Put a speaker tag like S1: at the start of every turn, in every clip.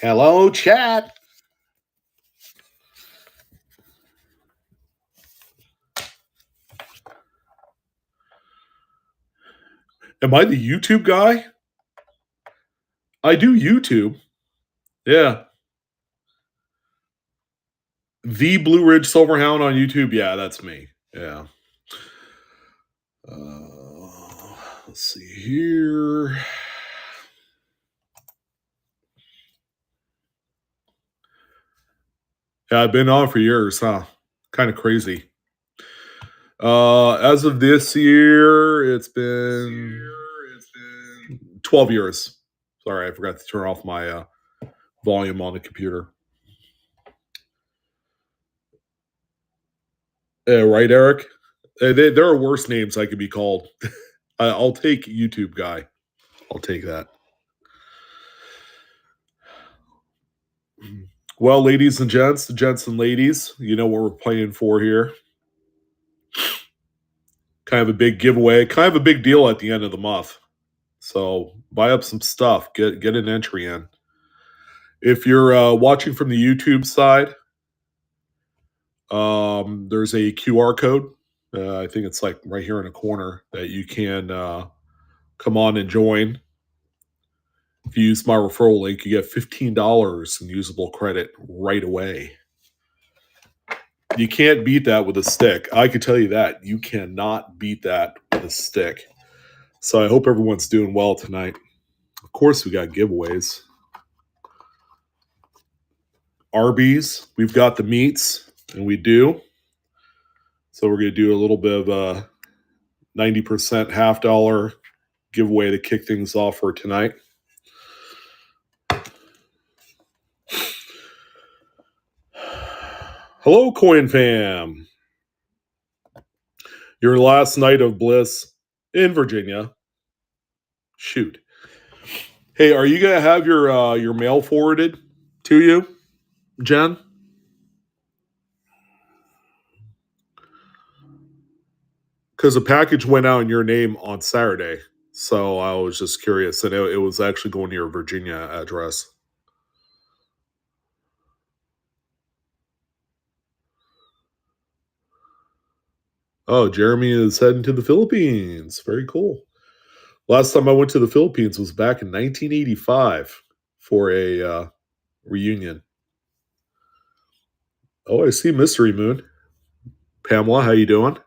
S1: Hello, chat. Am I the YouTube guy? I do YouTube. Yeah. The Blue Ridge Silverhound on YouTube. Yeah, that's me. Yeah. Let's see here. Yeah, I've been on for years, huh? Kind of crazy. As of this year, it's been 12 years. Sorry, I forgot to turn off my volume on the computer. Right, Eric? There are worse names I could be called. I'll take YouTube guy. I'll take that. Well, ladies and gents and ladies, you know what we're playing for here. Kind of a big giveaway, kind of a big deal at the end of the month. So buy up some stuff, get an entry in. If you're watching from the YouTube side, there's a QR code. I think it's like right here in the corner that you can come on and join. If you use my referral link, you get $15 in usable credit right away. You can't beat that with a stick. I can tell you that. You cannot beat that with a stick. So I hope everyone's doing well tonight. Of course, we got giveaways. Arby's, we've got the meats, and we do. So we're going to do a little bit of a 90% half dollar giveaway to kick things off for tonight. Hello, Coin Fam. Your last night of bliss in Virginia. Shoot. Hey, are you gonna have your mail forwarded to you, Jen? Because a package went out in your name on Saturday, so I was just curious, and it was actually going to your Virginia address. Oh, Jeremy is heading to the Philippines. Very cool. Last time I went to the Philippines was back in 1985 for a reunion. Oh, I see Mystery Moon. Pamela, how you doing?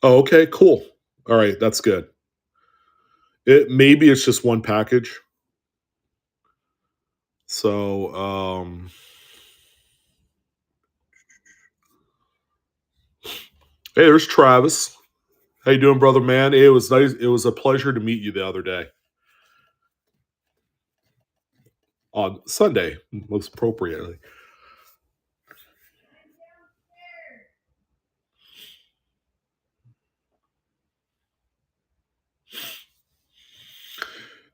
S1: Oh, okay, cool. All right, that's good. Maybe it's just one package. So, hey, there's Travis. How you doing, brother man? It was nice. It was a pleasure to meet you the other day. On Sunday, most appropriately.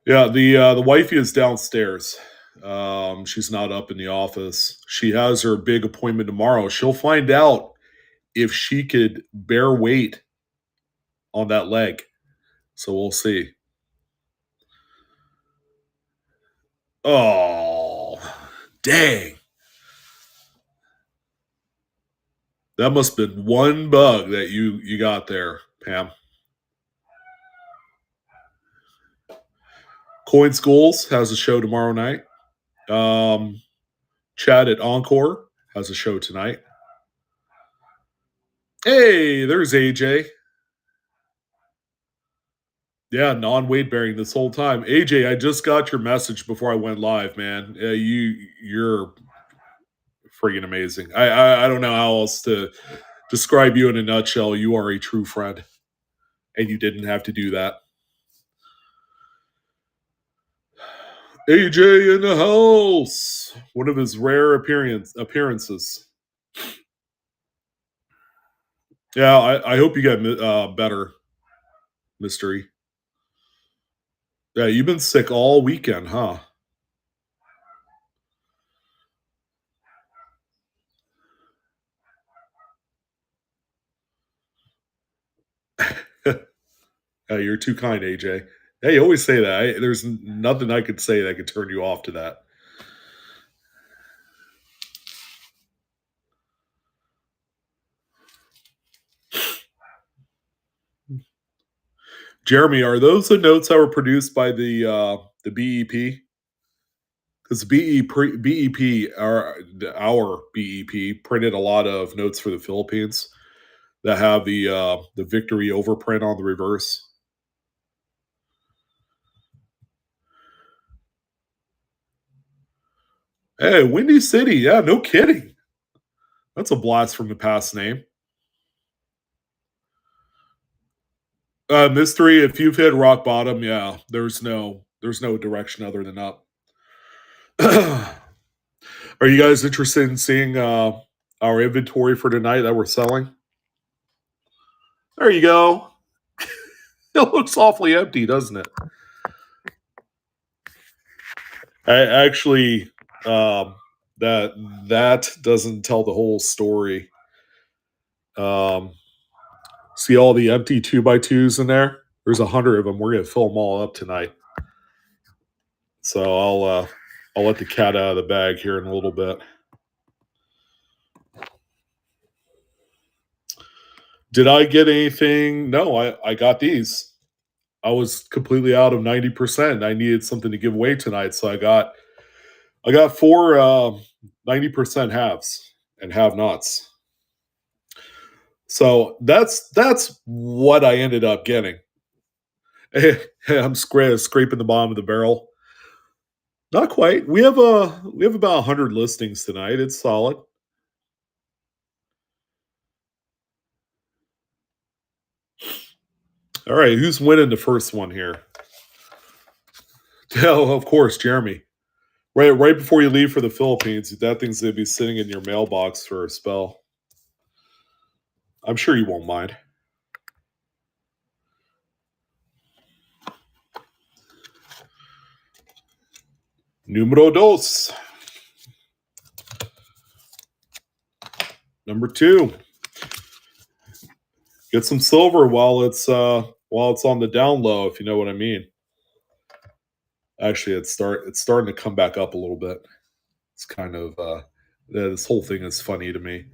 S1: Yeah, the wifey is downstairs. She's not up in the office. She has her big appointment tomorrow. She'll find out if she could bear weight on that leg. So we'll see. Oh, dang! That must have been one bug that you got there, Pam. Coin Schools has a show tomorrow night. Chad at Encore has a show tonight. Hey, there's AJ. Yeah, non-weight bearing this whole time. AJ, I just got your message before I went live, man. You're freaking amazing. I don't know how else to describe you in a nutshell. You are a true friend, and you didn't have to do that. AJ in the house. One of his rare appearances. Yeah, I hope you get better, Mystery. Yeah, you've been sick all weekend, huh? You're too kind, AJ. Hey, you always say that. There's nothing I could say that could turn you off to that. Jeremy, are those the notes that were produced by the BEP? Because BEP, our BEP, printed a lot of notes for the Philippines that have the victory overprint on the reverse. Hey, Windy City, yeah, no kidding. That's a blast from the past name. Mystery, if you've hit rock bottom, yeah, there's no direction other than up. Are you guys interested in seeing our inventory for tonight that we're selling? There you go. It looks awfully empty, doesn't it? Actually, that doesn't tell the whole story. See all the empty 2x2s in there? There's 100 of them. We're gonna fill them all up tonight. So I'll let the cat out of the bag here in a little bit. Did I get anything? No, I got these. I was completely out of 90%. I needed something to give away tonight, so I got four 90% halves and have nots. So that's what I ended up getting. I'm scraping the bottom of the barrel. Not quite. We have about 100 listings tonight. It's solid. All right, who's winning the first one here? Oh, of course, Jeremy. Right before you leave for the Philippines, that thing's gonna be sitting in your mailbox for a spell. I'm sure you won't mind. Numero dos. Number 2. Get some silver while it's on the down low, if you know what I mean. Actually, it's starting to come back up a little bit. It's kind of this whole thing is funny to me.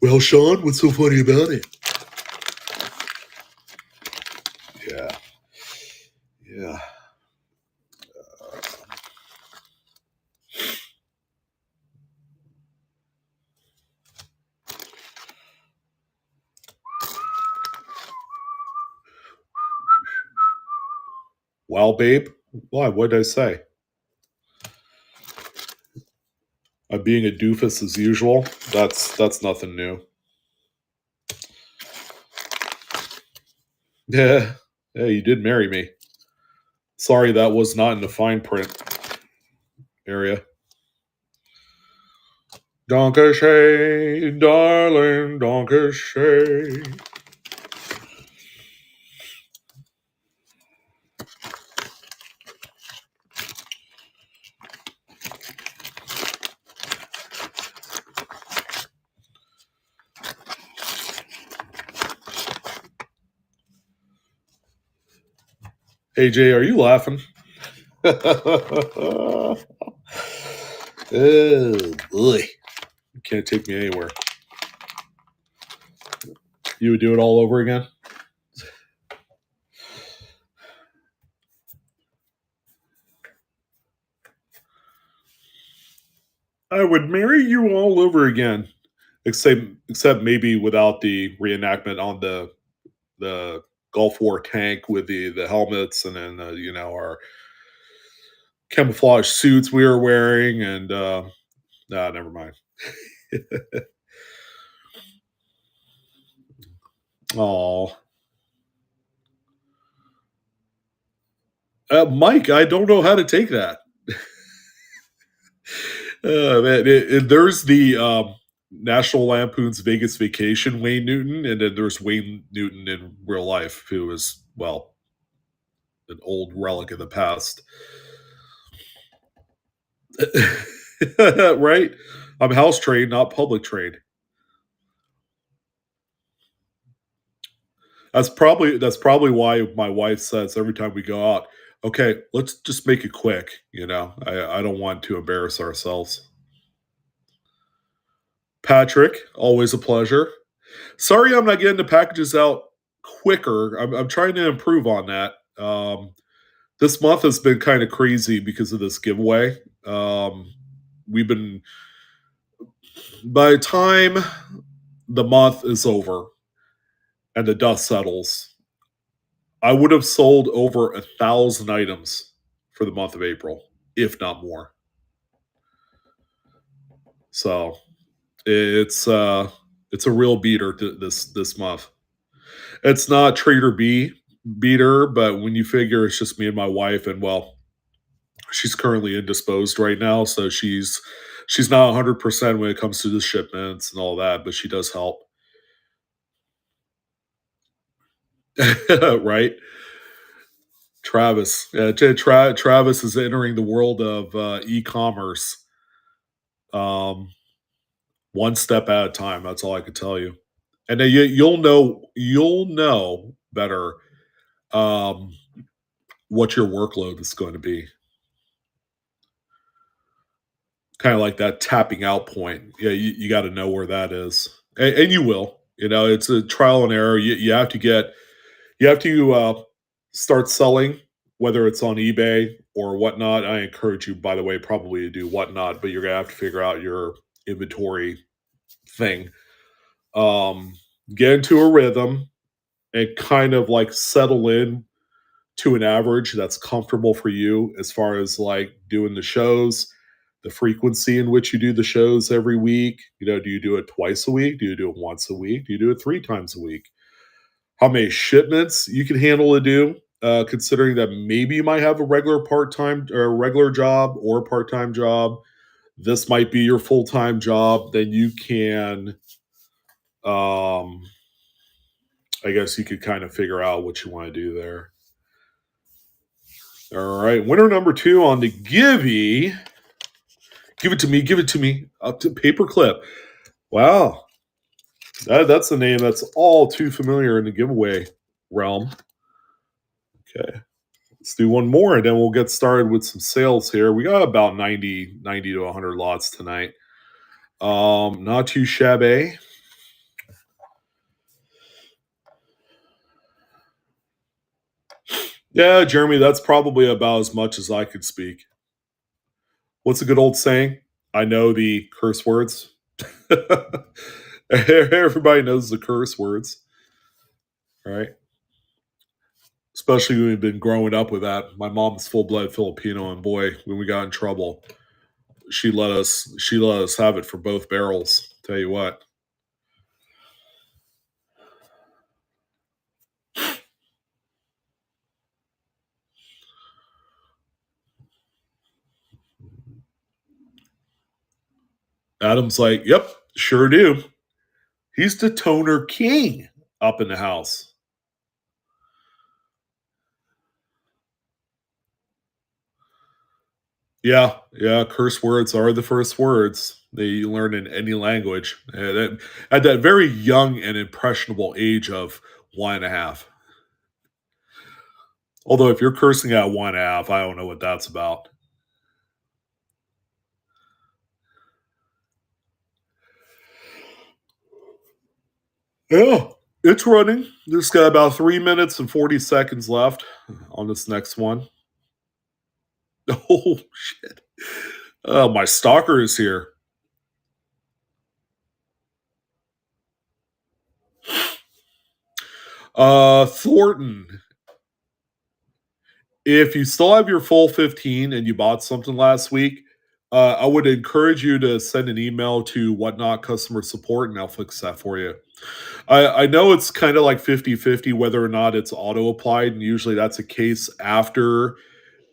S1: Well, Sean, what's so funny about it? Yeah, yeah. Well, babe, why? What did I say? I'm being a doofus as usual. That's nothing new. Yeah, yeah, you did marry me. Sorry, that was not in the fine print area. Donkey, darling, donkey. Hey, Jay, are you laughing? Oh, boy. You can't take me anywhere. You would do it all over again? I would marry you all over again. Except maybe without the reenactment on the Gulf War tank with the helmets and then our camouflage suits we were wearing and nah, never mind. Oh, Mike, I don't know how to take that. Man, there's the National Lampoon's Vegas Vacation Wayne Newton, and then there's Wayne Newton in real life, who is an old relic of the past. Right? I'm house trained, not public trained. That's probably why my wife says every time we go out, "Okay, let's just make it quick," you know? I don't want to embarrass ourselves. Patrick, always a pleasure. Sorry I'm not getting the packages out quicker. I'm trying to improve on that. This month has been kinda crazy because of this giveaway. We've been by the time the month is over and the dust settles, I would have sold over 1,000 items for the month of April, if not more. So it's a real beater this month. It's not Trader B beater, but when you figure it's just me and my wife, and well, she's currently indisposed right now, so she's not 100% when it comes to the shipments and all that, but she does help. Right? Travis. Travis is entering the world of e-commerce, um, one step at a time. That's all I can tell you. And then you'll know better um, what your workload is going to be. Kind of like that tapping out point. Yeah, you got to know where that is, and you will. You know, it's a trial and error. You have to start selling, whether it's on eBay or whatnot. I encourage you, by the way, probably to do whatnot, but you're gonna have to figure out your inventory thing. Um, get into a rhythm and kind of like settle in to an average that's comfortable for you as far as like doing the shows, the frequency in which you do the shows every week. You know, do you do it twice a week? Do you do it once a week? Do you do it 3 times a week? How many shipments you can handle to do, considering that maybe you might have a regular part time or regular job or a part time job. This might be your full time job. Then you can, um, I guess you could kind of figure out what you want to do there. All right, winner number two on the Givey. Give it to me. Give it to me. Up to paperclip. Wow, that's a name that's all too familiar in the giveaway realm. Okay. Let's do one more and then we'll get started with some sales here. We got about 90 to 100 lots tonight. Not too shabby. Yeah, Jeremy, that's probably about as much as I could speak. What's a good old saying? I know the curse words. Everybody knows the curse words, right? Especially when we've been growing up with that. My mom's full blood Filipino, and boy, when we got in trouble, she let us have it for both barrels. Tell you what. Adam's like, yep, sure do. He's the toner king up in the house. Yeah, yeah. Curse words are the first words that you learn in any language. At that very young and impressionable age of 1.5. Although, if you're cursing at 1.5, I don't know what that's about. Yeah, it's running. Just got about 3 minutes and 40 seconds left on this next one. Oh, shit. My stalker is here. Thornton, if you still have your full 15 and you bought something last week, I would encourage you to send an email to whatnot customer support and I'll fix that for you. I know it's kind of like 50-50 whether or not it's auto applied, and usually that's a case after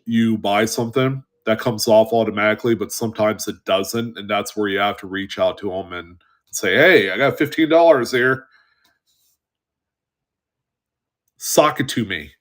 S1: you buy something that comes off automatically, but sometimes it doesn't. And that's where you have to reach out to them and say, hey, I got $15 here. Sock it to me.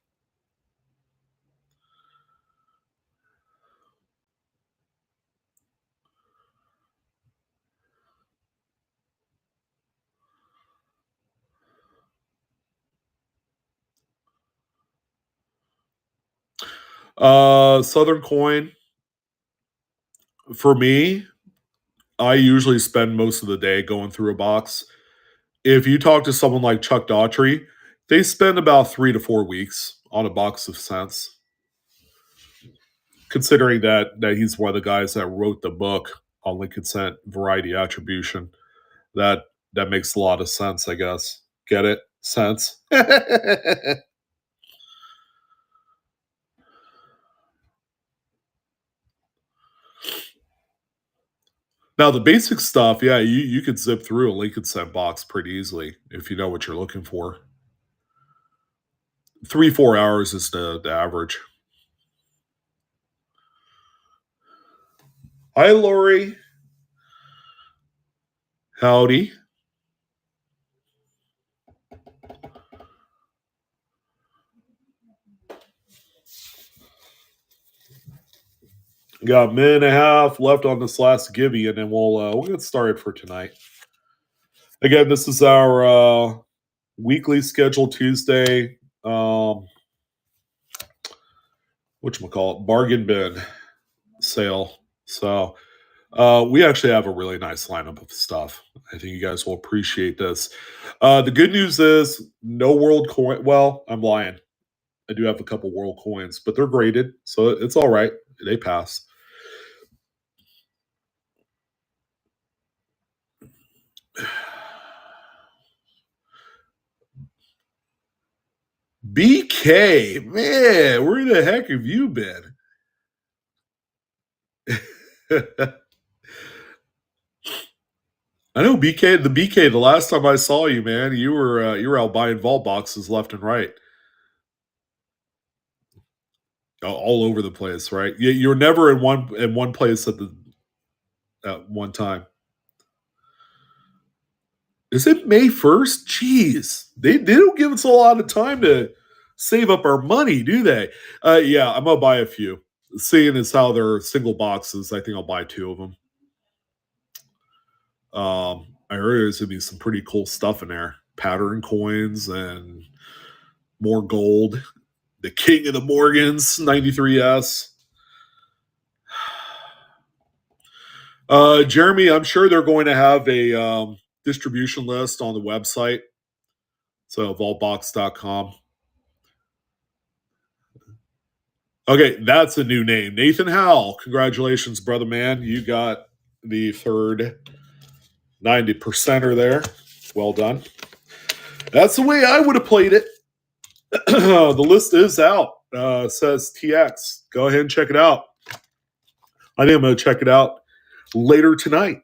S1: Southern Coin, for me, I usually spend most of the day going through a box. If you talk to someone like Chuck Daughtry, they spend about 3 to 4 weeks on a box of cents. Considering that he's one of the guys that wrote the book on Lincoln Cent variety attribution, that that makes a lot of sense, I guess. Get it? Sense. Now the basic stuff, yeah, you could zip through a Lincoln Cent box pretty easily if you know what you're looking for. 3 4 hours is the average. Hi, Lori. Howdy. Got a minute and a half left on this last gibby, and then we'll get started for tonight. Again, this is our weekly schedule Tuesday. Whatchamacallit, bargain bin sale. So we actually have a really nice lineup of stuff. I think you guys will appreciate this. The good news is no world coin. Well, I'm lying. I do have a couple world coins, but they're graded, so it's all right. They pass. BK, man, where the heck have you been? I know BK. The BK. The last time I saw you, man, you were out buying vault boxes left and right, all over the place. Right? You're never in one place at one time. Is it May 1st? Jeez, they don't give us a lot of time to save up our money, do they? Yeah, I'm gonna buy a few. Seeing as how they're single boxes, I think I'll buy two of them. I heard there's gonna be some pretty cool stuff in there. Pattern coins and more gold. The King of the Morgans 93S. Jeremy, I'm sure they're going to have a distribution list on the website. So vaultbox.com. Okay, that's a new name. Nathan Howell. Congratulations, brother man. You got the third 90%er there. Well done. That's the way I would have played it. The list is out. Says TX. Go ahead and check it out. I think I'm going to check it out later tonight,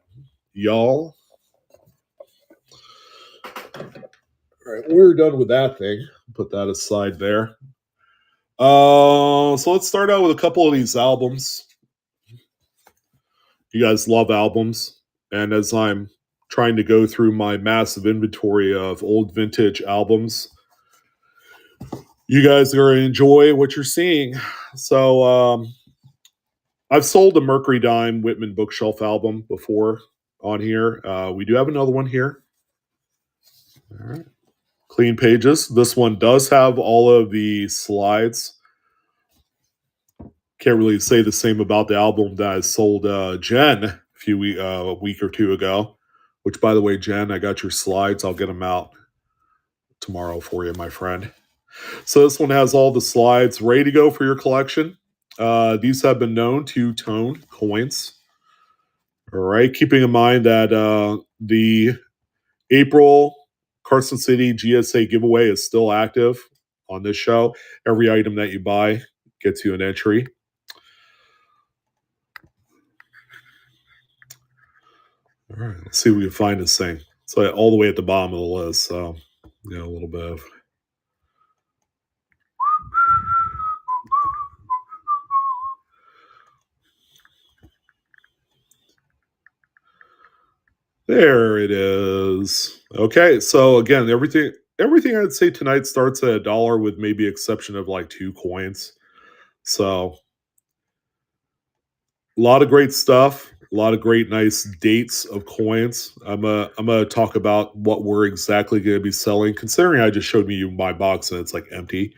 S1: y'all. All right, we're done with that thing. Put that aside there. So let's start out with a couple of these albums. You guys love albums, and as I'm trying to go through my massive inventory of old vintage albums, you guys are going to enjoy what you're seeing. So I've sold a Mercury Dime Whitman Bookshelf album before on here. We do have another one here. All right. Clean pages. This one does have all of the slides. Can't really say the same about the album that I sold Jen a week or two ago. Which, by the way, Jen, I got your slides. I'll get them out tomorrow for you, my friend. So this one has all the slides ready to go for your collection. These have been known to tone coins. All right. Keeping in mind that the April Carson City GSA giveaway is still active on this show. Every item that you buy gets you an entry. All right, let's see if we can find this thing. So all the way at the bottom of the list. So, a little bit of. There it is. Okay, so again, everything I'd say tonight starts at $1 with maybe exception of like 2 coins. So a lot of great stuff, a lot of great nice dates of coins. I'm gonna talk about what we're exactly gonna be selling, considering I just showed you my box and it's like empty.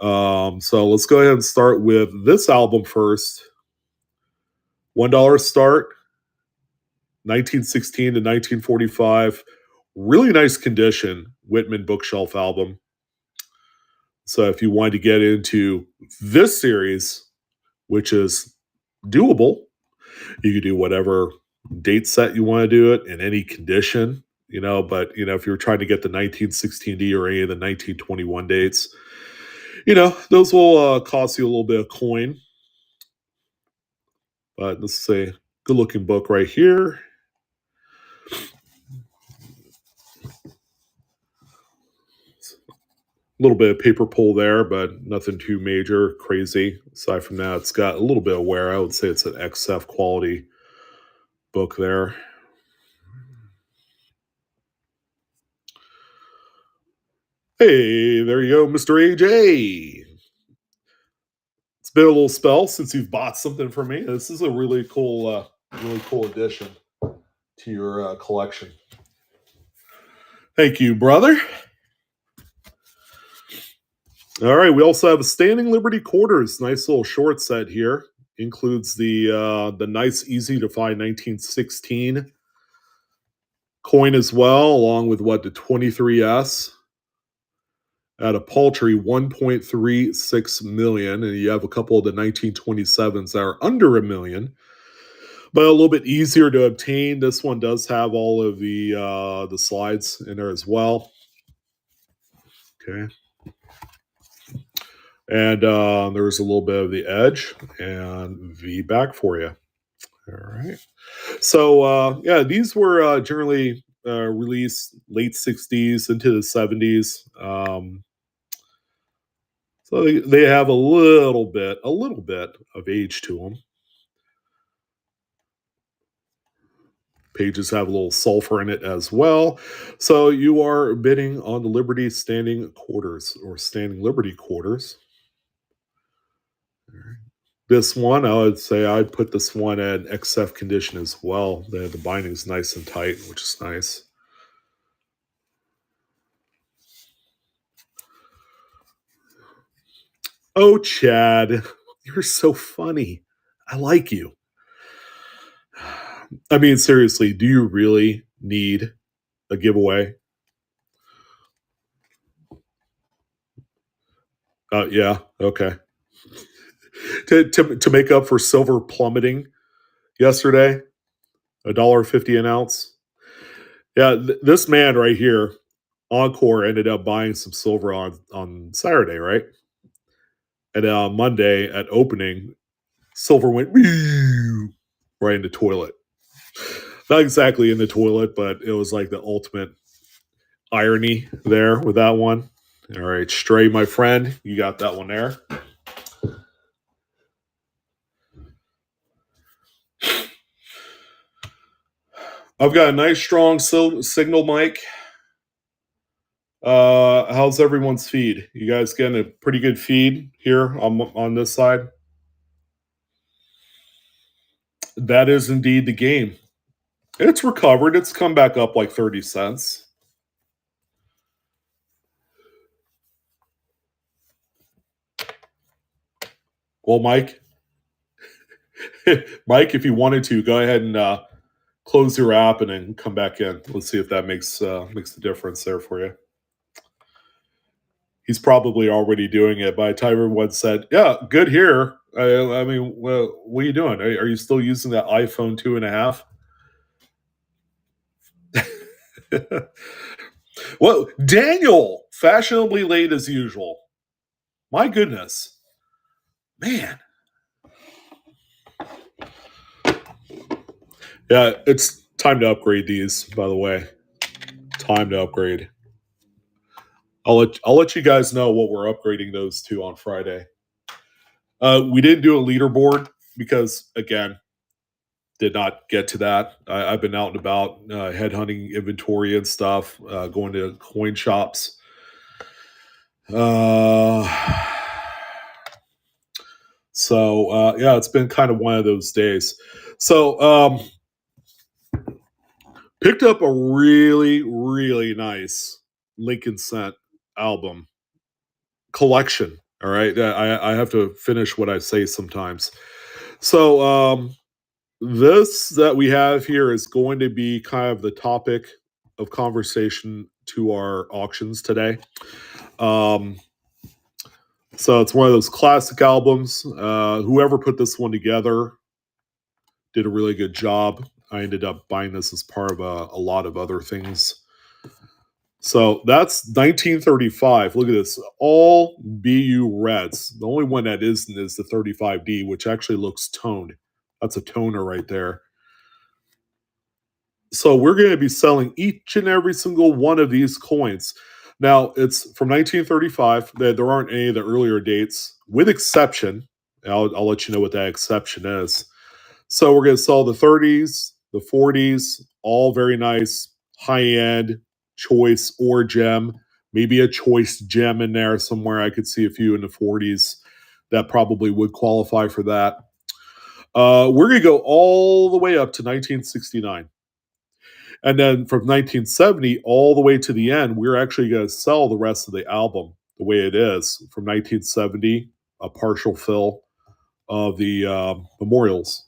S1: So let's go ahead and start with this album first. $1 start, 1916 to 1945. Really nice condition, Whitman bookshelf album. So if you wanted to get into this series, which is doable, you could do whatever date set you want to do it in any condition, but if you're trying to get the 1916D or any of the 1921 dates, those will cost you a little bit of coin. But this is a good looking book right here. A little bit of paper pull there, but nothing too major, crazy. Aside from that, it's got a little bit of wear. I would say it's an XF quality book there. Hey, there you go, Mr. AJ. It's been a little spell since you've bought something from me. This is a really cool addition to your collection. Thank you, brother. All right, we also have a Standing Liberty Quarters, nice little short set here. Includes the nice, easy to find 1916 coin as well, along with the 23S at a paltry 1.36 million, and you have a couple of the 1927s that are under a million, but a little bit easier to obtain. This one does have all of the slides in there as well. Okay. And there's a little bit of the edge and V back for you. All right. So, these were generally released late 60s into the 70s. So they have a little bit of age to them. Pages have a little sulfur in it as well. So you are bidding on the Liberty Standing Quarters or Standing Liberty Quarters. This one, I would say I'd put this one at XF condition as well. The binding is nice and tight, which is nice. Oh, Chad, you're so funny. I like you. I mean, seriously, do you really need a giveaway? Yeah, okay. To make up for silver plummeting yesterday, $1.50 an ounce. Yeah, this man right here, Encore, ended up buying some silver on Saturday, right? And Monday at opening, silver went right in the toilet. Not exactly in the toilet, but it was like the ultimate irony there with that one. All right, Stray, my friend, you got that one there. I've got a nice strong signal mic. How's everyone's feed? You guys getting a pretty good feed here on this side? That is indeed the game. It's recovered. It's come back up like 30 cents. Well, Mike, if you wanted to, go ahead and close your app and then come back in. Let's see if that makes the difference there for you. He's probably already doing it. By the time everyone said, "Yeah, good here." I mean, well, what are you doing? Are you still using that iPhone 2.5? Well, Daniel, fashionably late as usual. My goodness, man. Yeah, it's time to upgrade these. By the way, time to upgrade. I'll let you guys know what we're upgrading those to on Friday. We didn't do a leaderboard because, again, did not get to that. I've been out and about headhunting inventory and stuff, going to coin shops. So yeah, it's been kind of one of those days. So picked up a really, really nice Lincoln Cent album collection. All right, I have to finish what I say sometimes. So this that we have here is going to be kind of the topic of conversation to our auctions today. Um, so it's one of those classic albums. Whoever put this one together did a really good job. I ended up buying this as part of a lot of other things. So that's 1935. Look at this. All BU Reds. The only one that isn't is the 35D, which actually looks toned. That's a toner right there. So we're going to be selling each and every single one of these coins. Now, it's from 1935. There aren't any of the earlier dates, with exception. I'll let you know what that exception is. So we're going to sell the 30s, the 40s, all very nice, high end, choice or gem. Maybe a choice gem in there somewhere. I could see a few in the 40s that probably would qualify for that. We're going to go all the way up to 1969. And then from 1970 all the way to the end, we're actually going to sell the rest of the album the way it is from 1970, a partial fill of the memorials.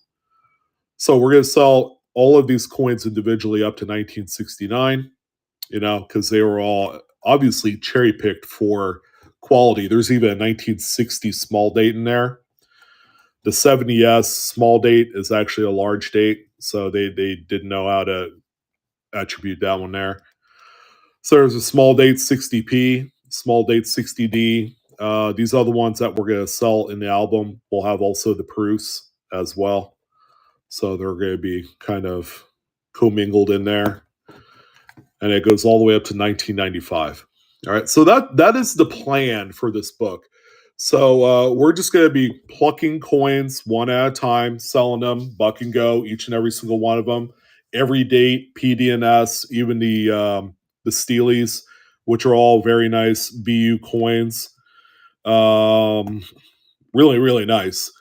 S1: So we're going to sell all of these coins individually up to 1969, because they were all obviously cherry picked for quality. There's even a 1960 small date in there. The 70S small date is actually a large date, so they didn't know how to attribute that one there. So there's a small date 60p, small date 60D. These other ones that we're going to sell in the album will have also the proofs as well. So they're going to be kind of commingled in there. And it goes all the way up to 1995. All right. So that is the plan for this book. So we're just going to be plucking coins one at a time, selling them, buck and go, each and every single one of them. Every date, PDNS, even the Steelies, which are all very nice BU coins. Really, really nice.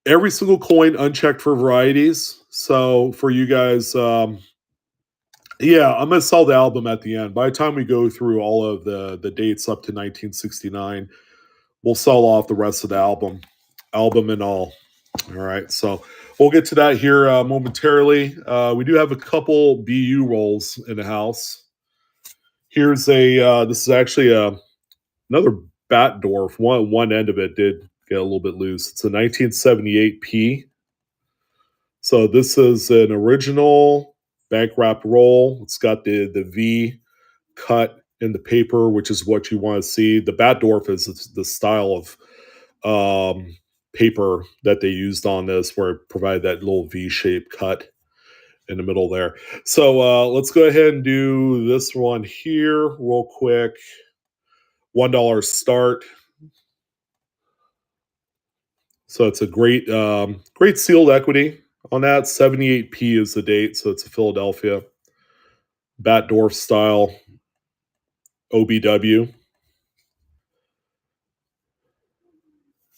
S1: Every single coin unchecked for varieties. So for you guys, yeah, I'm gonna sell the album at the end. By the time we go through all of the dates up to 1969, we'll sell off the rest of the album and all. All right, so we'll get to that here momentarily. We do have a couple BU rolls in the house. Here's a. This is actually another Batdorf. One end of it did get a little bit loose. It's a 1978 P. So this is an original bank wrapped roll. It's got the V cut in the paper, which is what you want to see. The Batdorf is the style of paper that they used on this, where it provided that little V-shaped cut in the middle there. So let's go ahead and do this one here real quick. $1 start. So it's a great sealed equity on that. 78p is the date, so it's a Philadelphia Batdorf style OBW.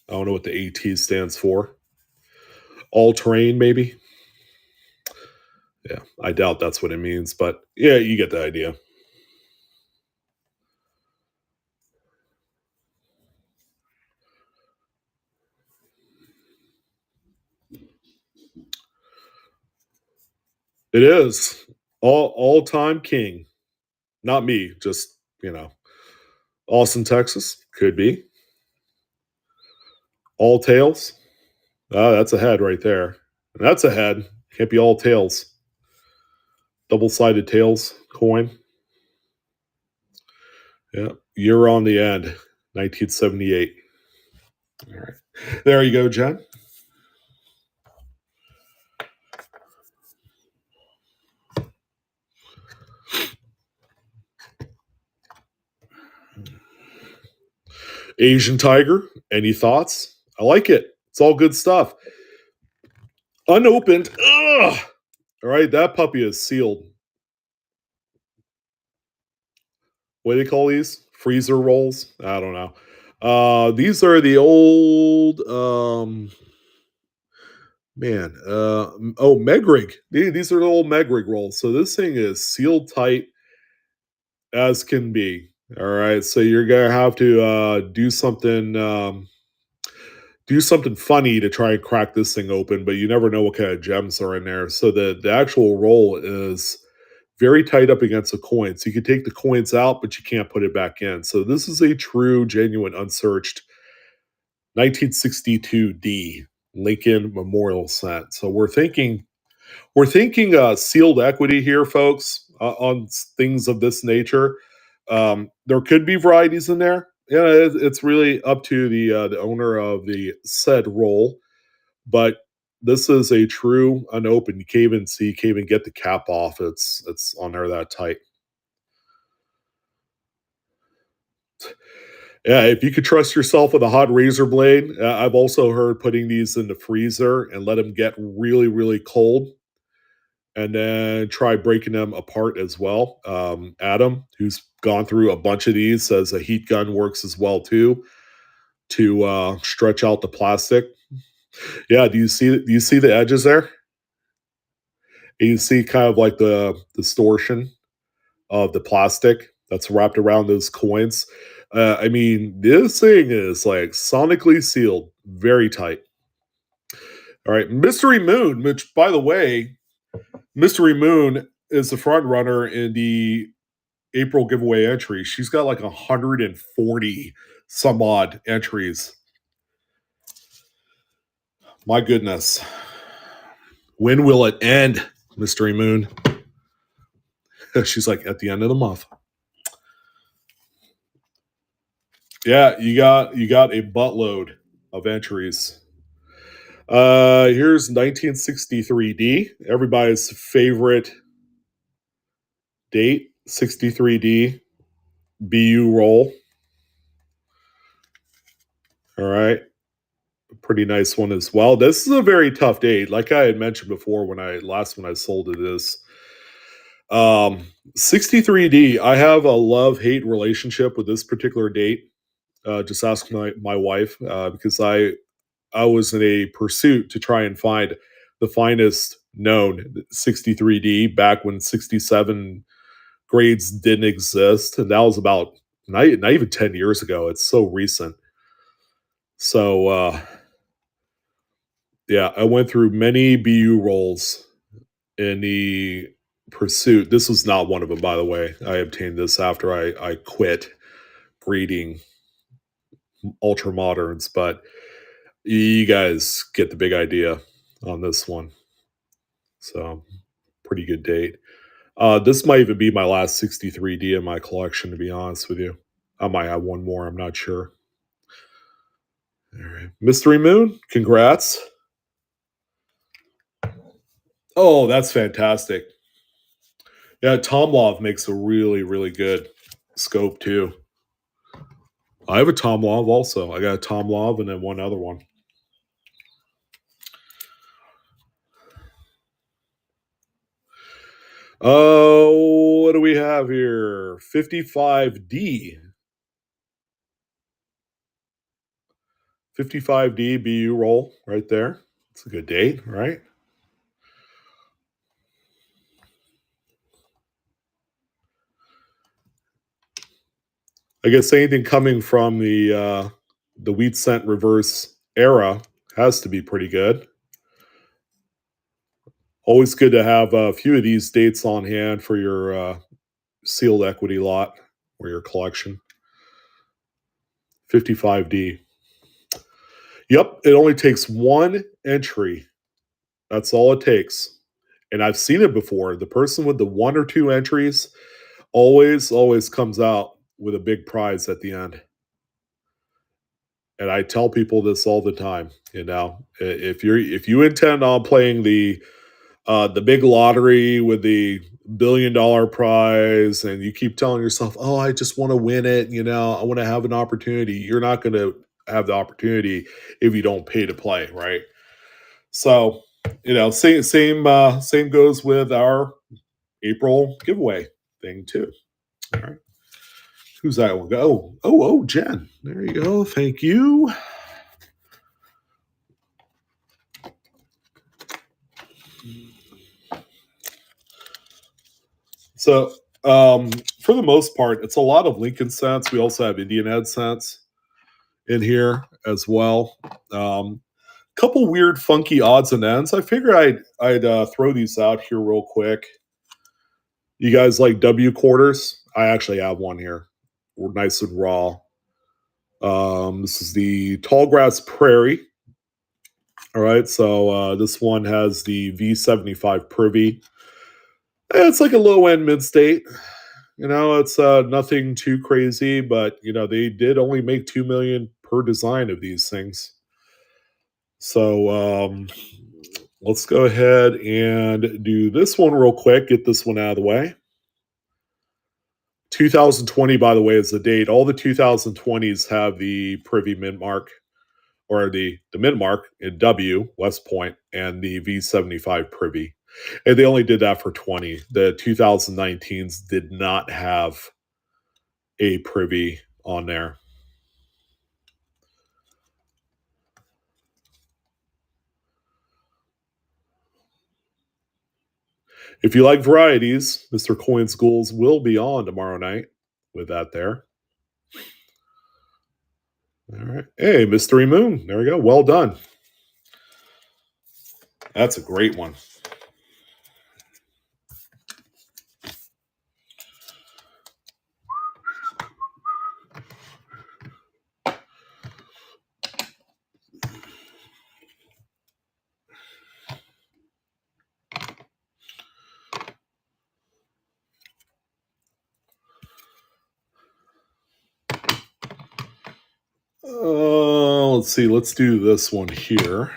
S1: I don't know what the AT stands for. All terrain, maybe. Yeah, I doubt that's what it means, but yeah, you get the idea. It is all time king. Not me, just Austin, Texas could be. All tails. That's a head right there. That's a head. Can't be all tails. Double-sided tails coin. Yeah, year on the end, 1978. All right, there you go, Jen. Asian Tiger. Any thoughts? I like it. It's all good stuff. Unopened. Ugh. All right, that puppy is sealed. What do they call these? Freezer rolls? I don't know. These are the old Megrig. These are the old Megrig rolls. So this thing is sealed tight as can be. All right, so you're gonna have to do something funny to try and crack this thing open, but you never know what kind of gems are in there. So the actual roll is very tight up against the coin. So you can take the coins out, but you can't put it back in. So this is a true, genuine, unsearched 1962 Lincoln Memorial Cent. So we're thinking sealed equity here, folks, on things of this nature. There could be varieties in there. Yeah, it's really up to the owner of the said roll, but this is a true unopened. You can't even see, you can't even get the cap off. It's on there that tight. Yeah, if you could trust yourself with a hot razor blade, I've also heard putting these in the freezer and let them get really, really cold, and then try breaking them apart as well. Adam, who's gone through a bunch of these, says a heat gun works as well too to stretch out the plastic. Yeah, do you see the edges there? And you see kind of like the distortion of the plastic that's wrapped around those coins. I mean, this thing is like sonically sealed, very tight. All right, Mystery Moon, which by the way, Mystery Moon is the front runner in the April giveaway entry. She's got like 140 some odd entries. My goodness. When will it end, Mystery Moon? She's like at the end of the month. Yeah, you got a buttload of entries. Here's 1963D, everybody's favorite date, 63D BU roll. All right. Pretty nice one as well. This is a very tough date. Like I had mentioned before when I sold it is 63D. I have a love-hate relationship with this particular date. Just ask my wife because I was in a pursuit to try and find the finest known 63D back when 67 grades didn't exist, and that was about not even 10 years ago. It's so recent. So yeah, I went through many BU roles in the pursuit. This was not one of them, by the way. I obtained this after I quit breeding ultra moderns, but you guys get the big idea on this one. So pretty good date. This might even be my last 63D in my collection, to be honest with you. I might have one more, I'm not sure. All right. Mystery Moon, congrats. Oh, that's fantastic. Yeah, Tom Love makes a really, really good scope too. I have a Tom Love also. I got a Tom Love and then one other one. Oh, what do we have here? 55D. 55D BU roll right there. It's a good date, right? I guess anything coming from the wheat cent reverse era has to be pretty good. Always good to have a few of these dates on hand for your sealed equity lot or your collection. 55D. Yep, it only takes one entry. That's all it takes. And I've seen it before. The person with the one or two entries always comes out with a big prize at the end. And I tell people this all the time. You know, if you intend on playing the big lottery with the $1 billion prize, and you keep telling yourself, "Oh, I just want to win it," you know, I want to have an opportunity. You're not going to have the opportunity if you don't pay to play, right? So, you know, same goes with our April giveaway thing too. All right, who's that one? Oh, Jen. There you go. Thank you. So, for the most part, it's a lot of Lincoln cents. We also have Indian Head cents in here as well. Couple weird, funky odds and ends. I figure I'd throw these out here real quick. You guys like W quarters? I actually have one here. We're nice and raw. This is the Tallgrass Prairie. All right, so this one has the V75 Privy. It's like a low end mid state. It's nothing too crazy, but they did only make 2 million per design of these things. So let's go ahead and do this one real quick. Get this one out of the way. 2020, by the way, is the date. All the 2020s have the Privy mint mark, or the mint mark in W, West Point, and the V75 Privy. And they only did that for 20. The 2019s did not have a Privy on there. If you like varieties, Mr. Coin Schools will be on tomorrow night with that there. All right. Hey, Mystery Moon. There we go. Well done. That's a great one. Let's see. Let's do this one here.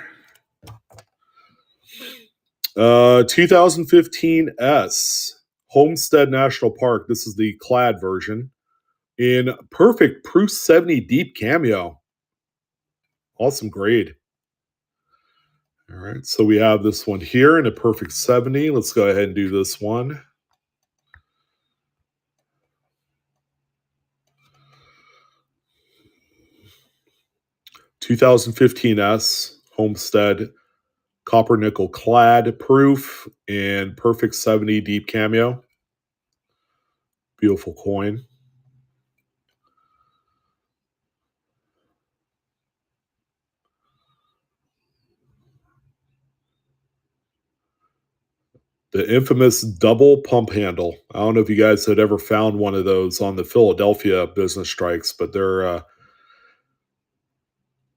S1: 2015 S Homestead National Park. This is the clad version in perfect Proof 70 deep cameo. Awesome grade. All right, so we have this one here in a perfect 70. Let's go ahead and do this one. (2015) S Homestead Copper Nickel Clad Proof and perfect 70 deep cameo. Beautiful coin. The infamous double pump handle. I don't know if you guys had ever found one of those on the Philadelphia business strikes, but they're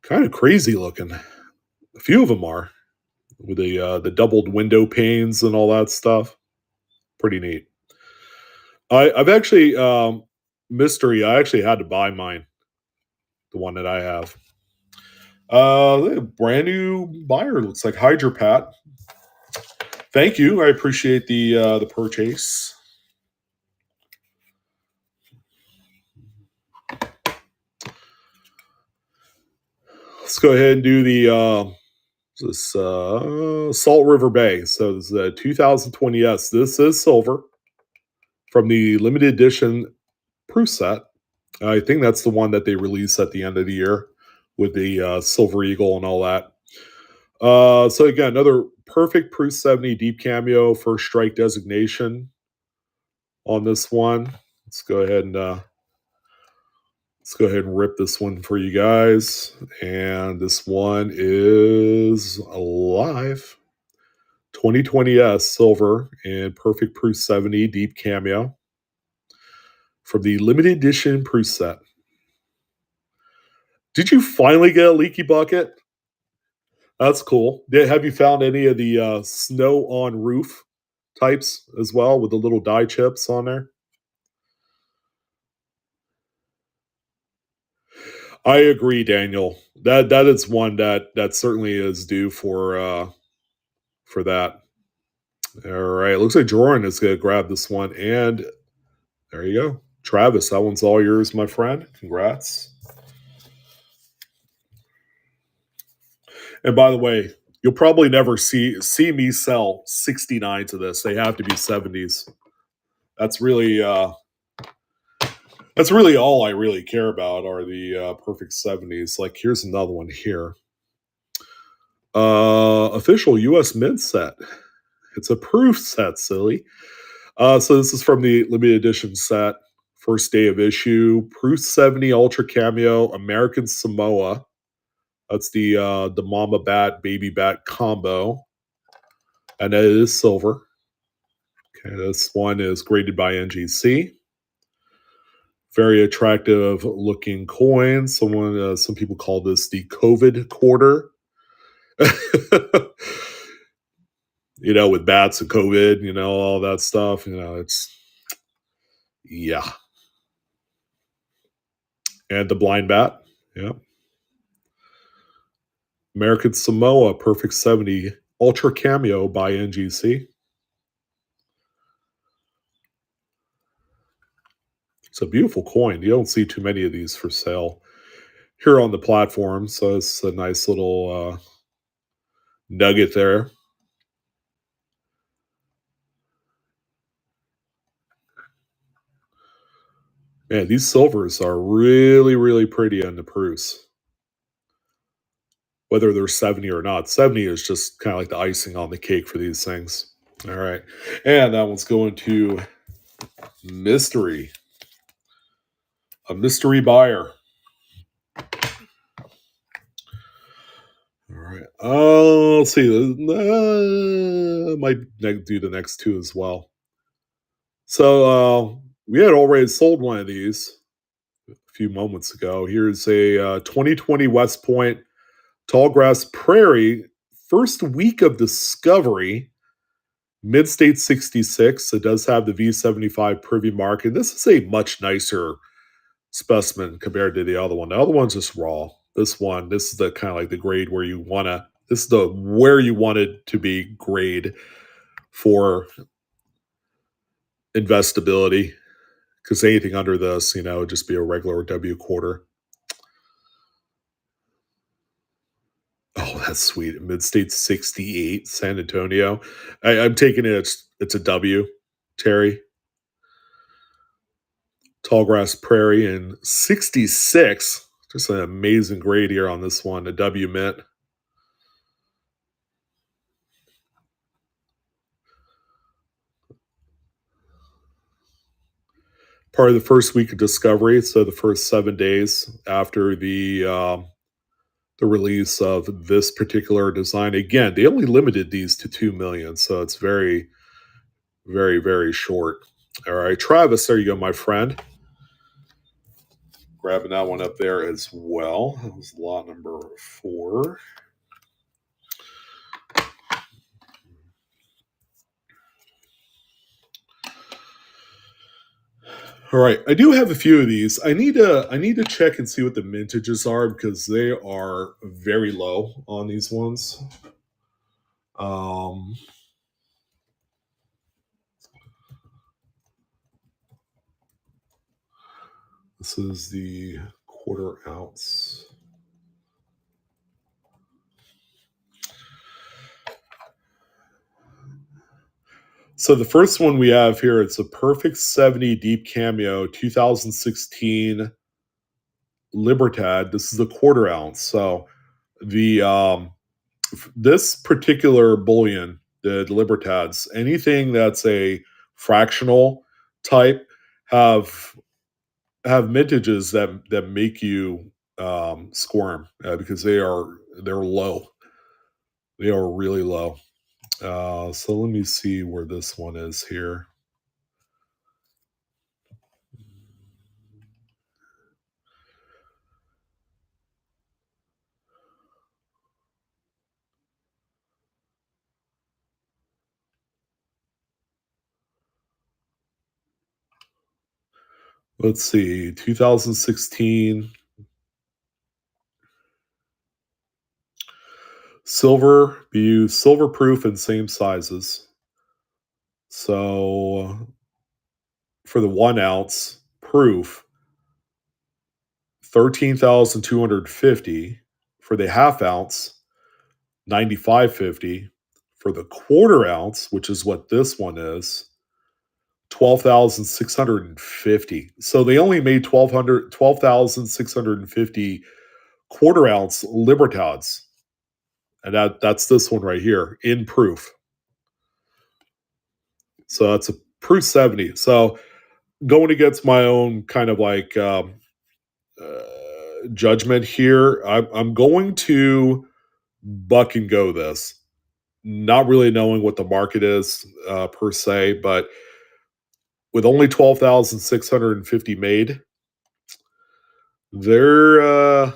S1: kind of crazy looking. A few of them are, with the doubled window panes and all that stuff. Pretty neat. I've actually mystery. I actually had to buy mine, the one that I have. Brand new buyer. Looks like Hydra Pat. Thank you. I appreciate the purchase. Let's go ahead and do the Salt River Bay. So this is a 2020 S. This is silver from the limited edition proof set. I think that's the one that they release at the end of the year with the Silver Eagle and all that. So again, another perfect Proof 70 deep cameo first strike designation on this one. Let's go ahead and rip this one for you guys. And this one is alive. 2020 S silver and perfect Proof 70 deep cameo from the limited edition proof set. Did you finally get a leaky bucket? That's cool. Have you found any of the snow on roof types as well with the little die chips on there? I agree, Daniel. That is one that certainly is due for that. All right, looks like Jordan is going to grab this one, and there you go, Travis. That one's all yours, my friend. Congrats. And by the way, you'll probably never see me sell 69s of this. They have to be 70s. That's really all I really care about are the perfect 70s. Like here's another one here. Official U.S. Mint set. It's a proof set, silly. So this is from the limited edition set, first day of issue. Proof 70 Ultra Cameo American Samoa. That's the Mama Bat Baby Bat combo, and it is silver. Okay, this one is graded by NGC. Very attractive looking coin. Some people call this the COVID quarter. With bats and COVID, all that stuff. It's yeah. And the blind bat. Yeah. American Samoa Perfect 70 Ultra Cameo by NGC. It's a beautiful coin. You don't see too many of these for sale here on the platform, so it's a nice little nugget there. Man, these silvers are really, really pretty on the proofs. Whether they're 70 or not. 70 is just kind of like the icing on the cake for these things. All right. And that one's going to mystery. A mystery buyer. All right. Let's see. I might do the next two as well. So we had already sold one of these a few moments ago. Here's a 2020 West Point Tallgrass Prairie first week of discovery. Mid-State 66. It does have the V75 privy mark, and this is a much nicer specimen compared to the other one. The other one's just raw. This is the kind of like the grade where you want to. This is the where you want it to be grade for investability. Because anything under this, would just be a regular W quarter. Oh, that's sweet. Mid-State 68, San Antonio. I'm taking it. It's a W, Terry. Tallgrass Prairie in 66. Just an amazing grade here on this one. A W mint. Part of the first week of discovery, so the first 7 days after the release of this particular design. Again, they only limited these to 2 million, so it's very, very, very short. All right, Travis, there you go, my friend. Grabbing that one up there as well. That was lot number 4. All right, I do have a few of these. I need to check and see what the mintages are because they are very low on these ones. This is the quarter ounce. So the first one we have here, it's a Perfect 70 Deep Cameo 2016 Libertad. This is a quarter ounce. So the this particular bullion, the Libertads, anything that's a fractional type have mintages that make you squirm because they're low. They are really low. So let me see where this one is here. Let's see, 2016 silver. We use silver proof in same sizes. So for the 1 ounce proof, 13,250. For the half ounce, 9,550. For the quarter ounce, which is what this one is, 12,650. So they only made 12,650 quarter ounce Libertads. And that's this one right here in proof. So Proof 70. So going against my own kind of like judgment here, I'm going to buck and go this. Not really knowing what the market is per se, but with only 12,650 made, they're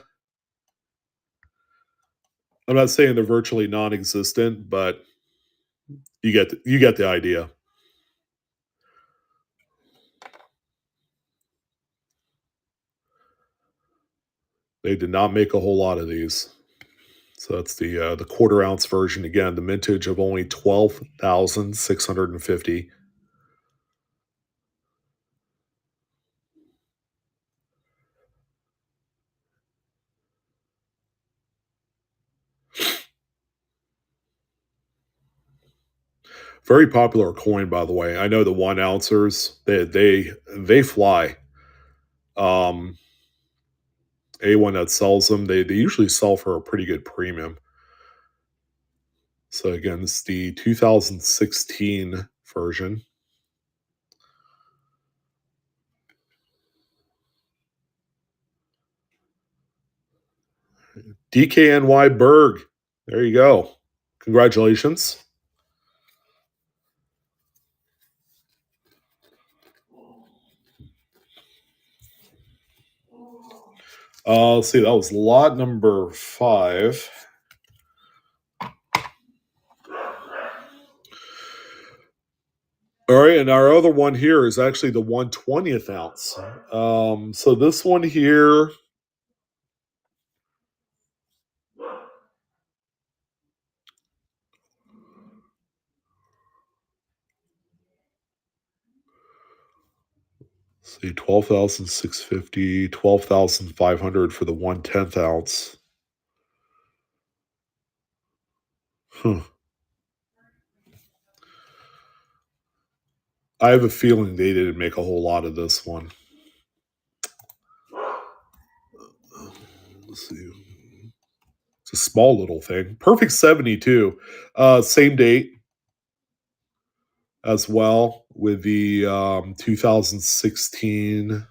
S1: I'm not saying they're virtually non-existent, but you get the idea. They did not make a whole lot of these. So that's the quarter ounce version. Again, the mintage of only 12,650. Very popular coin, by the way. I know the 1 ouncers, they fly. Um, Anyone that sells them, they usually sell for a pretty good premium. So again, this is the 2016 version. DKNY Berg. There you go. Congratulations. Let's see, that was lot number 5. All right, and our other one here is actually the 1/20th ounce. So this one here, see, 12,650, 12,500 for the 1/10 ounce. Huh. I have a feeling they didn't make a whole lot of this one. Let's see. It's a small little thing. Perfect 72. Same date as well with the 2016.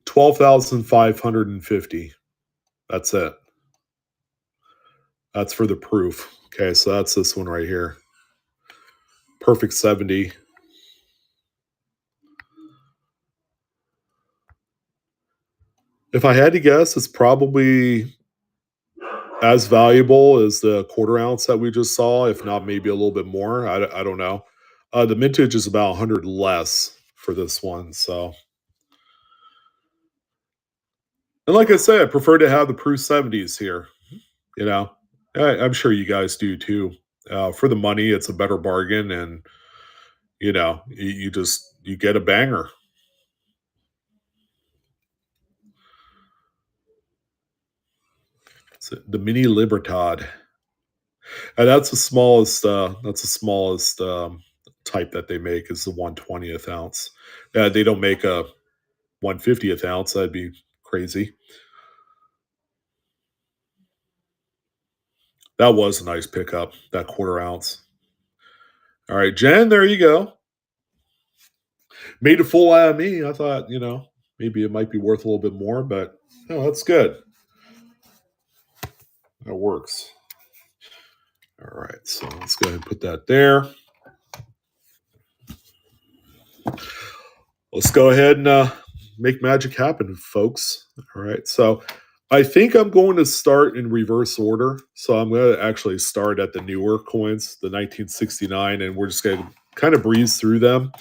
S1: 12,550. That's it. That's for the proof. Okay, so that's this one right here. Perfect 70. If I had to guess, it's probably as valuable as the quarter ounce that we just saw, if not maybe a little bit more. I don't know. The mintage is about 100 less for this one. So, and like I said, I prefer to have the proof 70s here. You know, I'm sure you guys do too. For the money, it's a better bargain, and you just you get a banger. It's the Mini Libertad, and that's the smallest. That's the smallest type that they make is the 1/20th ounce. They don't make a 1/50th ounce. That'd be crazy. That was a nice pickup. That quarter ounce. All right, Jen. There you go. Made a fool out of me. I thought maybe it might be worth a little bit more, but no, that's good. That works. All right, so let's go ahead and put that there. Let's go ahead and make magic happen, folks. All right, so I think I'm going to start in reverse order. So I'm going to actually start at the newer coins, the 1969, and we're just going to kind of breeze through them.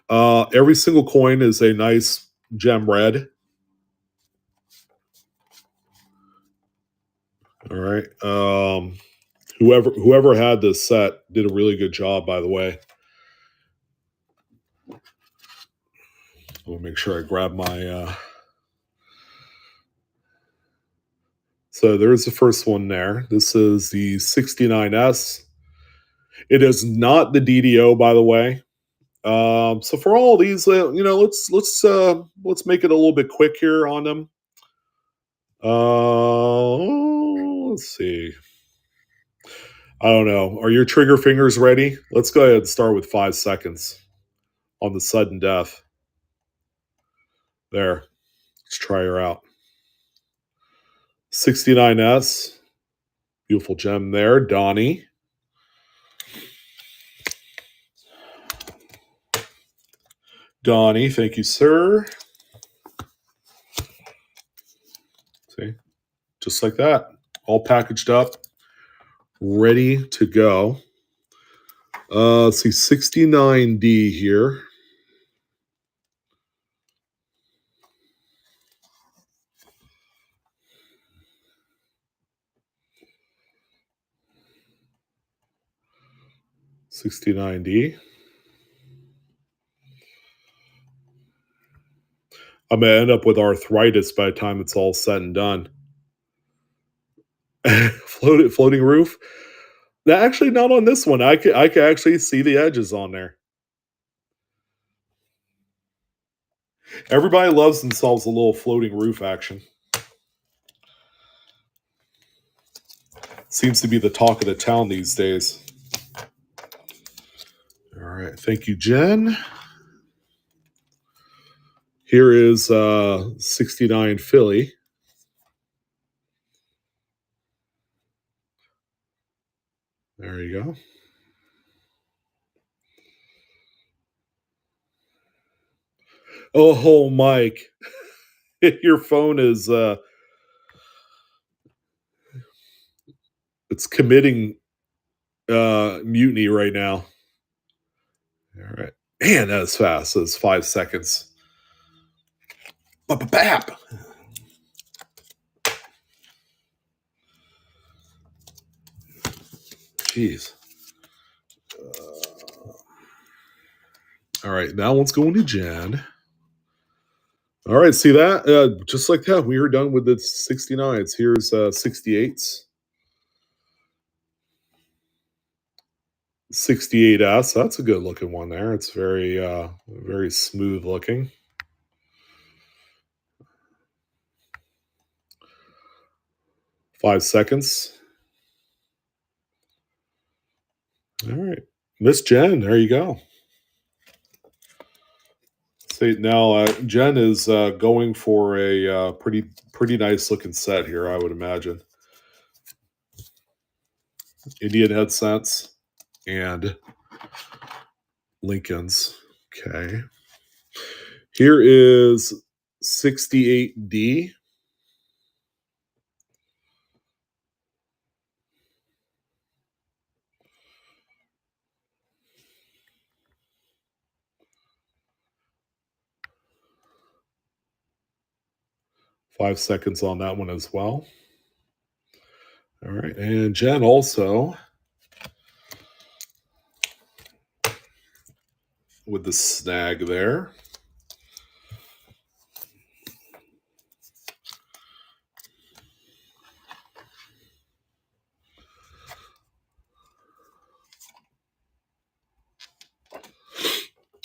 S1: Every single coin is a nice gem red. All right. Whoever had this set did a really good job, by the way. I'll make sure I grab my. So there's the first one there. This is the 69S. It is not the DDO, by the way. So for all these, let's make it a little bit quick here on them. Let's see. I don't know. Are your trigger fingers ready? Let's go ahead and start with 5 seconds on the sudden death. There. Let's try her out. 69S. Beautiful gem there. Donnie. Donnie, thank you, sir. See? Just like that. All packaged up. Ready to go. Let's see, 69D here. $69D. I'm gonna end up with arthritis by the time it's all said and done. Floating roof. Actually, not on this one. I could actually see the edges on there. Everybody loves themselves a little floating roof action. Seems to be the talk of the town these days. All right, thank you, Jen. Here is 69 Philly. There you go. Oh, Mike, your phone is it's committing mutiny right now. All right, man, that's fast. That's 5 seconds. Bap. Jeez. All right, that one's going to Jen. All right, see that? Just like that, we are done with the 69s. Here's 68s. 68S. That's a good looking one there. It's very smooth looking. Five seconds. All right, Miss Jen. There you go. See now, Jen is going for a pretty nice looking set here. I would imagine Indian headsets and Lincolns. Okay. Here is 68D. Five seconds on that one as well. All right. And Jen also with the snag there.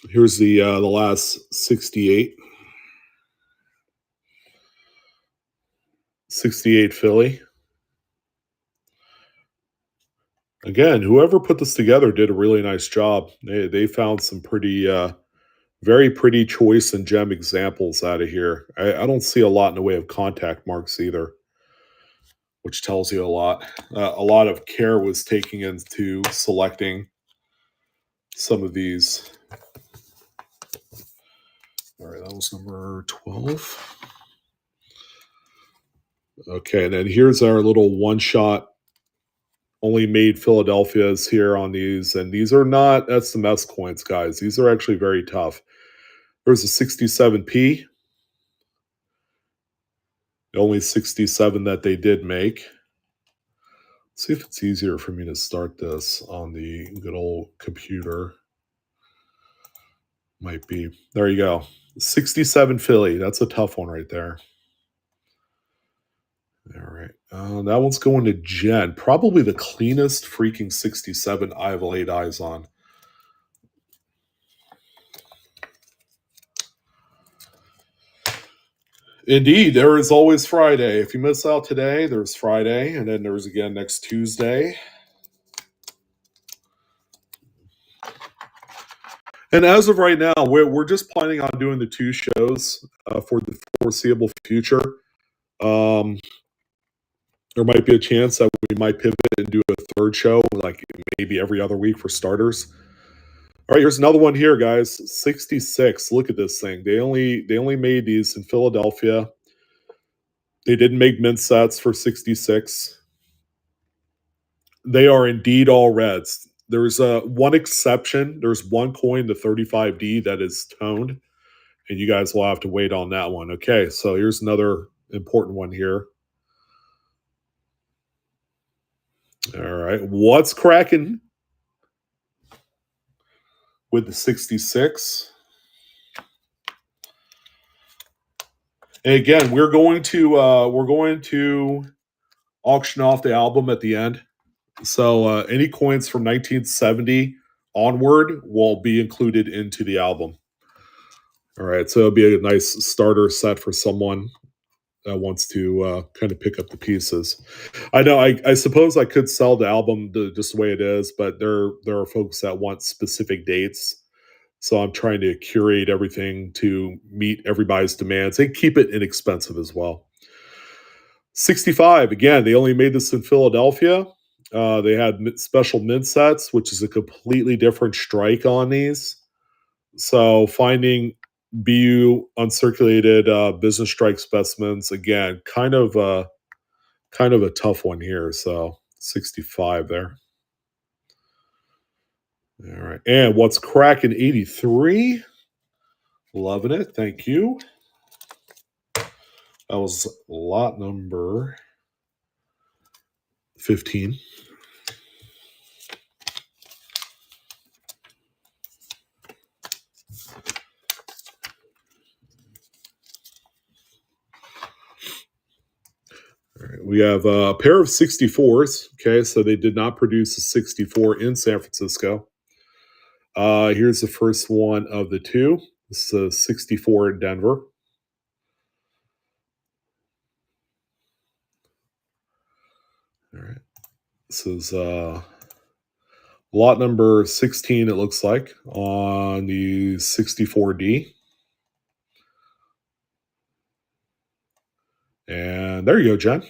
S1: Here's the last 68. 68 Philly. Again, whoever put this together did a really nice job. They found some very pretty choice and gem examples out of here. I don't see a lot in the way of contact marks either, which tells you a lot. A lot of care was taken into selecting some of these. All right, that was number 12. Okay, and then here's our little one-shot only made Philadelphia's here on these, and these are not SMS coins, guys. These are actually very tough. There's a 67p, the only 67 that they did make. Let's see if it's easier for me to start this on the good old computer. Might be. There you go. 67 Philly. That's a tough one right there. All right. That one's going to Jen. Probably the cleanest freaking 67 I've laid eyes on. Indeed, there is always Friday. If you miss out today, there's Friday, and then there's again next Tuesday. And as of right now, we're just planning on doing the 2 shows for the foreseeable future. Um, there might be a chance that we might pivot and do a 3rd show, like maybe every other week for starters. All right, here's another one here, guys. 66. Look at this thing. They only made these in Philadelphia. They didn't make mint sets for 66. They are indeed all reds. There's one exception. There's one coin, the 35D, that is toned, and you guys will have to wait on that one. Okay, so here's another important one here. All right, what's cracking with the 66? And again, we're going to auction off the album at the end. So any coins from 1970 onward will be included into the album. All right, so it'll be a nice starter set for someone that wants to kind of pick up the pieces. I know. I suppose I could sell the album just the way it is, but there are folks that want specific dates. So I'm trying to curate everything to meet everybody's demands and keep it inexpensive as well. 65, again, they only made this in Philadelphia. They had special mint sets, which is a completely different strike on these. So finding BU uncirculated business strike specimens, again, kind of a tough one here. So 65 there. All right, and what's cracking 83? Loving it, thank you. That was lot number 15. All right, we have a pair of 64s. Okay, so they did not produce a 64 in San Francisco. Here's the first one of the 2. This is a 64 in Denver. All right. This is lot number 16, it looks like, on the 64D. And there you go, Jen.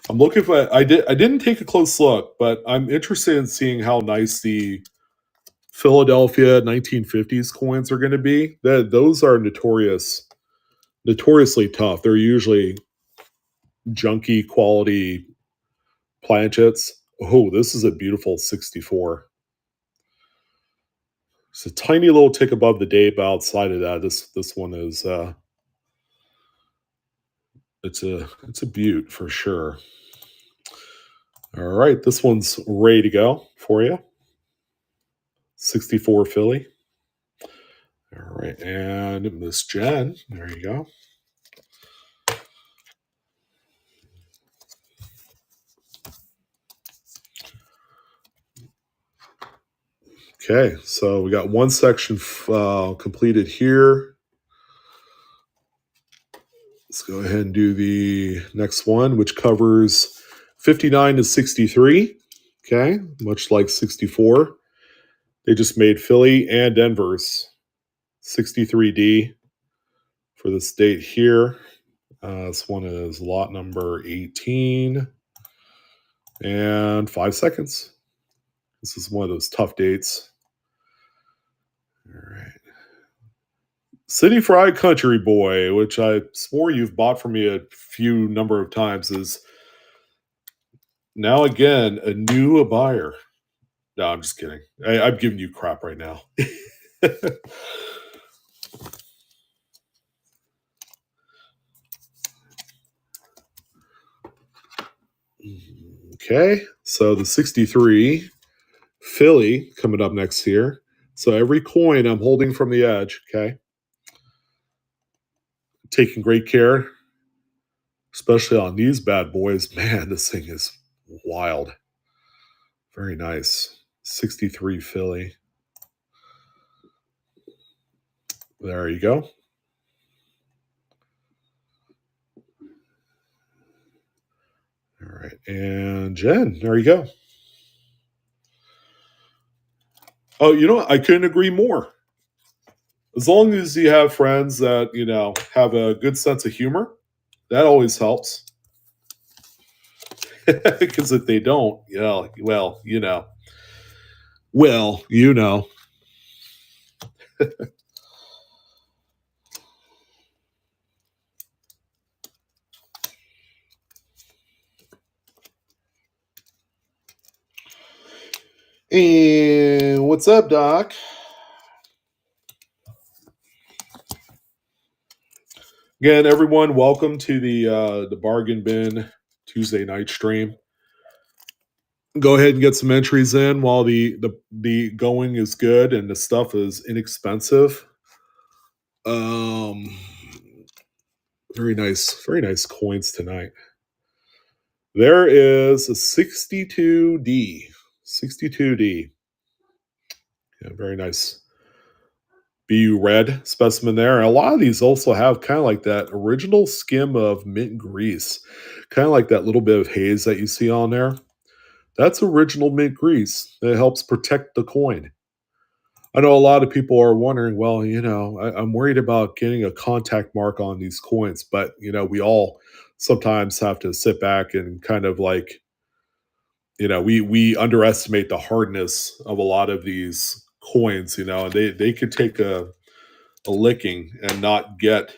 S1: I'm looking for. I didn't take a close look, but I'm interested in seeing how nice the Philadelphia 1950s coins are going to be. Those are notoriously tough. They're usually junky quality planchets. Oh, this is a beautiful 64. It's a tiny little tick above the date, but outside of that, this one is it's a beaut for sure. All right, this one's ready to go for you. 64 Philly. All right, and Miss Jen, there you go. Okay, so we got one section completed here. Let's go ahead and do the next one, which covers 59 to 63. Okay, much like 64. They just made Philly and Denver's 63D for this date here. This one is lot number 18 and 5 seconds. This is one of those tough dates. All right. City Fried Country Boy, which I swore you've bought from me a few number of times, is now again a new buyer. No, I'm just kidding. I'm giving you crap right now. Okay, so the 63 Philly coming up next here. So every coin I'm holding from the edge, okay? Taking great care, especially on these bad boys. Man, this thing is wild. Very nice. 63 Philly. There you go. All right. And Jen, there you go. Oh, you know what? I couldn't agree more. As long as you have friends that, have a good sense of humor, that always helps. Because if they don't, well, you know. And what's up, Doc? Again, everyone, welcome to the Bargain Bin Tuesday night stream. Go ahead and get some entries in while the going is good and the stuff is inexpensive. Um, very nice coins tonight. There is a 62D. 62D. Yeah, very nice. BU red specimen there. And a lot of these also have kind of like that original skim of mint grease, kind of like that little bit of haze that you see on there. That's original mint grease. It helps protect the coin. I know a lot of people are wondering, well, I'm worried about getting a contact mark on these coins, but we all sometimes have to sit back and kind of like, we underestimate the hardness of a lot of these coins, and they could take a licking and not get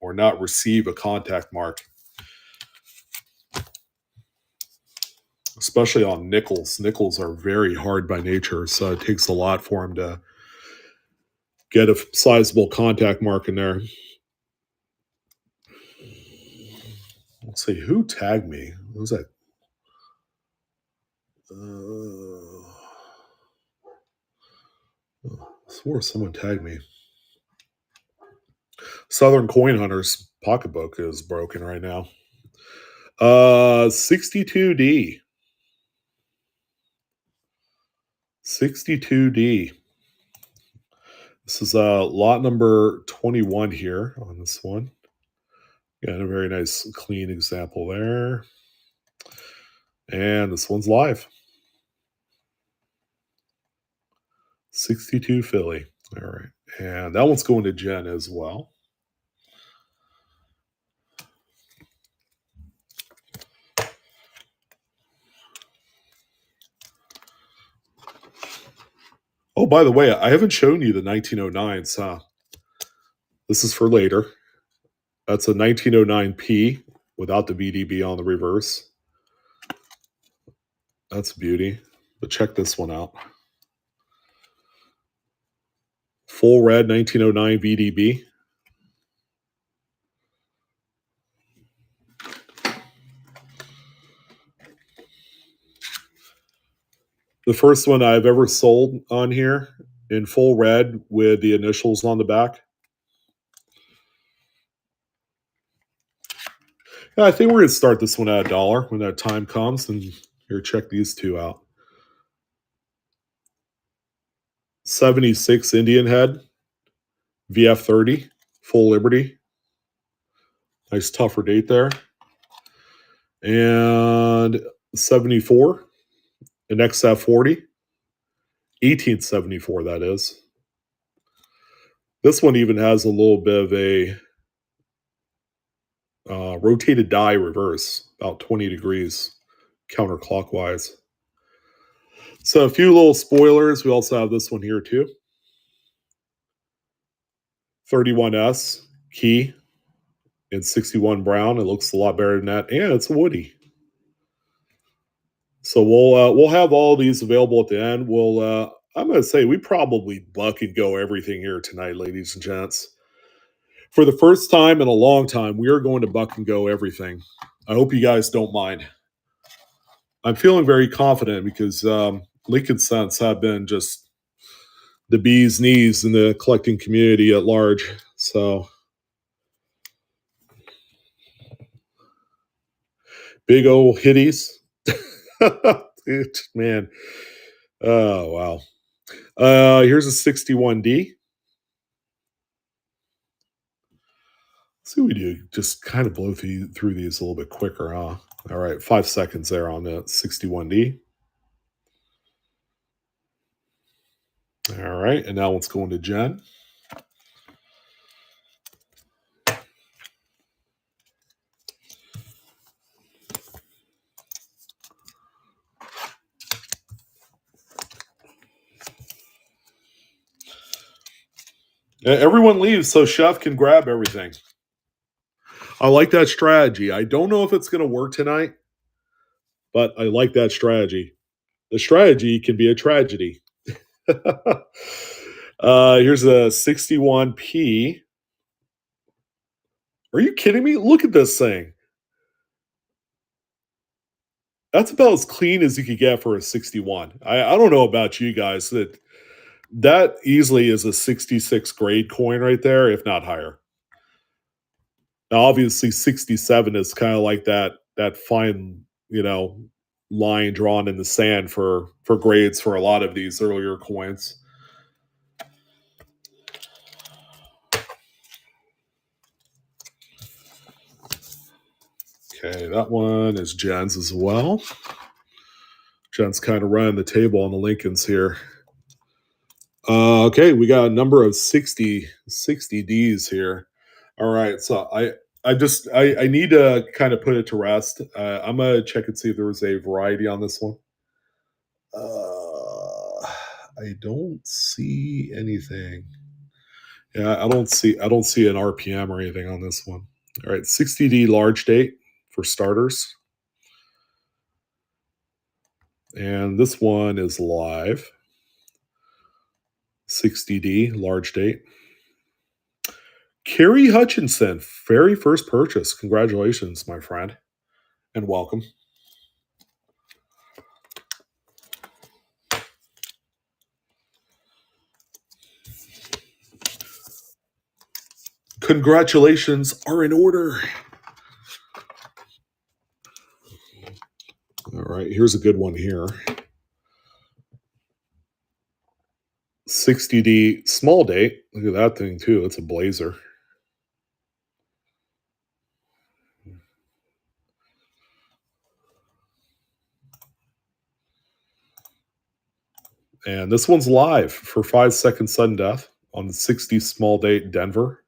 S1: or not receive a contact mark, especially on nickels. Nickels are very hard by nature, so it takes a lot for them to get a sizable contact mark in there. Let's see, who tagged me? What was that? I swore someone tagged me. Southern Coin Hunters pocketbook is broken right now. 62D. 62D. This is lot number 21 here on this one. Got a very nice clean example there. And this one's live. 62 Philly. All right. And that one's going to Jen as well. Oh, by the way, I haven't shown you the 1909s, huh? This is for later. That's a 1909P without the VDB on the reverse. That's a beauty. But check this one out. Full red 1909 VDB. The first one I've ever sold on here in full red with the initials on the back. Yeah, I think we're going to start this one at $1 when that time comes. And here, check these two out. 76 Indian Head, VF30, full Liberty. Nice tougher date there. And 74, an XF40, 1874, that is. This one even has a little bit of a rotated die reverse, about 20 degrees counterclockwise. So a few little spoilers. We also have this one here too. 31S key in 61 brown. It looks a lot better than that, and it's a woody. So we'll have all these available at the end. I'm going to say we probably buck and go everything here tonight, ladies and gents. For the first time in a long time, we are going to buck and go everything. I hope you guys don't mind. I'm feeling very confident because Lincoln cents have been just the bee's knees in the collecting community at large. So big old hitties. Man. Oh, wow. Here's a 61D. see what we do. Just kind of blow through these a little bit quicker, huh? All right, 5 seconds there on the 61D. All right, and now let's go into Jen. Everyone leaves so Chef can grab everything. I like that strategy. I don't know if it's going to work tonight, but I like that strategy. The strategy can be a tragedy. Here's a 61P. Are you kidding me? Look at this thing. That's about as clean as you could get for a 61. I don't know about you guys, that easily is a 66 grade coin right there, if not higher. Now, obviously, 67 is kind of like that fine, line drawn in the sand for grades for a lot of these earlier coins. Okay, that one is Jen's as well. Jen's kind of running the table on the Lincolns here. Okay, we got a number of 60 Ds here. All right, so I need to kind of put it to rest. I'm gonna check and see if there was a variety on this one. I don't see anything. Yeah, I don't see an RPM or anything on this one. All right, 60D large date for starters. And this one is live. 60D large date. Kerry Hutchinson, very first purchase. Congratulations, my friend, and welcome. Congratulations are in order. All right, here's a good one here. 60D small date. Look at that thing too. It's a blazer. And this one's live for 5 second sudden death on the 60 small date Denver.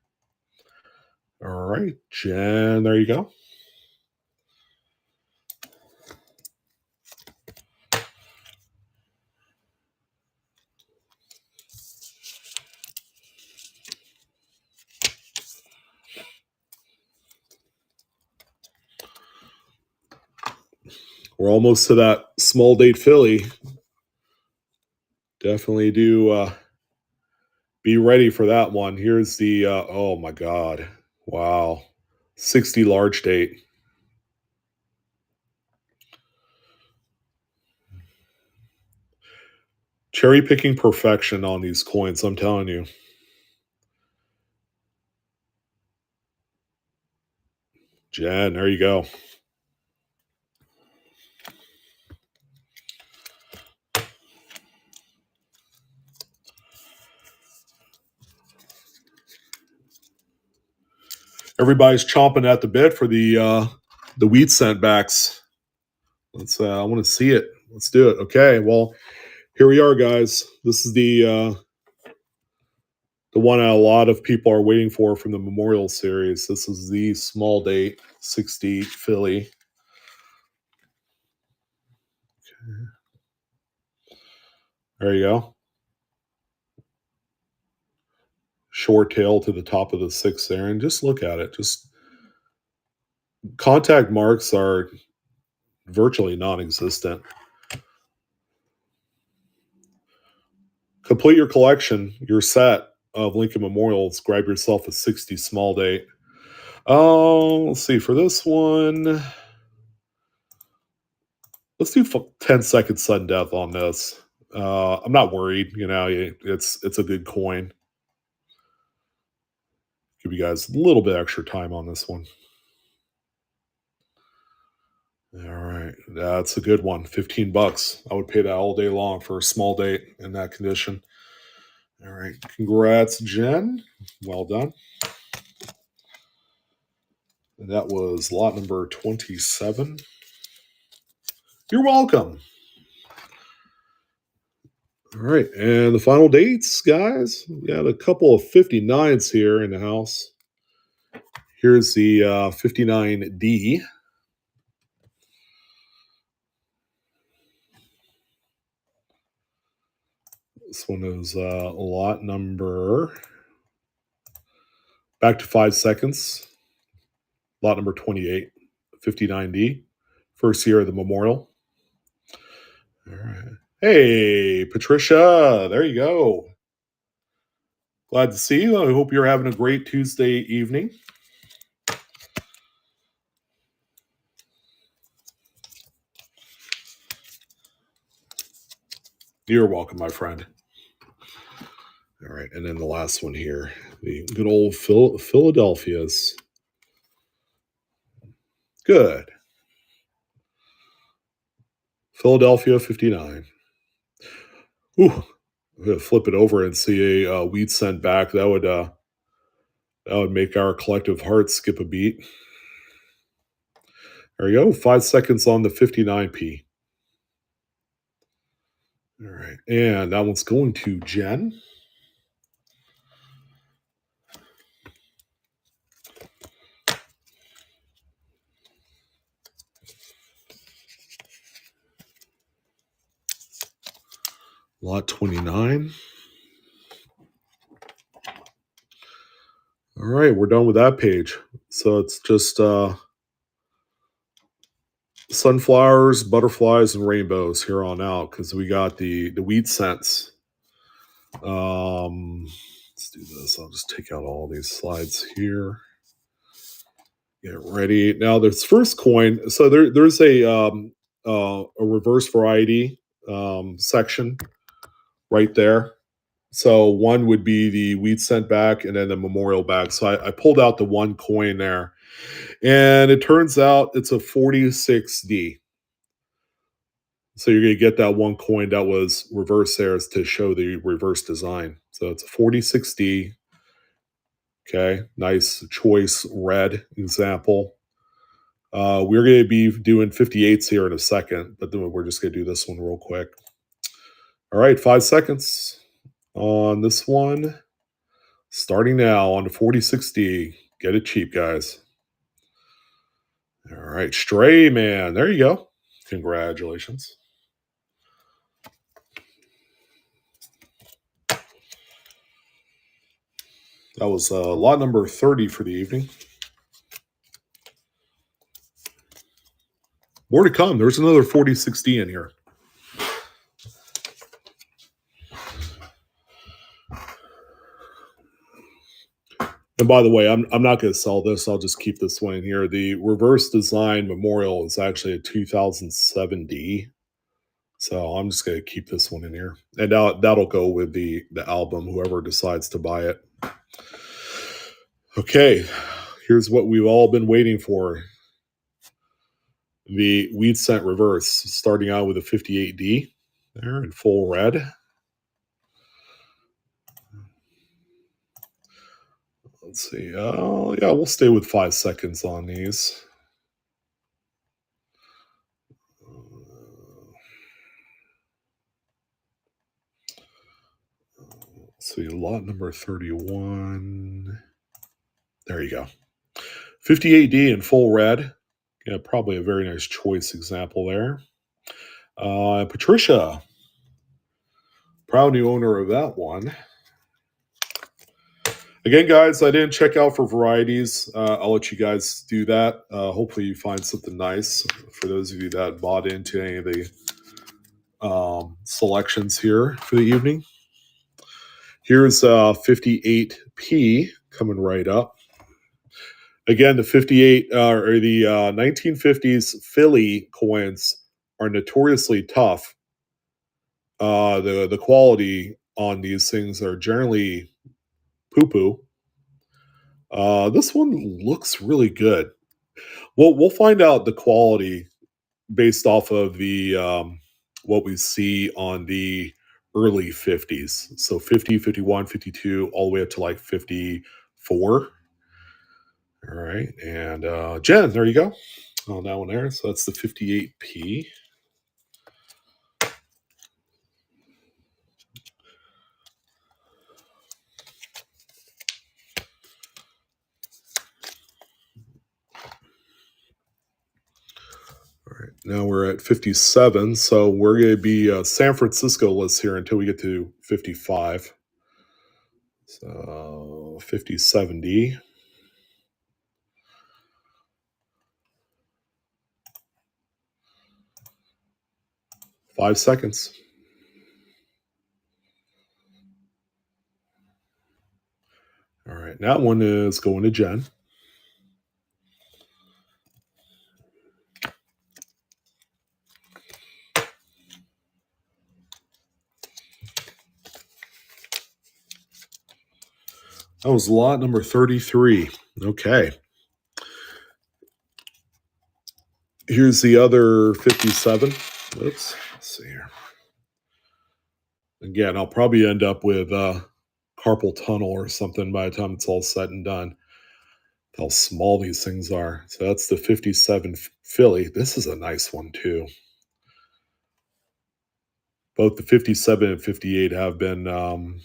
S1: All right, Jen, there you go. We're almost to that small date Philly. Definitely do be ready for that one. Here's the, oh my God. Wow. 60 large date. Cherry picking perfection on these coins, I'm telling you. Jen, there you go. Everybody's chomping at the bit for the wheat cent backs. I want to see it. Let's do it. Okay, well, here we are, guys. This is the one a lot of people are waiting for from the Memorial Series. This is the small date 60 Philly. Okay. There you go. Short tail to the top of the 6 there, and just look at it. Just contact marks are virtually non-existent. Complete your collection, your set of Lincoln Memorials. Grab yourself a 60 small date. Oh, let's see. For this one, let's do 10 second sudden death on this. I'm not worried. It's a good coin. Give you guys a little bit extra time on this one. All right, that's a good one. $15. I would pay that all day long for a small date in that condition. All right, congrats, Jen. Well done. And that was lot number 27. You're welcome. All right, and the final dates, guys. We got a couple of 59s here in the house. Here's the 59D. This one is lot number, back to 5 seconds, lot number 28, 59D, first year of the memorial. All right. Hey, Patricia, there you go. Glad to see you. I hope you're having a great Tuesday evening. You're welcome, my friend. All right, and then the last one here, the good old Philadelphia's. Good. Philadelphia 59. Ooh, I'm gonna flip it over and see a wheat cent back. That would make our collective hearts skip a beat. There we go. 5 seconds on the 59p. All right, and that one's going to Jen. Lot 29. All right, we're done with that page. So it's just sunflowers, butterflies, and rainbows here on out because we got the wheat cents. Let's do this. I'll just take out all these slides here. Get ready. Now, this first coin. So there's a reverse variety section right there. So one would be the wheat cent back and then the memorial back. So I pulled out the one coin there. And it turns out it's a 46D. So you're going to get that one coin that was reverse there to show the reverse design. So it's a 46D. Okay, nice choice red example. We're going to be doing 58s here in a second, but then we're just going to do this one real quick. All right, 5 seconds on this one. Starting now on the 46D. Get it cheap, guys. All right, Stray Man. There you go. Congratulations. That was lot number 30 for the evening. More to come. There's another 4060 in here. And by the way, I'm not going to sell this. I'll just keep this one in here. The reverse design memorial is actually a 2007D. So I'm just going to keep this one in here. And that'll go with the album, whoever decides to buy it. Okay, here's what we've all been waiting for. The wheat cent reverse, starting out with a 58D there in full red. Let's see. Oh, yeah, we'll stay with 5 seconds on these. Let's see, lot number 31. There you go. 58D in full red. Yeah, probably a very nice choice example there. Patricia, proud new owner of that one. Again, guys, I didn't check out for varieties. I'll let you guys do that. Hopefully you find something nice for those of you that bought into any of the selections here for the evening. Here's 58P coming right up. Again, the 58 or the 1950s Philly coins are notoriously tough. The quality on these things are generally poo-poo. This one looks really good. We'll find out the quality based off of the what we see on the early 50s. So 50, 51, 52, all the way up to like 54. All right. And Jen, there you go. On that one there. So that's the 58p. All right, now we're at 57. So we're going to be San Francisco list here until we get to 55. So 5070. 5 seconds. All right, that one is going to Jen. That was lot number 33. Okay. Here's the other 57. Oops. Let's see here. Again, I'll probably end up with carpal tunnel or something by the time it's all said and done. How small these things are. So that's the 57 Philly. This is a nice one too. Both the 57 and 58 have been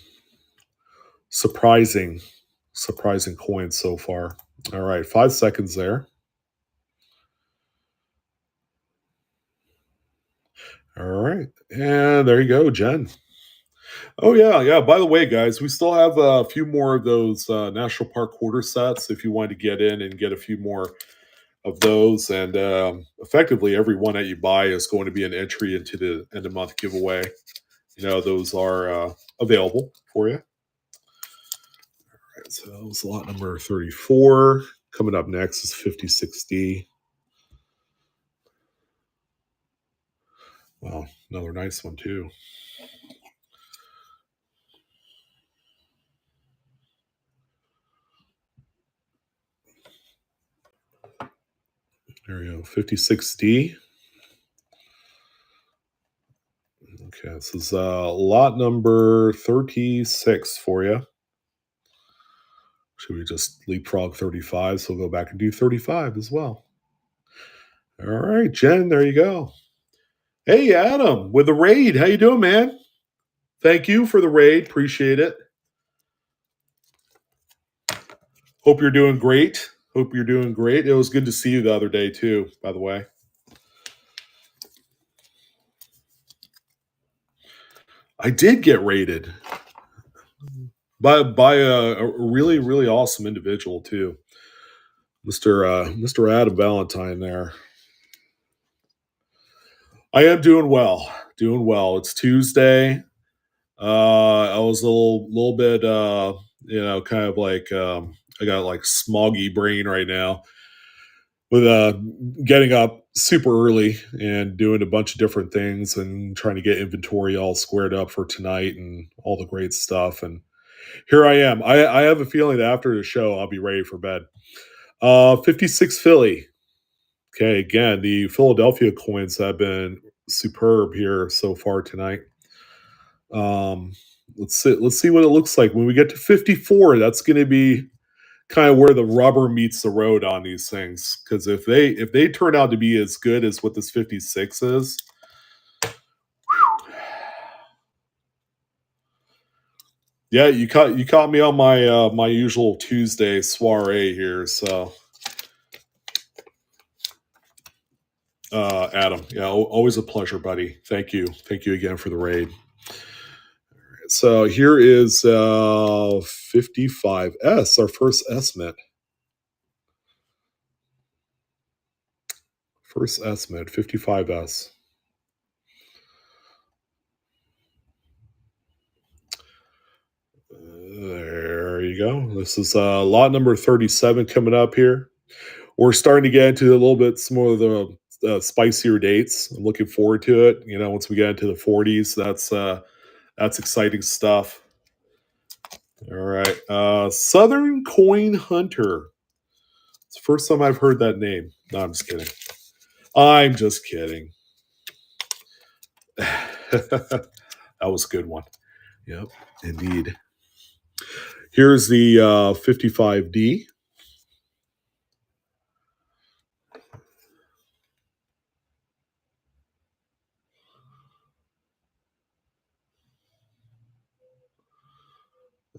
S1: surprising coins so far. All right, 5 seconds there. All right, and there you go, Jen. Oh yeah. By the way, guys, we still have a few more of those national park quarter sets. If you want to get in and get a few more of those, and effectively every one that you buy is going to be an entry into the end of month giveaway. Those are available for you. All right, so that was lot number 34. Coming up next is 5060. Wow, another nice one too. There we go, 56D. Okay, this is lot number 36 for you. Should we just leapfrog 35? So we'll go back and do 35 as well. All right, Jen, there you go. Hey, Adam, with the raid. How you doing, man? Thank you for the raid. Appreciate it. Hope you're doing great. It was good to see you the other day, too, by the way. I did get raided by a really, really awesome individual, too. Mr. Adam Valentine there. I am doing well. It's Tuesday. I was a little bit, kind of like I got like smoggy brain right now with getting up super early and doing a bunch of different things and trying to get inventory all squared up for tonight and all the great stuff. And here I am. I have a feeling that after the show, I'll be ready for bed. 56 Philly. Okay, again, the Philadelphia coins have been superb here so far tonight. Let's see what it looks like when we get to 54. That's going to be kind of where the rubber meets the road on these things, because if they turn out to be as good as what this 56 is, yeah, you caught me on my my usual Tuesday soiree here. So Adam, yeah, always a pleasure, buddy. Thank you again for the raid. So here is 55S, our first estimate. First estimate, 55S. There you go. This is lot number 37 coming up here. We're starting to get into a little bit some more of the spicier dates. I'm looking forward to it. Once we get into the 40s, that's exciting stuff. All right, Southern Coin Hunter. It's the first time I've heard that name. No, I'm just kidding. That was a good one. Yep, indeed. Here's the 55D.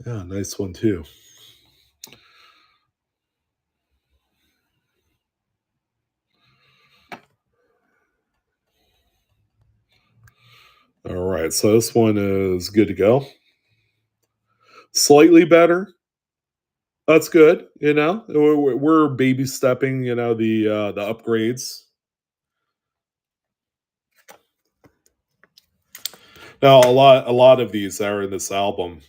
S1: Yeah, nice one too. All right, so this one is good to go. Slightly better. That's good. We're baby stepping. The upgrades. Now a lot of these are in this album.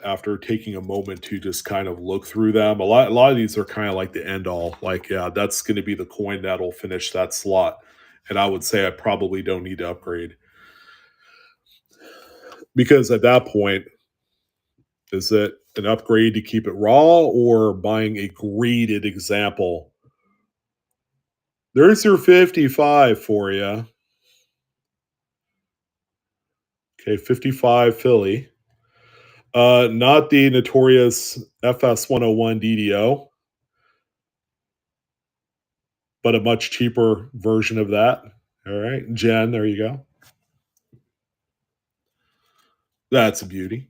S1: After taking a moment to just kind of look through them, a lot of these are kind of like the end all. Like, yeah, that's going to be the coin that'll finish that slot. And I would say I probably don't need to upgrade because at that point, is it an upgrade to keep it raw or buying a graded example? There's your 55 for you. Okay, 55 Philly. Not the notorious FS 101 DDO, but a much cheaper version of that. All right, Jen, there you go. That's a beauty.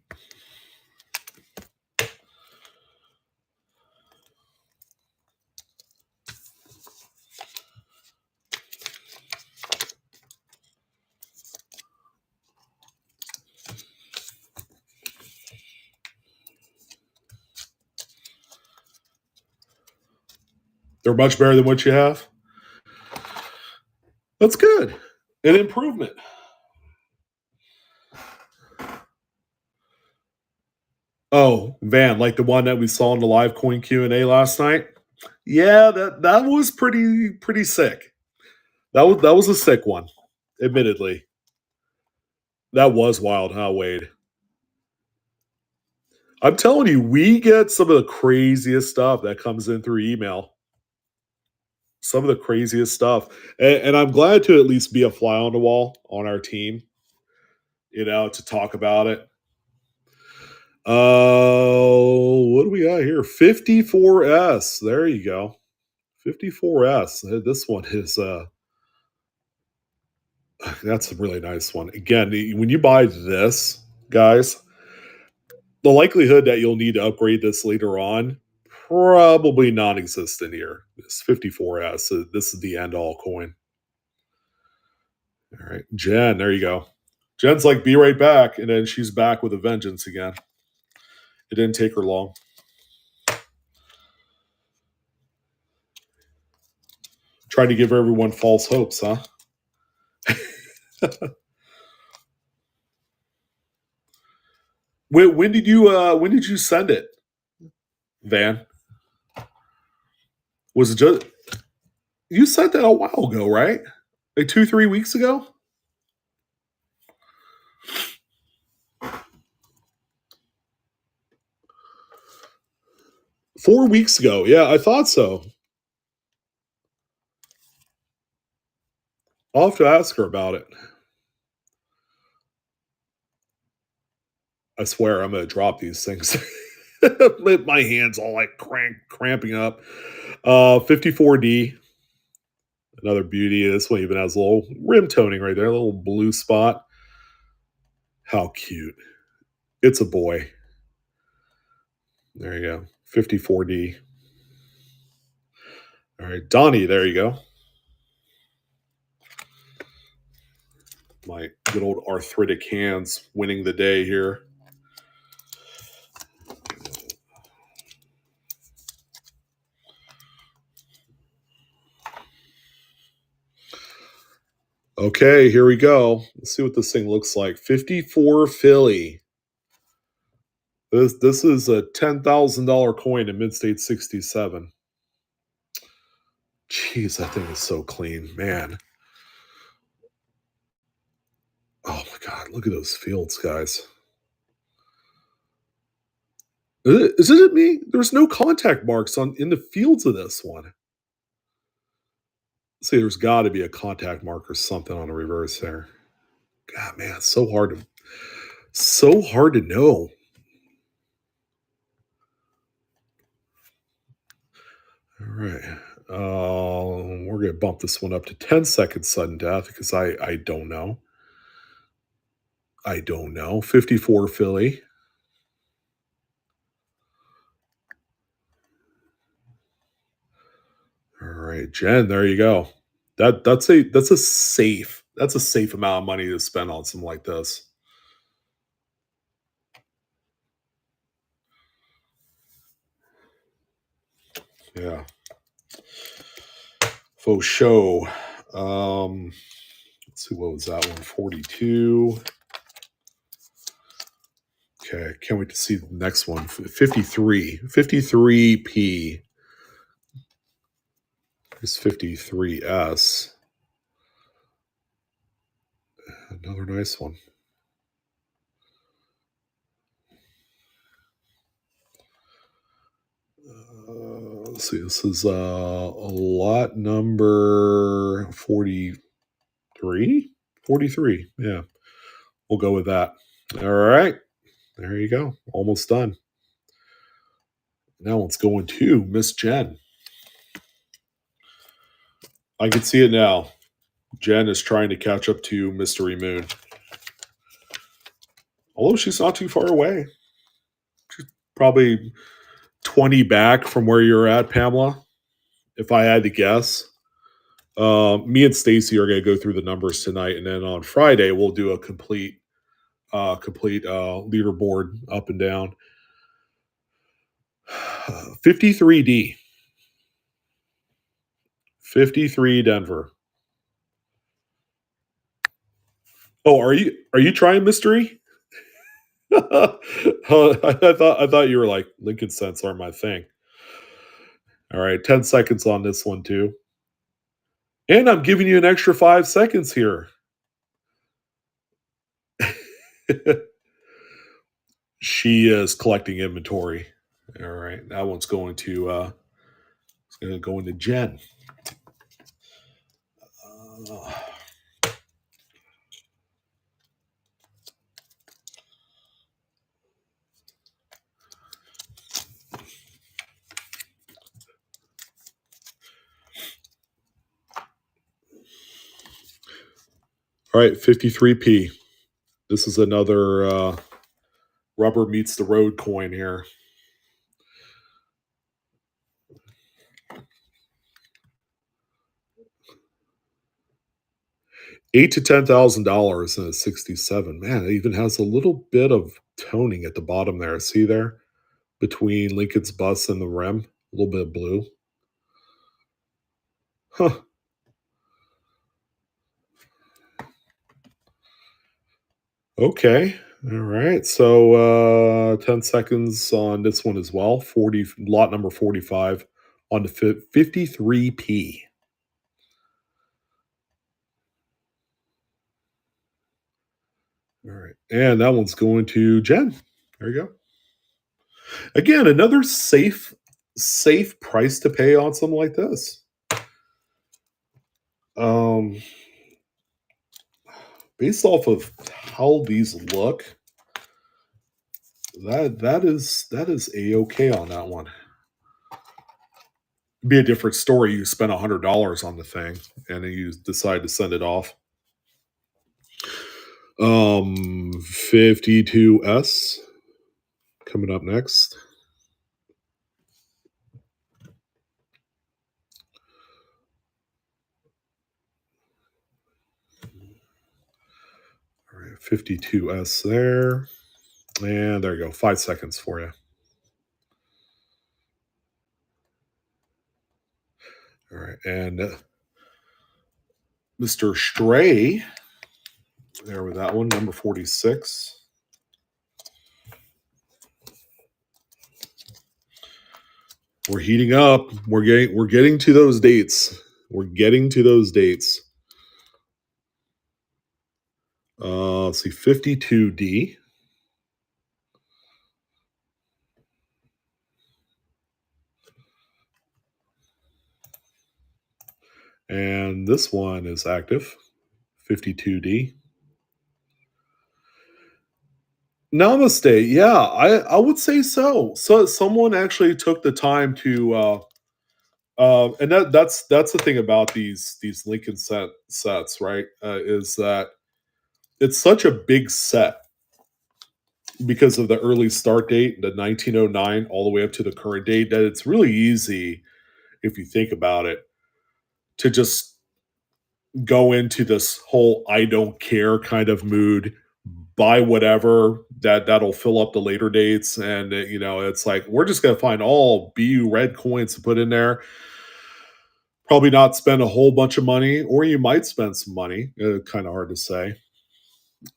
S1: They're much better than what you have. That's good. An improvement. Oh, Van, like the one that we saw in the live coin Q&A last night. Yeah, that was pretty sick. That was a sick one, admittedly. That was wild, huh, Wade? I'm telling you, we get some of the craziest stuff that comes in through email. Some of the craziest stuff. And I'm glad to at least be a fly on the wall on our team, to talk about it. What do we got here? 54S. There you go. 54S. This one is that's a really nice one. Again, when you buy this, guys, the likelihood that you'll need to upgrade this later on probably non-existent here. This 54S. This is the end all coin. All right, Jen, there you go. Jen's like, be right back, and then she's back with a vengeance again. It didn't take her long. Trying to give everyone false hopes, huh? when did you send it, Van? Was it just you sent that a while ago, right? Like 2-3 weeks ago? 4 weeks ago. Yeah, I thought so. I'll have to ask her about it. I swear I'm gonna drop these things. My hands all like cramping up. 54D, another beauty. This one even has a little rim toning right there, a little blue spot. How cute. It's a boy. There you go. 54D. All right, Donnie, there you go. My good old arthritic hands winning the day here. Okay, here we go. Let's see what this thing looks like. 54 Philly. This is a $10,000 coin in mid state 67. Jeez, that thing is so clean, man. Oh my god, look at those fields, guys. Is it me? There's no contact marks on in the fields of this one. See, there's got to be a contact mark or something on the reverse there. God, man, it's so hard to know. All right. We're gonna bump this one up to 10 seconds sudden death because I don't know. I don't know. 54 Philly. Jen, there you go. That's a safe amount of money to spend on something like this. Yeah. Faux show. Let's see, what was that one? 42. Okay, can't wait to see the next one. 53. 53p. Here's 53s. Another nice one. Let's see, this is lot number 43. 43, yeah. We'll go with that. All right, there you go. Almost done. Now it's going to Miss Jen. I can see it now. Jen is trying to catch up to Mystery Moon. Although she's not too far away. She's probably 20 back from where you're at, Pamela, if I had to guess. Me and Stacy are going to go through the numbers tonight, and then on Friday we'll do a complete leaderboard up and down. 53D. 53 Denver. Oh, are you trying mystery? I thought you were like Lincoln cents are my thing. All right, 10 seconds on this one too. And I'm giving you an extra 5 seconds here. She is collecting inventory. All right, that one's going to go into Jen. All right, 53p. This is another rubber meets the road coin here. $8,000 to $10,000 and a 67. Man, it even has a little bit of toning at the bottom there. See there? Between Lincoln's bus and the rim. A little bit of blue. Huh. Okay. All right. So 10 seconds on this one as well. 40 lot number 45 on the 53p. All right. And that one's going to Jen. There you go. Again, another safe price to pay on something like this. Based off of how these look, that is a-okay on that one. It'd be a different story. You spend $100 on the thing and then you decide to send it off. 52S coming up next. All right, 52S there. And there you go. 5 seconds for you. All right. And Mr. Stray, there with that one, number 46. We're heating up. We're getting to those dates. We're getting to those dates. Let's see, 52D. And this one is active, 52D. Namaste. Yeah, I would say so. So someone actually took the time to and that's the thing about these Lincoln sets, right? Is that it's such a big set because of the early start date, the 1909, all the way up to the current date, that it's really easy if you think about it to just go into this whole I don't care kind of mood, buy whatever that'll fill up the later dates, and it's like we're just gonna find all BU red coins to put in there. Probably not spend a whole bunch of money, or you might spend some money. Kind of hard to say.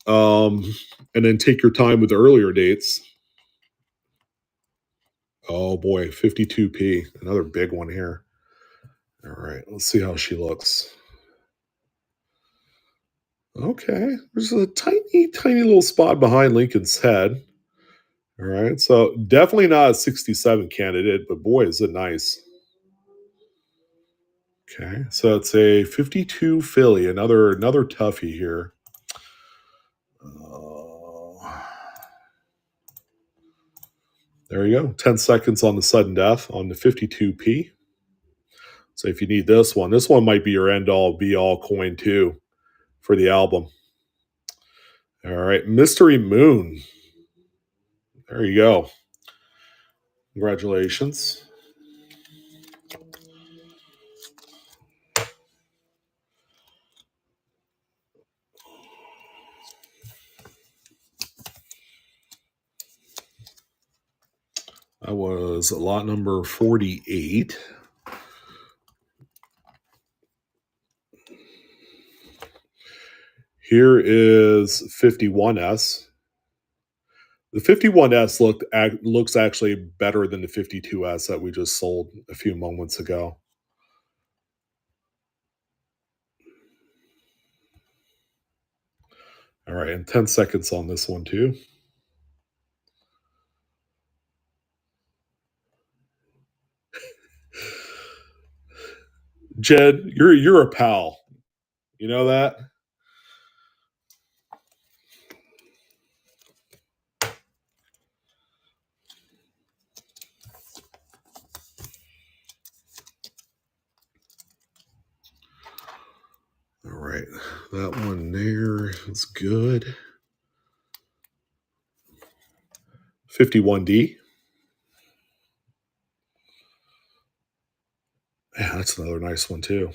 S1: Um, and then take your time with the earlier dates. Oh boy, 52p, another big one here. All right, let's see how she looks. Okay, there's a tiny, tiny little spot behind Lincoln's head. All right, so definitely not a 67 candidate, but boy, is it nice. Okay, so it's a 52 Philly, another toughie here. There you go, 10 seconds on the sudden death on the 52p. So if you need this one might be your end all be all coin too for the album. All right, Mystery Moon. There you go. Congratulations. That was lot number 48. Here is 51S. The 51S looks actually better than the 52S that we just sold a few moments ago. All right, and 10 seconds on this one too. Jed, you're a pal. You know that? All right, that one there is good. 51D. Yeah, that's another nice one too.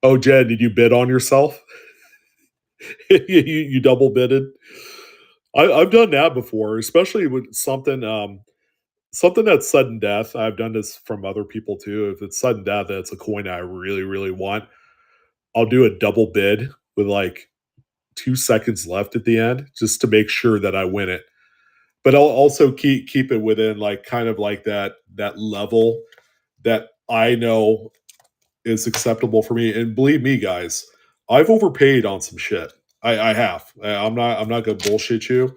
S1: Oh, Jed, did you bid on yourself? you double bidded. I've done that before, especially with something that's sudden death. I've done this from other people too. If it's sudden death, that's a coin I really, really want. I'll do a double bid with like 2 seconds left at the end, just to make sure that I win it. But I'll also keep it within like kind of like that level that I know is acceptable for me. And believe me, guys, I've overpaid on some shit. I have. I'm not gonna bullshit you.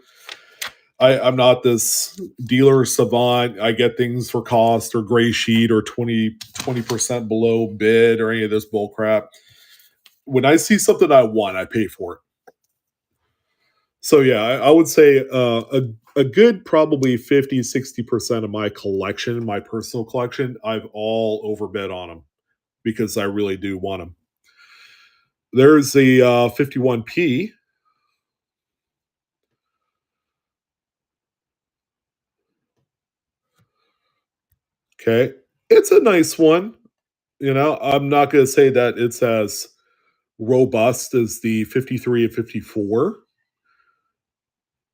S1: I'm not this dealer savant. I get things for cost or gray sheet or 20% below bid or any of this bull crap. When I see something I want, I pay for it. So yeah, I would say a good probably 50-60% of my collection, my personal collection, I've all overbid on them because I really do want them. There's the 51p. Okay, it's a nice one. I'm not going to say that it's as robust as the 53 and 54.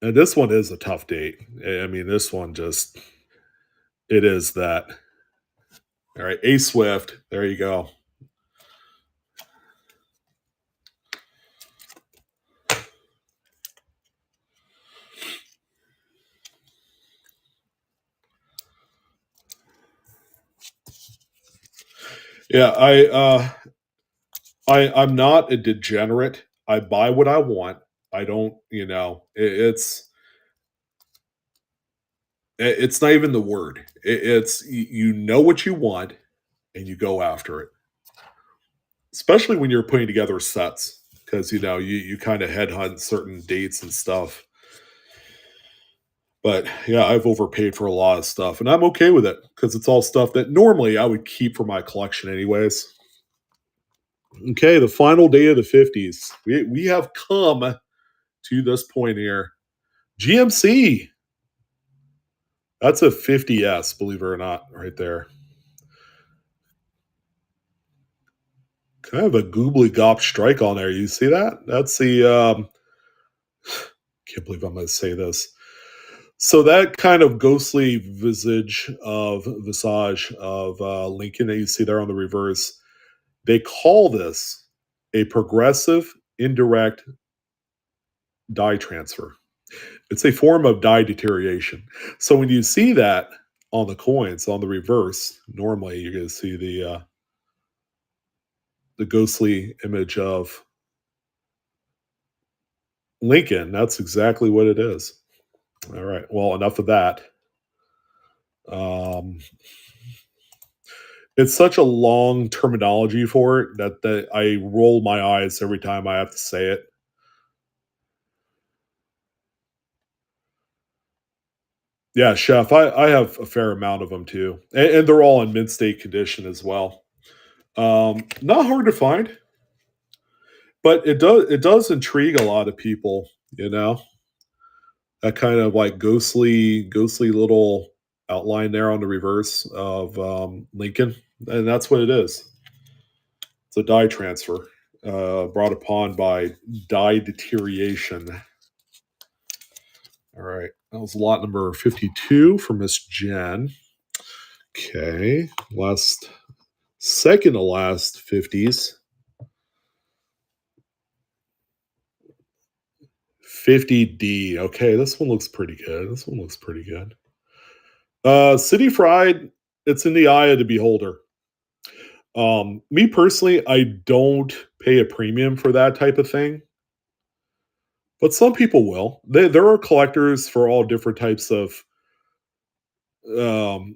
S1: And this one is a tough date. I mean, this one just, it is that. All right, A Swift. There you go. Yeah, I'm not a degenerate. I buy what I want. I don't, it's not even the word. It's you know what you want and you go after it. Especially when you're putting together sets because you kind of headhunt certain dates and stuff. But yeah, I've overpaid for a lot of stuff and I'm okay with it because it's all stuff that normally I would keep for my collection anyways. Okay, the final day of the 50s. We have come to this point here. GMC. That's a 50S, believe it or not, right there. kind of a goobly gop strike on there. You see that? That's the can't believe I'm going to say this. So that kind of ghostly visage of Lincoln that you see there on the reverse, they call this a progressive indirect dye transfer. It's a form of dye deterioration. So when you see that on the coins on the reverse, normally you're going to see the ghostly image of Lincoln. That's exactly what it is. All right. Well, enough of that. Um, it's such a long terminology for it that I roll my eyes every time I have to say it. Yeah, chef. I have a fair amount of them too, and they're all in mint state condition as well. Not hard to find, but it does intrigue a lot of people. You know, that kind of like ghostly little outline there on the reverse of Lincoln, and that's what it is. It's a dye transfer brought upon by dye deterioration. All right, that was lot number 52 for Miss Jen. Okay, second to last 50s. 50D. Okay, this one looks pretty good. This one looks pretty good. City Fried, it's in the eye of the beholder. Me personally, I don't pay a premium for that type of thing, but some people will. There are collectors for all different types of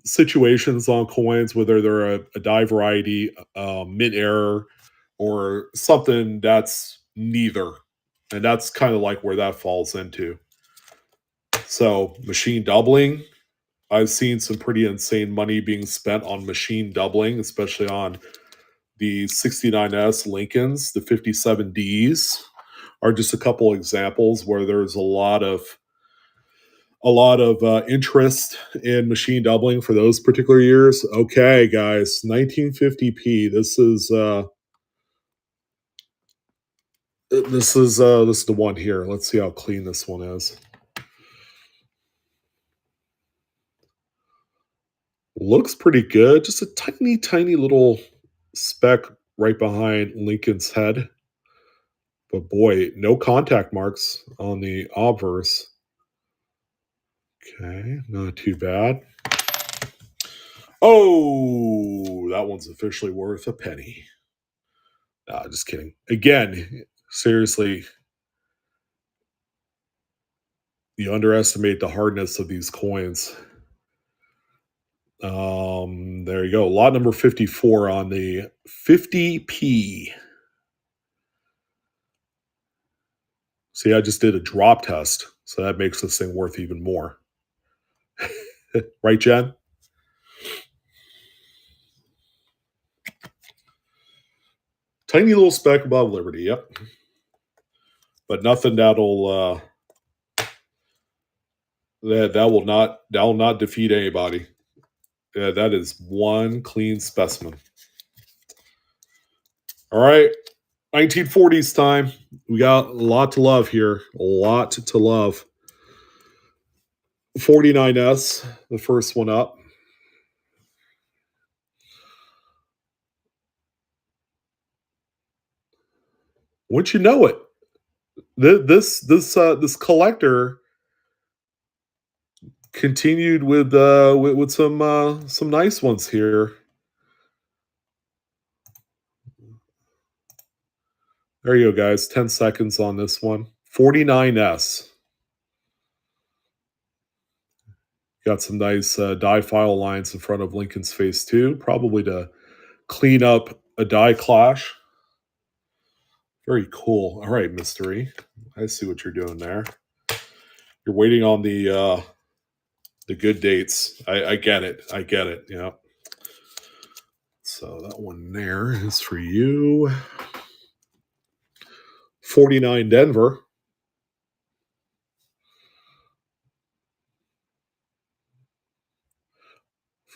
S1: situations on coins, whether they're a die variety, mid error, or something that's neither. And that's kind of like where that falls into. So, machine doubling, I've seen some pretty insane money being spent on machine doubling, especially on the 69S Lincolns, the 57Ds are just a couple examples where there's a lot of interest in machine doubling for those particular years. Okay, guys, 1950p. This is the one here. Let's see how clean this one is. Looks pretty good. Just a tiny little speck right behind Lincoln's head. But boy, no contact marks on the obverse. Okay, not too bad. Oh, that one's officially worth a penny. Nah, just kidding. Again, seriously, you underestimate the hardness of these coins. There you go. Lot number 54 on the 50p. See, I just did a drop test, so that makes this thing worth even more. Right, Jen? Tiny little speck above Liberty, yep. But nothing that will not defeat anybody. Yeah, that is one clean specimen. All right, 1940s time. We got a lot to love here. A lot to love. 49S, the first one up. Wouldn't you know it? This collector continued with some nice ones here. There you go, guys. 10 seconds on this one. 49S. Got some nice die file lines in front of Lincoln's face too, probably to clean up a die clash. Very cool. All right, mystery. I see what you're doing there. You're waiting on the good dates. I get it. I get it. Yeah. So that one there is for you. 49 Denver.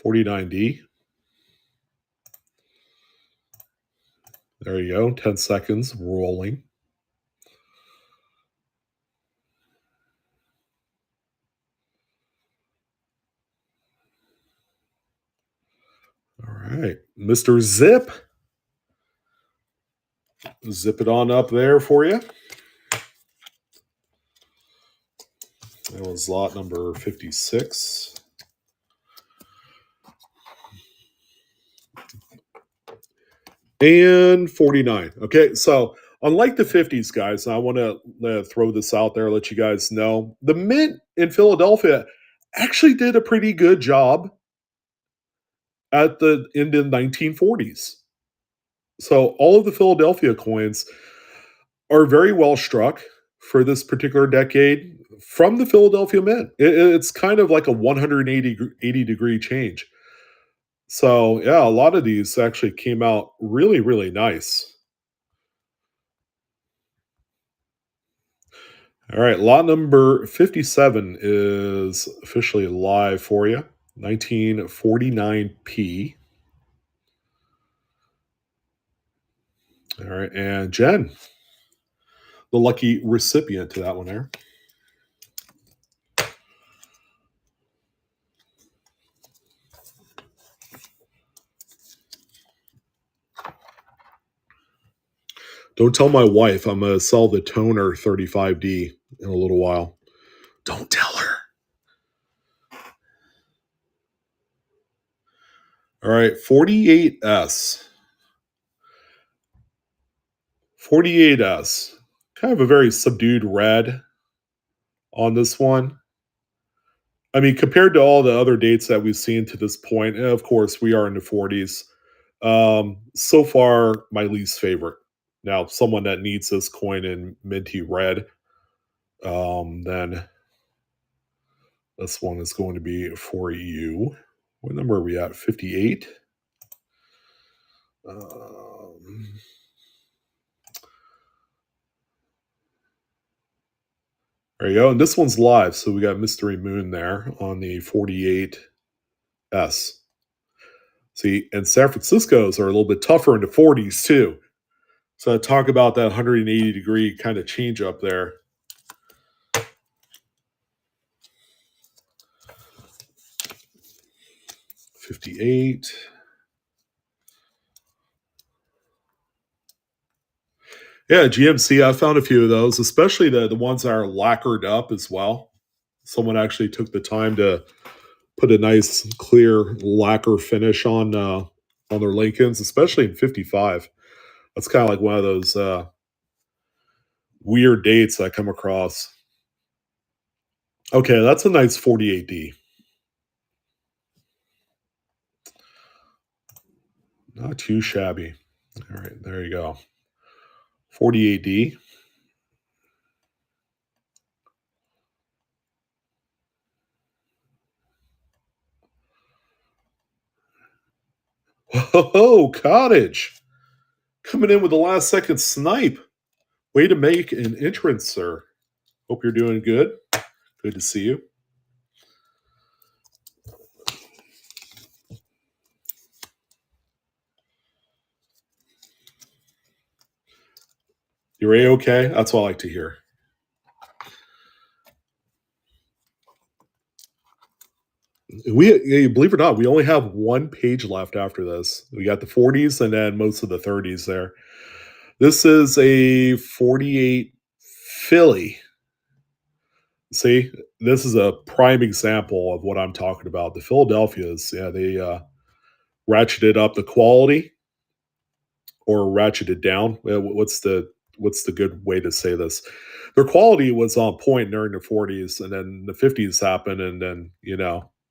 S1: 49D. There you go. 10 seconds rolling. All right. Mr. Zip. Zip it on up there for you. That was lot number 56. And 49. Okay, so unlike the 50s, guys, I want to throw this out there, let you guys know. The Mint in Philadelphia actually did a pretty good job in the 1940s. So all of the Philadelphia coins are very well struck for this particular decade from the Philadelphia Mint. It's kind of like a 180 degree change. So yeah, a lot of these actually came out really, really nice. All right, lot number 57 is officially live for you. 1949p. All right, and Jen, the lucky recipient to that one there. Don't tell my wife I'm going to sell the toner 35D in a little while. Don't tell her. All right, 48S. 48S. Kind of a very subdued red on this one. I mean, compared to all the other dates that we've seen to this point, and of course, we are in the 40s. So far, my least favorite. Now, someone that needs this coin in minty red, then this one is going to be for you. What number are we at? 58. There you go. And this one's live. So we got Mystery Moon there on the 48S. See, and San Francisco's are a little bit tougher in the 40s too. So talk about that 180 degree kind of change up there. $58. Yeah, GMC, I found a few of those, especially the ones that are lacquered up as well. Someone actually took the time to put a nice clear lacquer finish on their Lincolns, especially in 55. That's kind of like one of those weird dates I come across. Okay, that's a nice 48D. Not too shabby. All right, there you go. 48D. Whoa, Cottage. Coming in with the last second snipe. Way to make an entrance, sir. Hope you're doing good. Good to see you. You're A-okay? That's what I like to hear. Believe it or not, we only have one page left after this. We got the 40s and then most of the 30s there. This is a 48 Philly. See, this is a prime example of what I'm talking about. The Philadelphias, yeah, they ratcheted up the quality or ratcheted down. What's the good way to say this? Their quality was on point during the 40s, and then the 50s happened, and then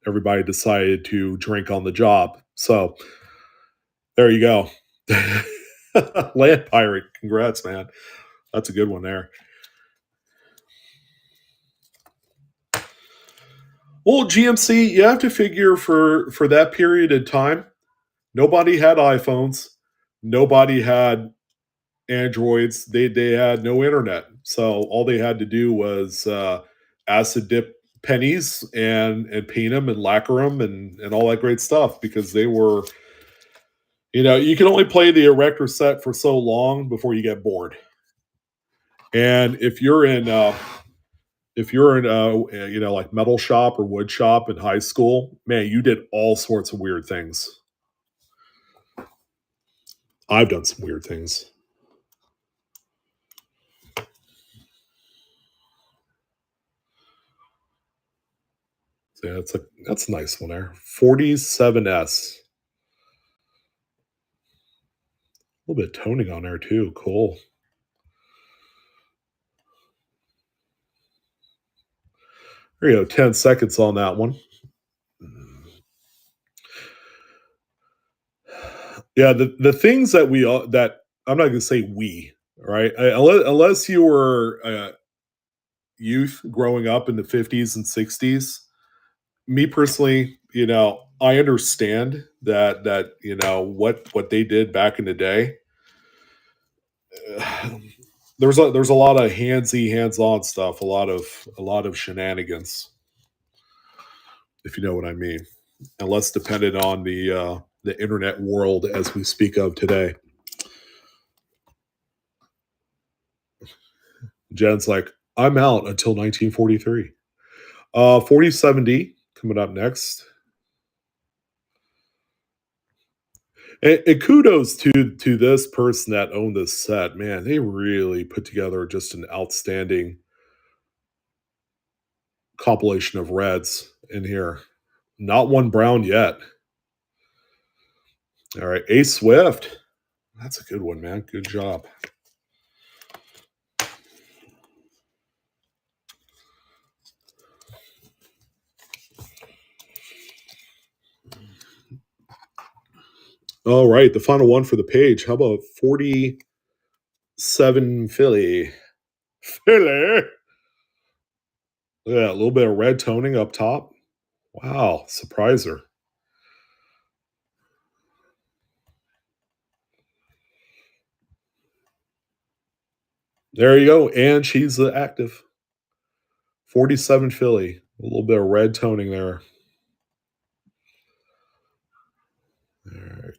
S1: everybody decided to drink on the job. So there you go. Land Pirate, congrats, man. That's a good one there. Well, GMC, you have to figure for that period of time, nobody had iPhones, nobody had Androids. They had no internet, so all they had to do was acid dip pennies and paint them and lacquer them and all that great stuff because they were You know, you can only play the erector set for so long before you get bored. And if you're in you know, like metal shop or wood shop in high school, man, you did all sorts of weird things. I've done some weird things. So yeah, that's a nice one there. 47S. A little bit of toning on there too. Cool. There you go. 10 seconds on that one. Yeah, the things that we all that I'm not going to say we, right? Unless you were youth growing up in the 50s and 60s, me personally, you know, I understand that you know what they did back in the day. There's a lot of hands-on stuff, a lot of shenanigans, if you know what I mean, and less dependent on the internet world as we speak of today. Jen's like, I'm out until 1943. 4070 coming up next. And kudos to this person that owned this set. Man, they really put together just an outstanding compilation of reds in here. Not one brown yet. All right, A Swift. That's a good one, man. Good job. All right, the final one for the page. How about 47 Philly? Philly. Yeah, a little bit of red toning up top. Wow, surpriser. There you go. And she's the active. 47 Philly. A little bit of red toning there.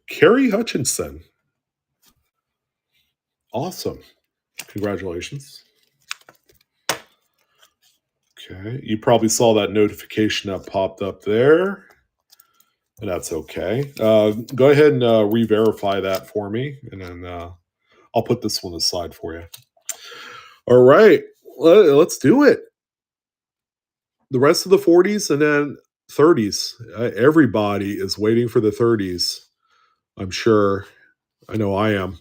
S1: Carrie Hutchinson. Awesome. Congratulations. Okay. You probably saw that notification that popped up there. And that's okay. Go ahead and re verify that for me. And then I'll put this one aside for you. All right. Let's do it. The rest of the 40s and then 30s. Everybody is waiting for the 30s. I'm sure. I know I am.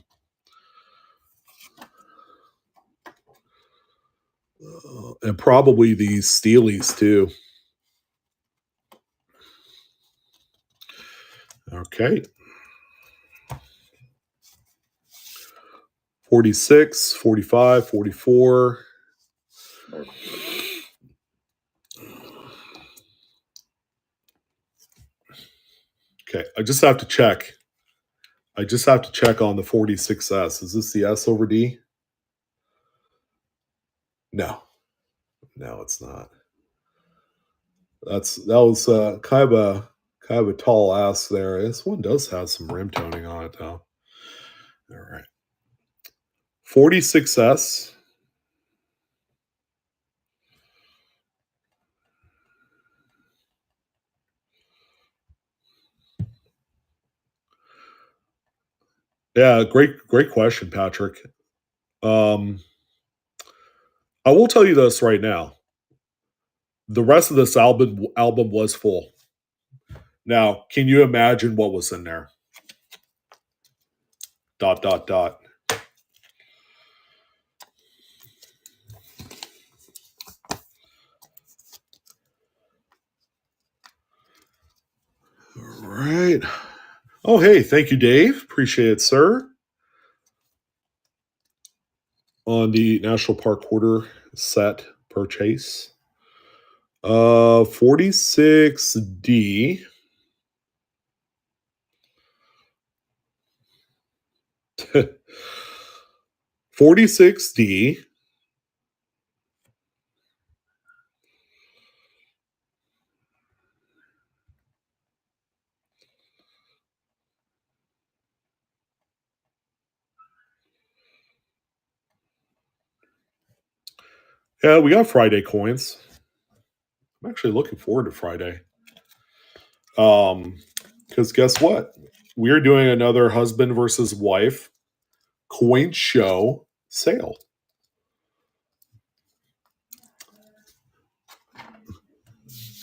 S1: And probably these Steelies too. Okay. 46, 45, 44. Okay. I just have to check. I just have to check on the 46S. Is this the S over D? No. No, it's not. That was kind of a tall ass there. This one does have some rim toning on it though. All right. 46S. Yeah, great question, Patrick. Um I will tell you this right now. The rest of this album was full. Now, can you imagine what was in there? Dot dot dot. All right. Oh, hey, thank you, Dave. Appreciate it, sir. On the National Park Quarter set purchase. 46D. 46D. Yeah, we got Friday coins. I'm actually looking forward to Friday. Because guess what? We're doing another husband versus wife coin show sale.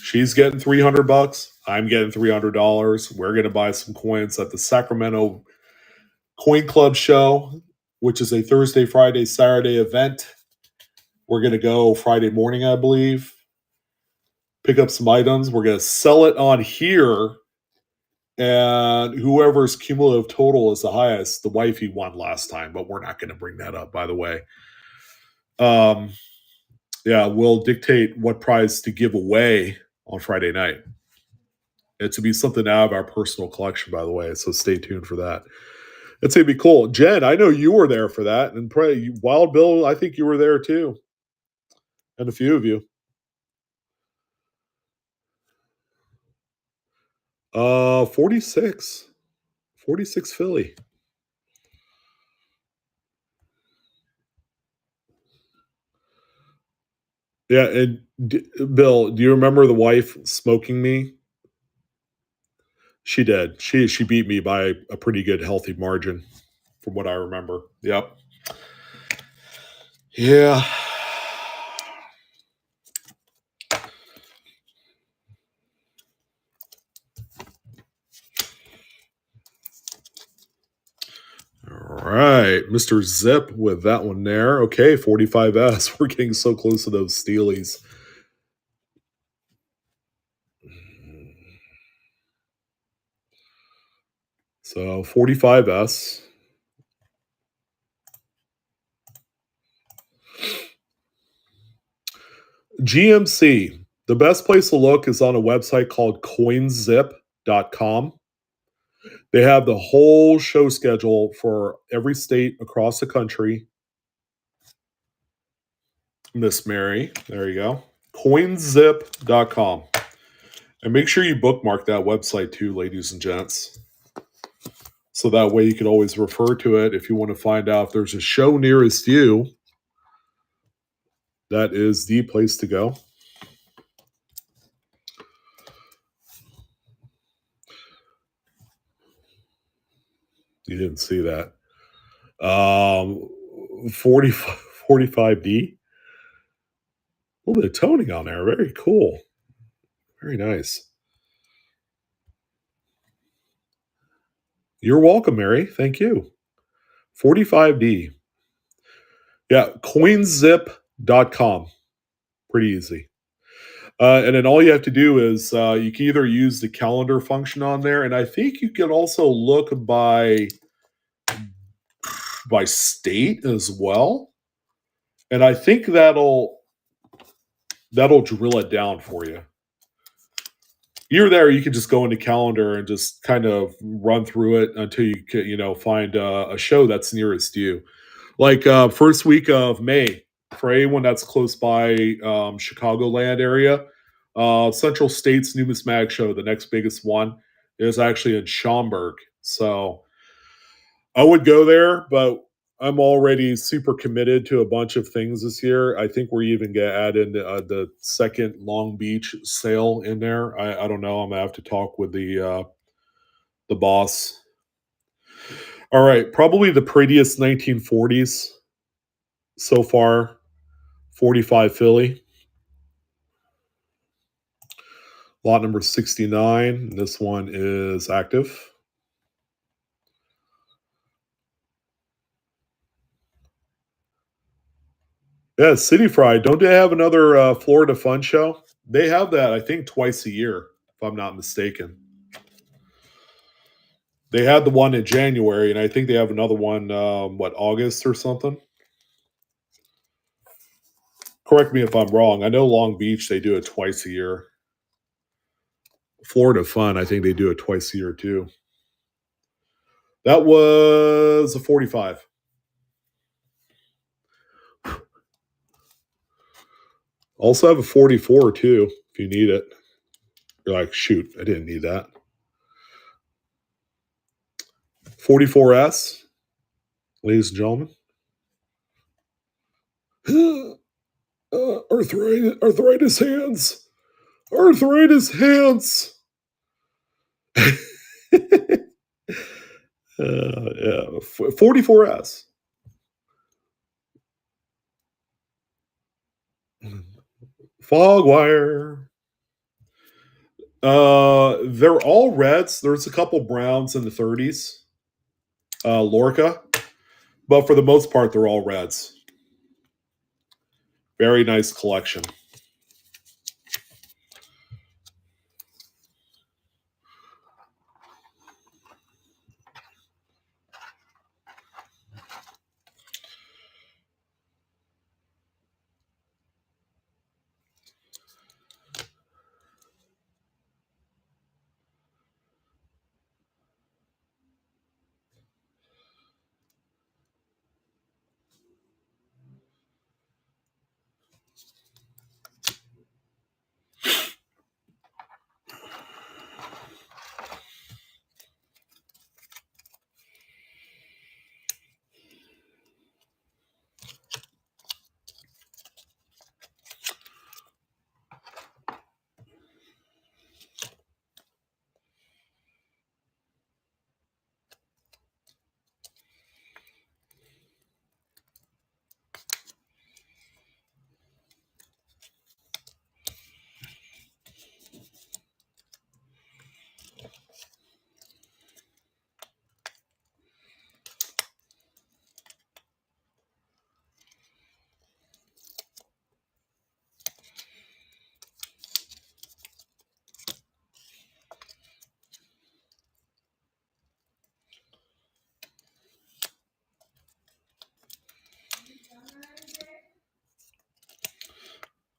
S1: She's getting $300. I'm getting $300. We're going to buy some coins at the Sacramento Coin Club show, which is a Thursday, Friday, Saturday event. We're going to go Friday morning, I believe. Pick up some items. We're going to sell it on here. And whoever's cumulative total is the highest, the wifey won last time, but we're not going to bring that up, by the way. Yeah, we'll dictate what prize to give away on Friday night. It to be something out of our personal collection, by the way. So stay tuned for that. It's gonna be cool. Jen, I know you were there for that, and probably Wild Bill. I think you were there too, and a few of you. 46, 46 Philly. Yeah, and Bill, do you remember the wife smoking me? She did. She beat me by a pretty good, healthy margin, from what I remember. Yep. Yeah. All right, Mr. Zip with that one there. Okay, 45S. We're getting so close to those Steelies. So 45S. GMC. The best place to look is on a website called coinzip.com. They have the whole show schedule for every state across the country. Miss Mary. There you go. Coinzip.com. And make sure you bookmark that website too, ladies and gents. So that way you can always refer to it if you want to find out if there's a show nearest you. That is the place to go. You didn't see that. 45D. A little bit of toning on there. Very cool. Very nice. You're welcome, Mary. Thank you. 45D. Yeah, coinzip.com. Pretty easy. And then all you have to do is you can either use the calendar function on there, and I think you can also look by state as well. And I think that'll drill it down for you. You're there, you can just go into calendar and just kind of run through it until you can, find a show that's nearest you. Like first week of May, for anyone that's close by Chicagoland area, Central States Numismatic Show, the next biggest one, is actually in Schaumburg. So I would go there, but I'm already super committed to a bunch of things this year. I think we're even going to add in the second Long Beach sale in there. I don't know. I'm gonna have to talk with the boss. All right, probably the prettiest 1940s so far. 45 Philly. Lot number 69. This one is active. Yeah, City Fried. Don't they have another Florida Fun Show? They have that, I think, twice a year, if I'm not mistaken. They had the one in January, and I think they have another one, August or something? Correct me if I'm wrong. I know Long Beach, they do it twice a year. Florida Fun, I think they do it twice a year too. That was a 45. Also have a 44 too, if you need it. You're like, shoot, I didn't need that. 44S, ladies and gentlemen. Arthritis hands. Arthritis hands. Yeah, 44S. Fogwire. They're all reds. There's a couple browns in the 30s. Lorca. But for the most part, they're all reds. Very nice collection.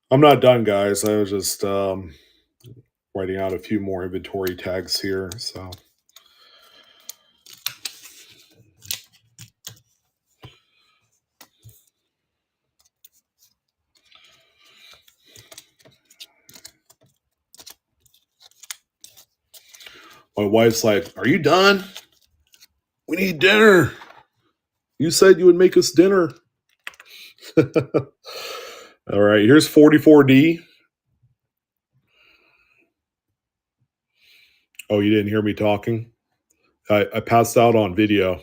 S1: I'm not done, guys. I was just writing out a few more inventory tags here. So my wife's like, "Are you done? We need dinner. You said you would make us dinner." All right, here's 44D. Oh, you didn't hear me talking? I passed out on video.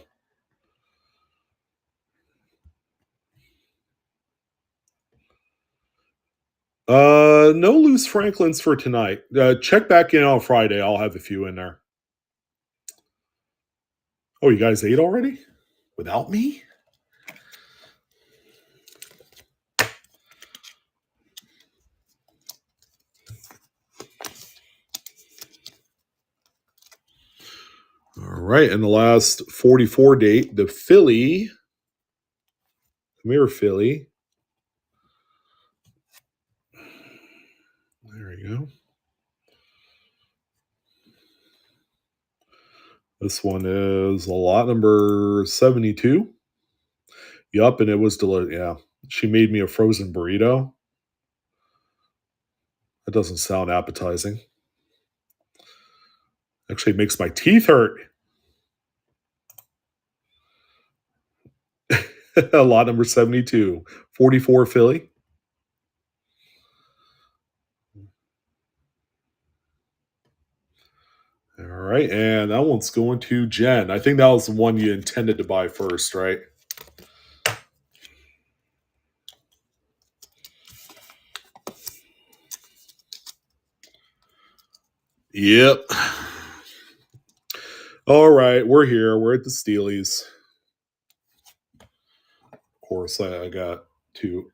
S1: No loose Franklins for tonight. Check back in on Friday. I'll have a few in there. Oh, you guys ate already? Without me? All right, and the last 44 date, the Philly. Come here, Philly. There you go. This one is a lot number 72. Yup, and it was delicious. Yeah, she made me a frozen burrito. That doesn't sound appetizing. Actually, it makes my teeth hurt. Lot number 72. 44 Philly. All right, and that one's going to Jen. I think that was the one you intended to buy first, right? Yep. All right, we're here. We're at the Steelies. Of course, I got two.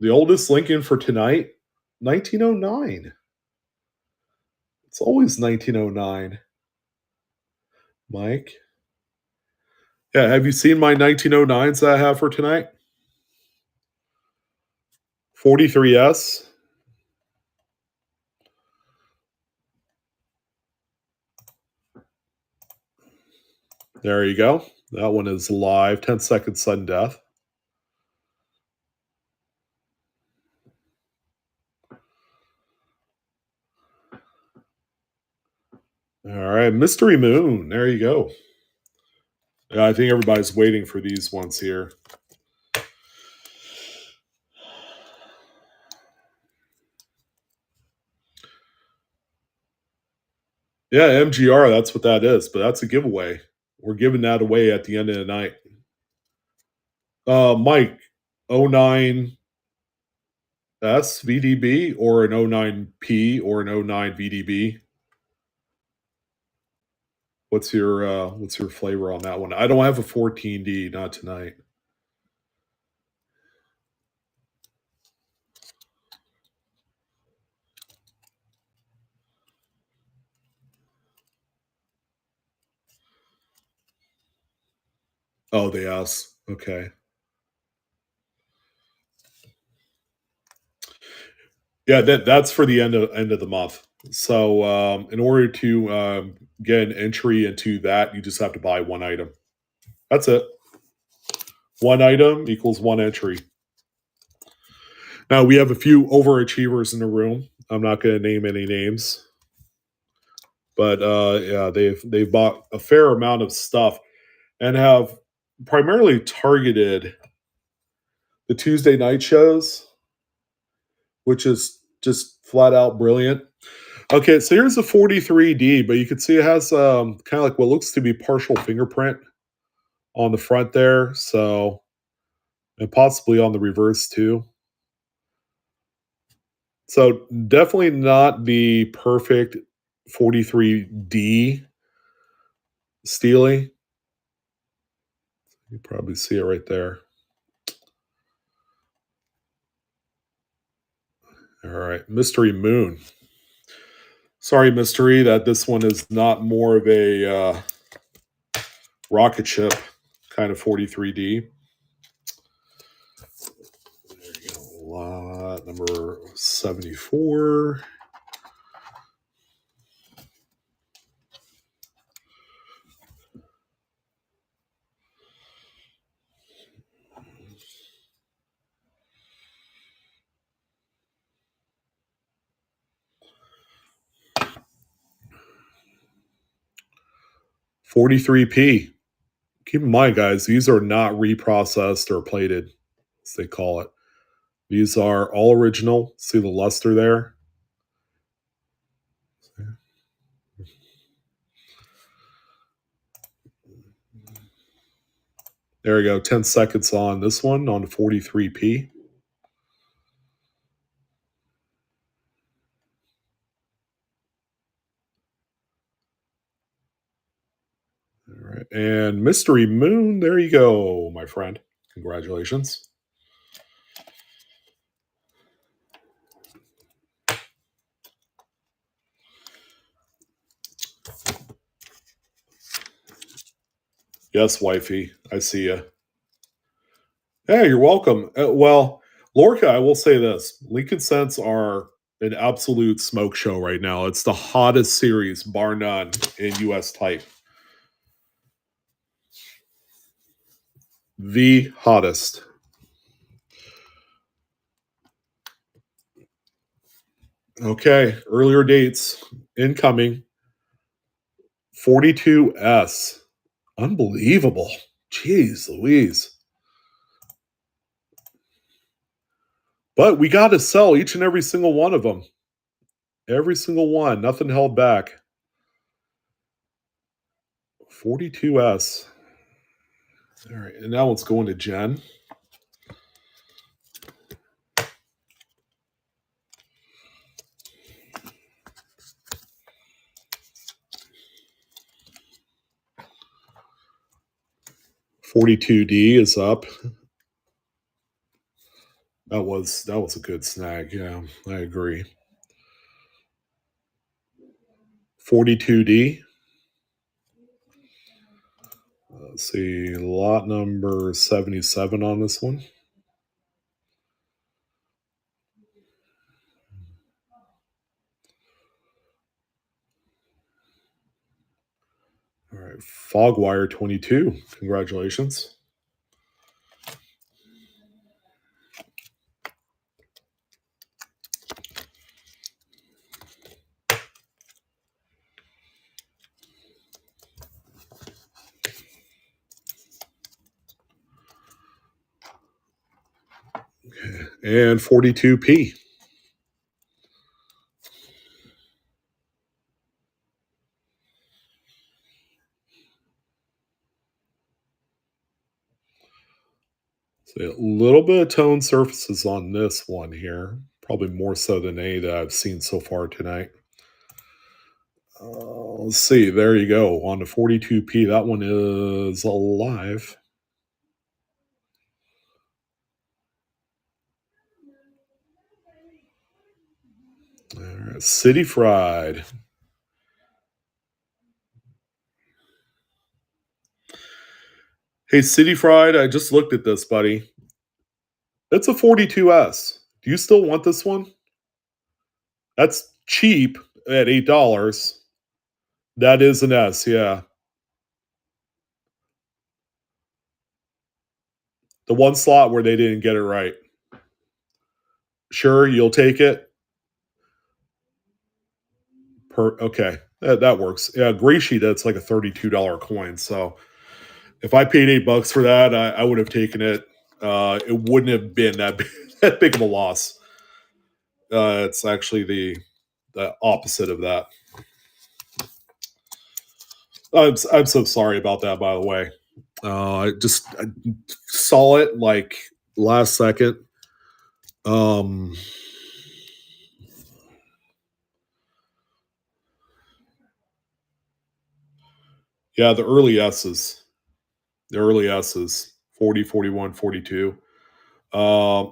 S1: The oldest Lincoln for tonight, 1909. It's always 1909. Mike? Yeah, have you seen my 1909s that I have for tonight? 43S. There you go. That one is live. 10-second sudden death. All right, Mystery Moon. There you go. Yeah, I think everybody's waiting for these ones here. Yeah, MGR, that's what that is, but that's a giveaway. We're giving that away at the end of the night. Mike, '09 S VDB or an '09P or an '09 VDB? What's your flavor on that one? I don't have a 14D, not tonight. Oh, the S. Okay. Yeah, that's for the end of the month. So in order to get an entry into that, you just have to buy one item. That's it. One item equals one entry. Now we have a few overachievers in the room. I'm not going to name any names, but yeah, they've bought a fair amount of stuff and have primarily targeted the Tuesday night shows, which is just flat out brilliant. Okay, so here's the 43D, but you can see it has kind of like what looks to be partial fingerprint on the front there, so and possibly on the reverse too. So definitely not the perfect 43D Steely. You probably see it right there. All right, Mystery Moon. Sorry, Mystery, that this one is not more of a rocket ship kind of 43D. There you go. Lot number 74. $43p. Keep in mind, guys, these are not reprocessed or plated, as they call it. These are all original. See the luster there? There we go. 10 seconds on this one on 43p. All right. And Mystery Moon, there you go, my friend. Congratulations. Yes, wifey. I see you. Hey, you're welcome. Well, Lorca, I will say this. Lincoln Cents are an absolute smoke show right now. It's the hottest series, bar none, in US type. The hottest. Okay, earlier dates incoming. 42S. Unbelievable. Jeez Louise. But we got to sell each and every single one of them. Every single one. Nothing held back. 42S. All right, and now let's go into Jen. $42D is up. That was a good snag. Yeah, I agree. $42D. Let's see, lot number 77 on this one. All right, Fogwire 22. Congratulations. And 42p. So a little bit of tone surfaces on this one here. Probably more so than any that I've seen so far tonight. Let's see. There you go. On the 42p. That one is alive. All right. City Fried. Hey, City Fried, I just looked at this, buddy. It's a 42S. Do you still want this one? That's cheap at $8. That is an S, yeah. The one slot where they didn't get it right. Sure, you'll take it. Okay, that works. Yeah, Gray Sheet, that's like a $32 coin. So if I paid $8 for that, I would have taken it. It wouldn't have been that that big of a loss. It's actually the opposite of that. I'm so sorry about that, by the way. I saw it like last second. Um, yeah, the early S's, 40, 41, 42. Uh,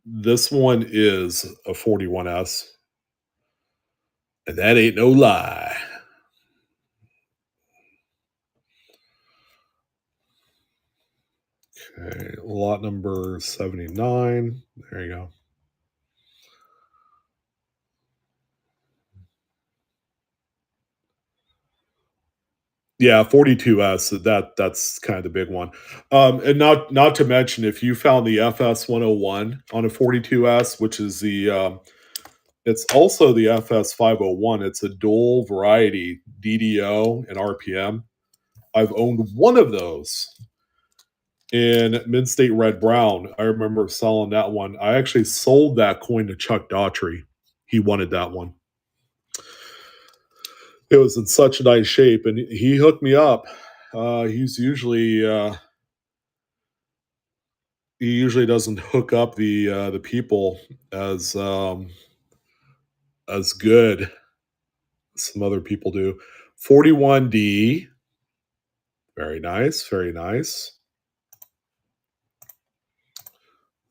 S1: this one is a 41S, and that ain't no lie. Okay, lot number 79. There you go. Yeah, 42S. That's kind of the big one. And not to mention, if you found the FS 101 on a 42S, which is it's also the FS 501. It's a dual variety DDO and RPM. I've owned one of those in Mid State Red Brown. I remember selling that one. I actually sold that coin to Chuck Daughtry. He wanted that one. It was in such nice shape, and he hooked me up. He's usually he usually doesn't hook up the people as good as some other people do. 41D, very nice, very nice.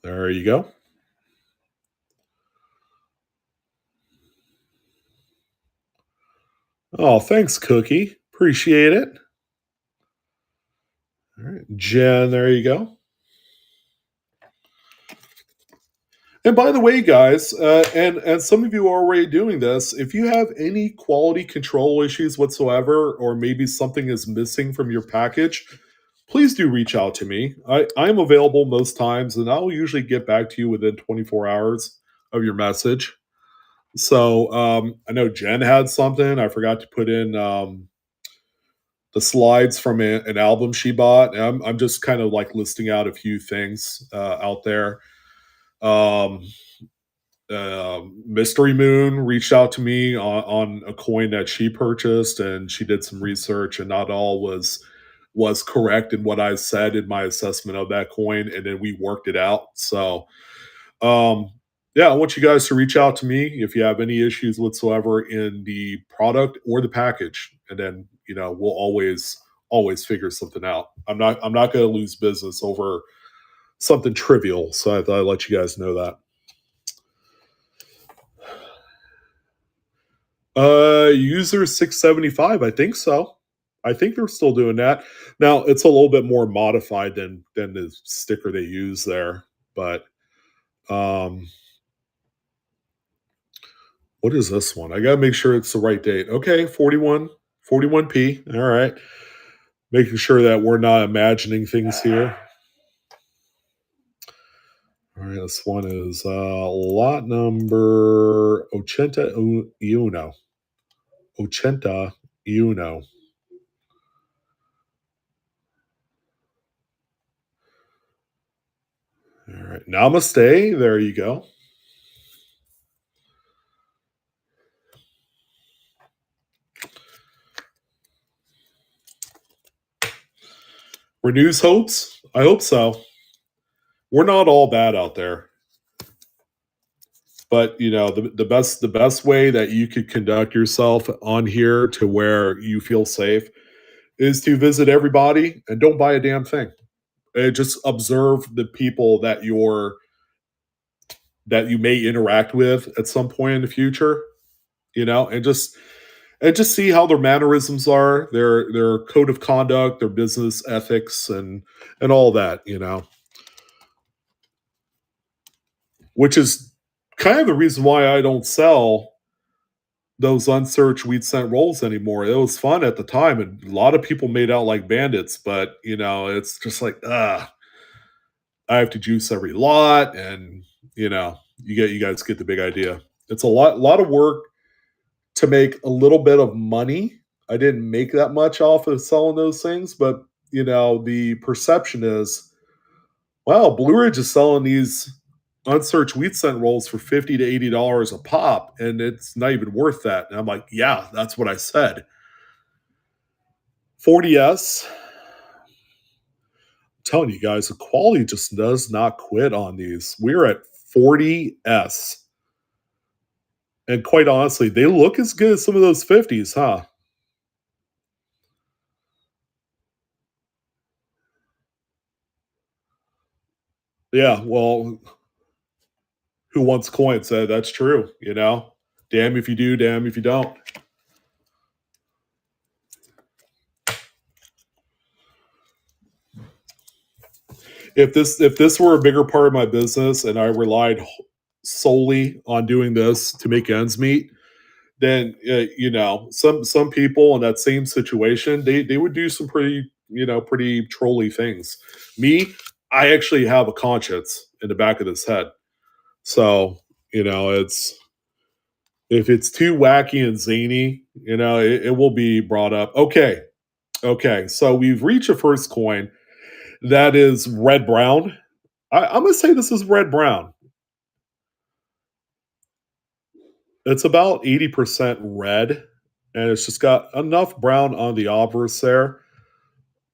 S1: There you go. Oh, thanks, Cookie. Appreciate it. All right, Jen, there you go. And by the way, guys, and some of you are already doing this. If you have any quality control issues whatsoever, or maybe something is missing from your package, please do reach out to me. I'm available most times, and I'll usually get back to you within 24 hours of your message. So I know Jen had something. I forgot to put in the slides from an album she bought. I'm just kind of like listing out a few things out there. Um, Mystery Moon reached out to me on a coin that she purchased, and she did some research, and not all was correct in what I said in my assessment of that coin, and then we worked it out. So, um, yeah, I want you guys to reach out to me if you have any issues whatsoever in the product or the package, and then we'll always figure something out. I'm not going to lose business over something trivial, so I thought I'd let you guys know that. User 675, I think so. I think they're still doing that. Now, it's a little bit more modified than the sticker they use there, but um what is this one? I got to make sure it's the right date. Okay, 41p. All right. Making sure that we're not imagining things here. All right, this one is lot number Ochenta Uno. Ochenta Uno. All right. Namaste. There you go. Renews hopes. I hope so. we're not all bad out there. But the best way that you could conduct yourself on here to where you feel safe is to visit everybody and don't buy a damn thing. And just observe the people that you may interact with at some point in the future, and just see how their mannerisms are, their code of conduct, their business ethics, and all that, which is kind of the reason why I don't sell those unsearched wheat cent rolls anymore. It was fun at the time, and a lot of people made out like bandits, but it's just like, I have to juice every lot, and you guys get the big idea. It's a lot of work to make a little bit of money. I didn't make that much off of selling those things, but the perception is, wow, Blue Ridge is selling these unsearched wheat cent rolls for $50 to $80 a pop, and it's not even worth that. And I'm like, yeah, that's what I said. 40S, I'm telling you guys, the quality just does not quit on these. We're at 40S. And quite honestly, they look as good as some of those 50s, huh? Yeah, well, who wants coins? That's true, Damn if you do, damn if you don't. If this were a bigger part of my business and I relied solely on doing this to make ends meet, then some people in that same situation, they would do some pretty trolly things. Me, I actually have a conscience in the back of this head, so it's if it's too wacky and zany, it will be brought up. Okay, so we've reached a first coin that is red brown. I'm gonna say this is red brown. It's about 80% red, and it's just got enough brown on the obverse there.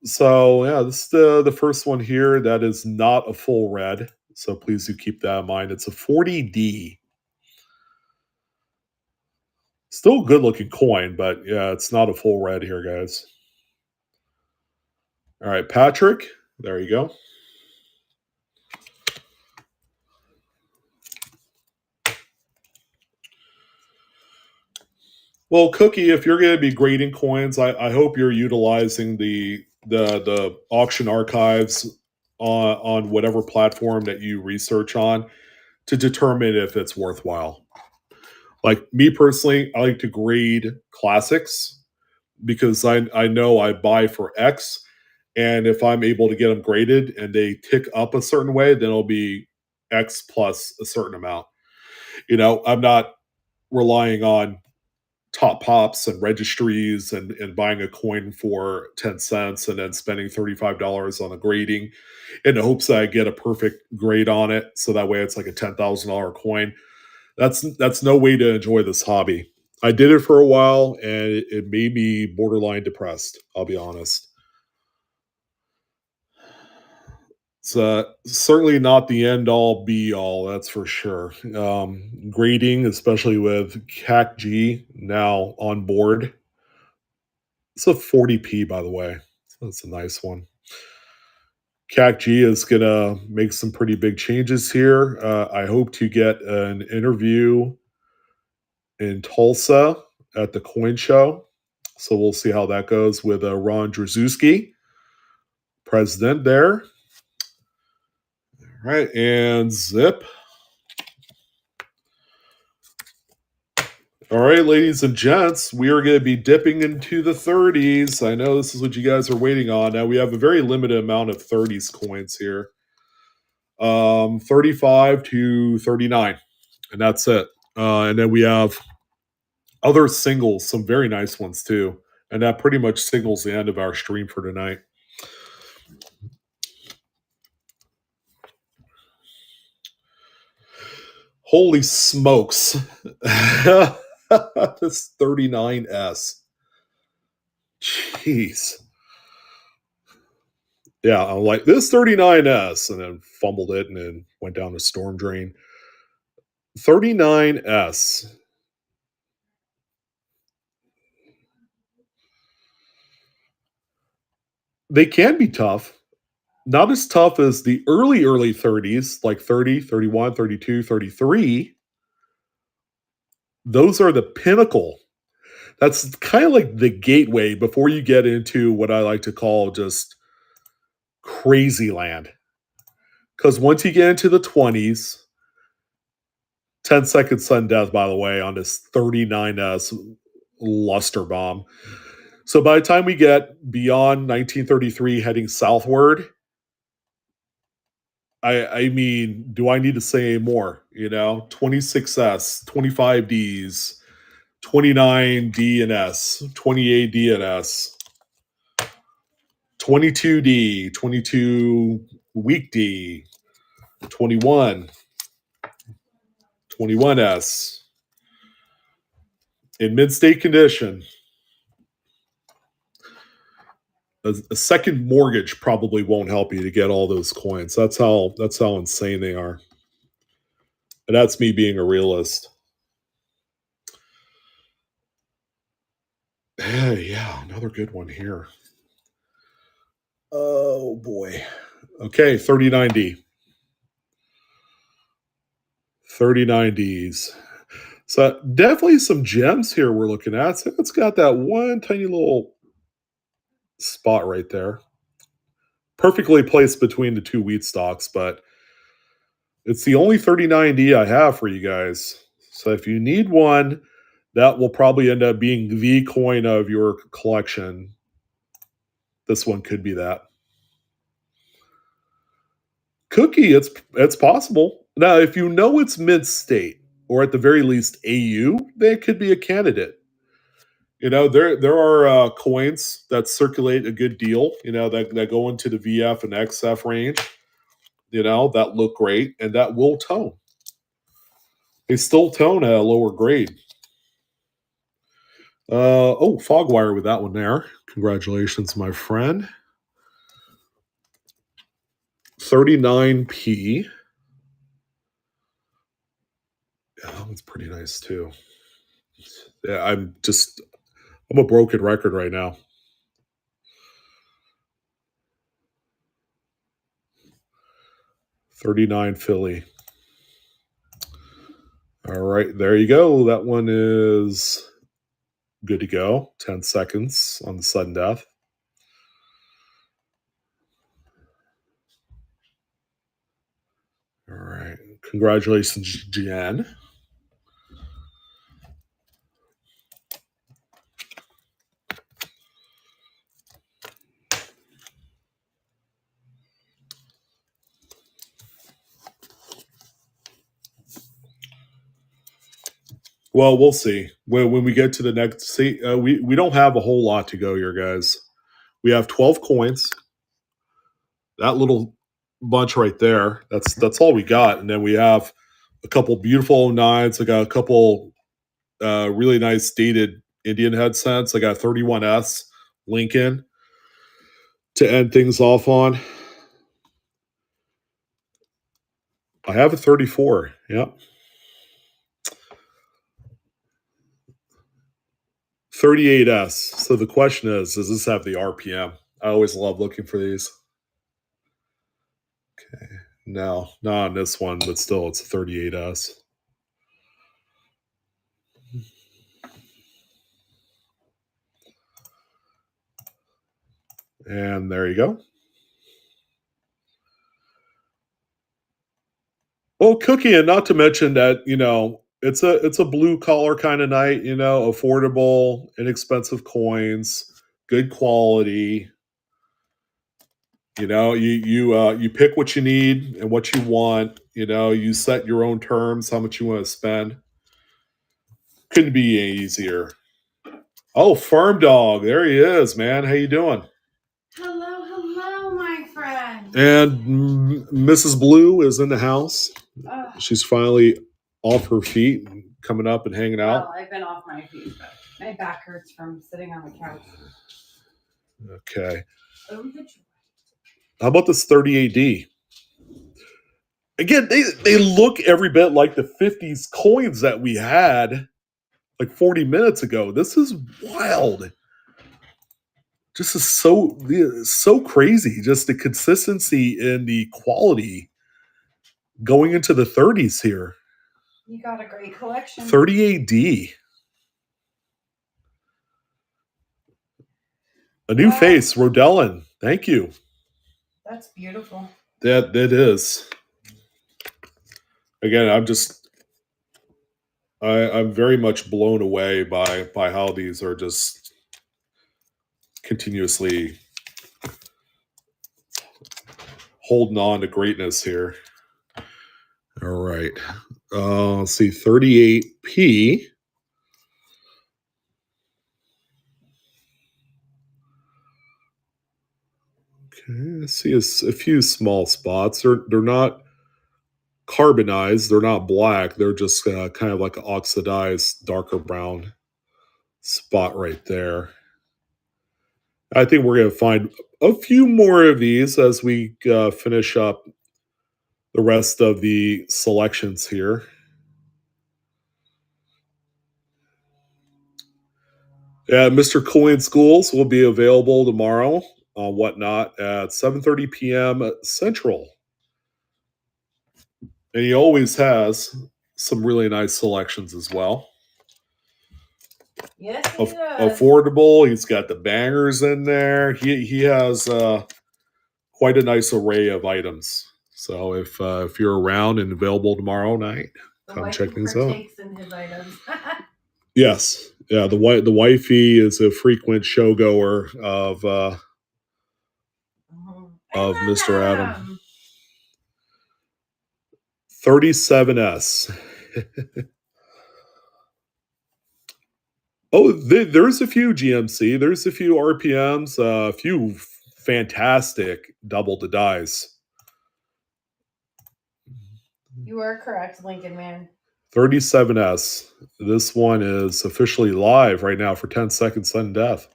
S1: So yeah, this is the first one here that is not a full red. So please do keep that in mind. It's a 40D. Still a good looking coin, but yeah, it's not a full red here, guys. All right, Patrick. There you go. Well, Cookie, if you're going to be grading coins, I hope you're utilizing the auction archives on whatever platform that you research on to determine if it's worthwhile. Like me personally, I like to grade classics because I know I buy for X, and if I'm able to get them graded and they tick up a certain way, then it'll be X plus a certain amount. I'm not relying on top pops and registries and buying a coin for 10 cents and then spending $35 on the grading in the hopes that I get a perfect grade on it. So that way it's like a $10,000 coin. That's no way to enjoy this hobby. I did it for a while and it made me borderline depressed. I'll be honest. It's certainly not the end all be all, that's for sure. Grading, especially with CAC-G now on board. It's a 40p, by the way. That's a nice one. CAC-G is going to make some pretty big changes here. I hope to get an interview in Tulsa at the coin show. So we'll see how that goes with Ron Drzuski, president there. All right, and zip. All right, ladies and gents, we are going to be dipping into the 30s. I know this is what you guys are waiting on. Now we have a very limited amount of 30s coins here. 35 to 39, and that's it. And then we have other singles, some very nice ones too. And that pretty much signals the end of our stream for tonight. Holy smokes. This 39S. Jeez. Yeah, I'm like, this 39S, and then fumbled it and then went down the storm drain. 39S. They can be tough. Not as tough as the early 30s, like 30, 31, 32, 33. Those are the pinnacle. That's kind of like the gateway before you get into what I like to call just crazy land. Because once you get into the 20s, 10-second sudden death, by the way, on this 39S luster bomb. So by the time we get beyond 1933 heading southward, I mean, do I need to say more? 26S, 25Ds, 29D and S, 28D and S, 22D, 22 weak D, 21, 21S. In mid-state condition, a second mortgage probably won't help you to get all those coins. That's how insane they are. And that's me being a realist. Yeah, another good one here. Oh boy. Okay, 39D. 39Ds. So definitely some gems here we're looking at. So it's got that one tiny little spot right there. Perfectly placed between the two wheat stalks, but it's the only 39D I have for you guys. So if you need one, that will probably end up being the coin of your collection. This one could be that. Cookie, it's possible. Now, if you know it's mid-state, or at the very least AU, they could be a candidate. There are coins that circulate a good deal. That go into the VF and XF range. That look great and that will tone. They still tone at a lower grade. Fogwire with that one there. Congratulations, my friend. 39p. Yeah, that one's pretty nice too. Yeah, I'm a broken record right now. 39 Philly. All right, there you go. That one is good to go. 10 seconds on the sudden death. All right. Congratulations, Jen. Well, we'll see. When we get to the next, we don't have a whole lot to go here, guys. We have 12 coins. That little bunch right there. That's all we got, and then we have a couple beautiful 09s. I got a couple really nice dated Indian headsets. I got 31S Lincoln to end things off on. I have a 34. Yep. 38S. So the question is, does this have the RPM? I always love looking for these. Okay. No, not on this one, but still it's a 38S. And there you go. Well, Cookie, and not to mention that, it's a blue collar kind of night, affordable, inexpensive coins, good quality. You pick what you need and what you want. You set your own terms, how much you want to spend. Couldn't be any easier. Oh, Farm Dog, there he is, man. How you doing?
S2: Hello, my friend.
S1: And Mrs. Blue is in the house. She's finally off her feet, coming up and hanging out.
S2: Well, I've been off my feet, but my back hurts from sitting on the couch.
S1: Okay. How about this 30 AD? Again, they look every bit like the 50s coins that we had like 40 minutes ago. This is wild. Just is so crazy. Just the consistency and the quality going into the 30s here.
S2: You got a great collection.
S1: 30 AD. A new face, Rodellen. Thank you.
S2: That's beautiful.
S1: That is. Again, I'm very much blown away by how these are just continuously holding on to greatness here. All right. Let's see, 38p. Okay, I see a few small spots. They're not carbonized. They're not black. They're just kind of like an oxidized, darker brown spot right there. I think we're going to find a few more of these as we finish up the rest of the selections here. Yeah, Mr. Coin Schools will be available tomorrow on Whatnot at 7:30 p.m. Central. And he always has some really nice selections as well.
S2: Yes, he does.
S1: Affordable. He's got the bangers in there. He has quite a nice array of items. So if you're around and available tomorrow night, come check things out.
S2: In his items.
S1: Yes, yeah. The wifey is a frequent showgoer of Mr. Adam. 37S. Oh, there's a few GMC. There's a few RPMs. A few fantastic double to dies.
S2: You are correct, Lincoln Man.
S1: 37S. This one is officially live right now for 10 seconds sudden death.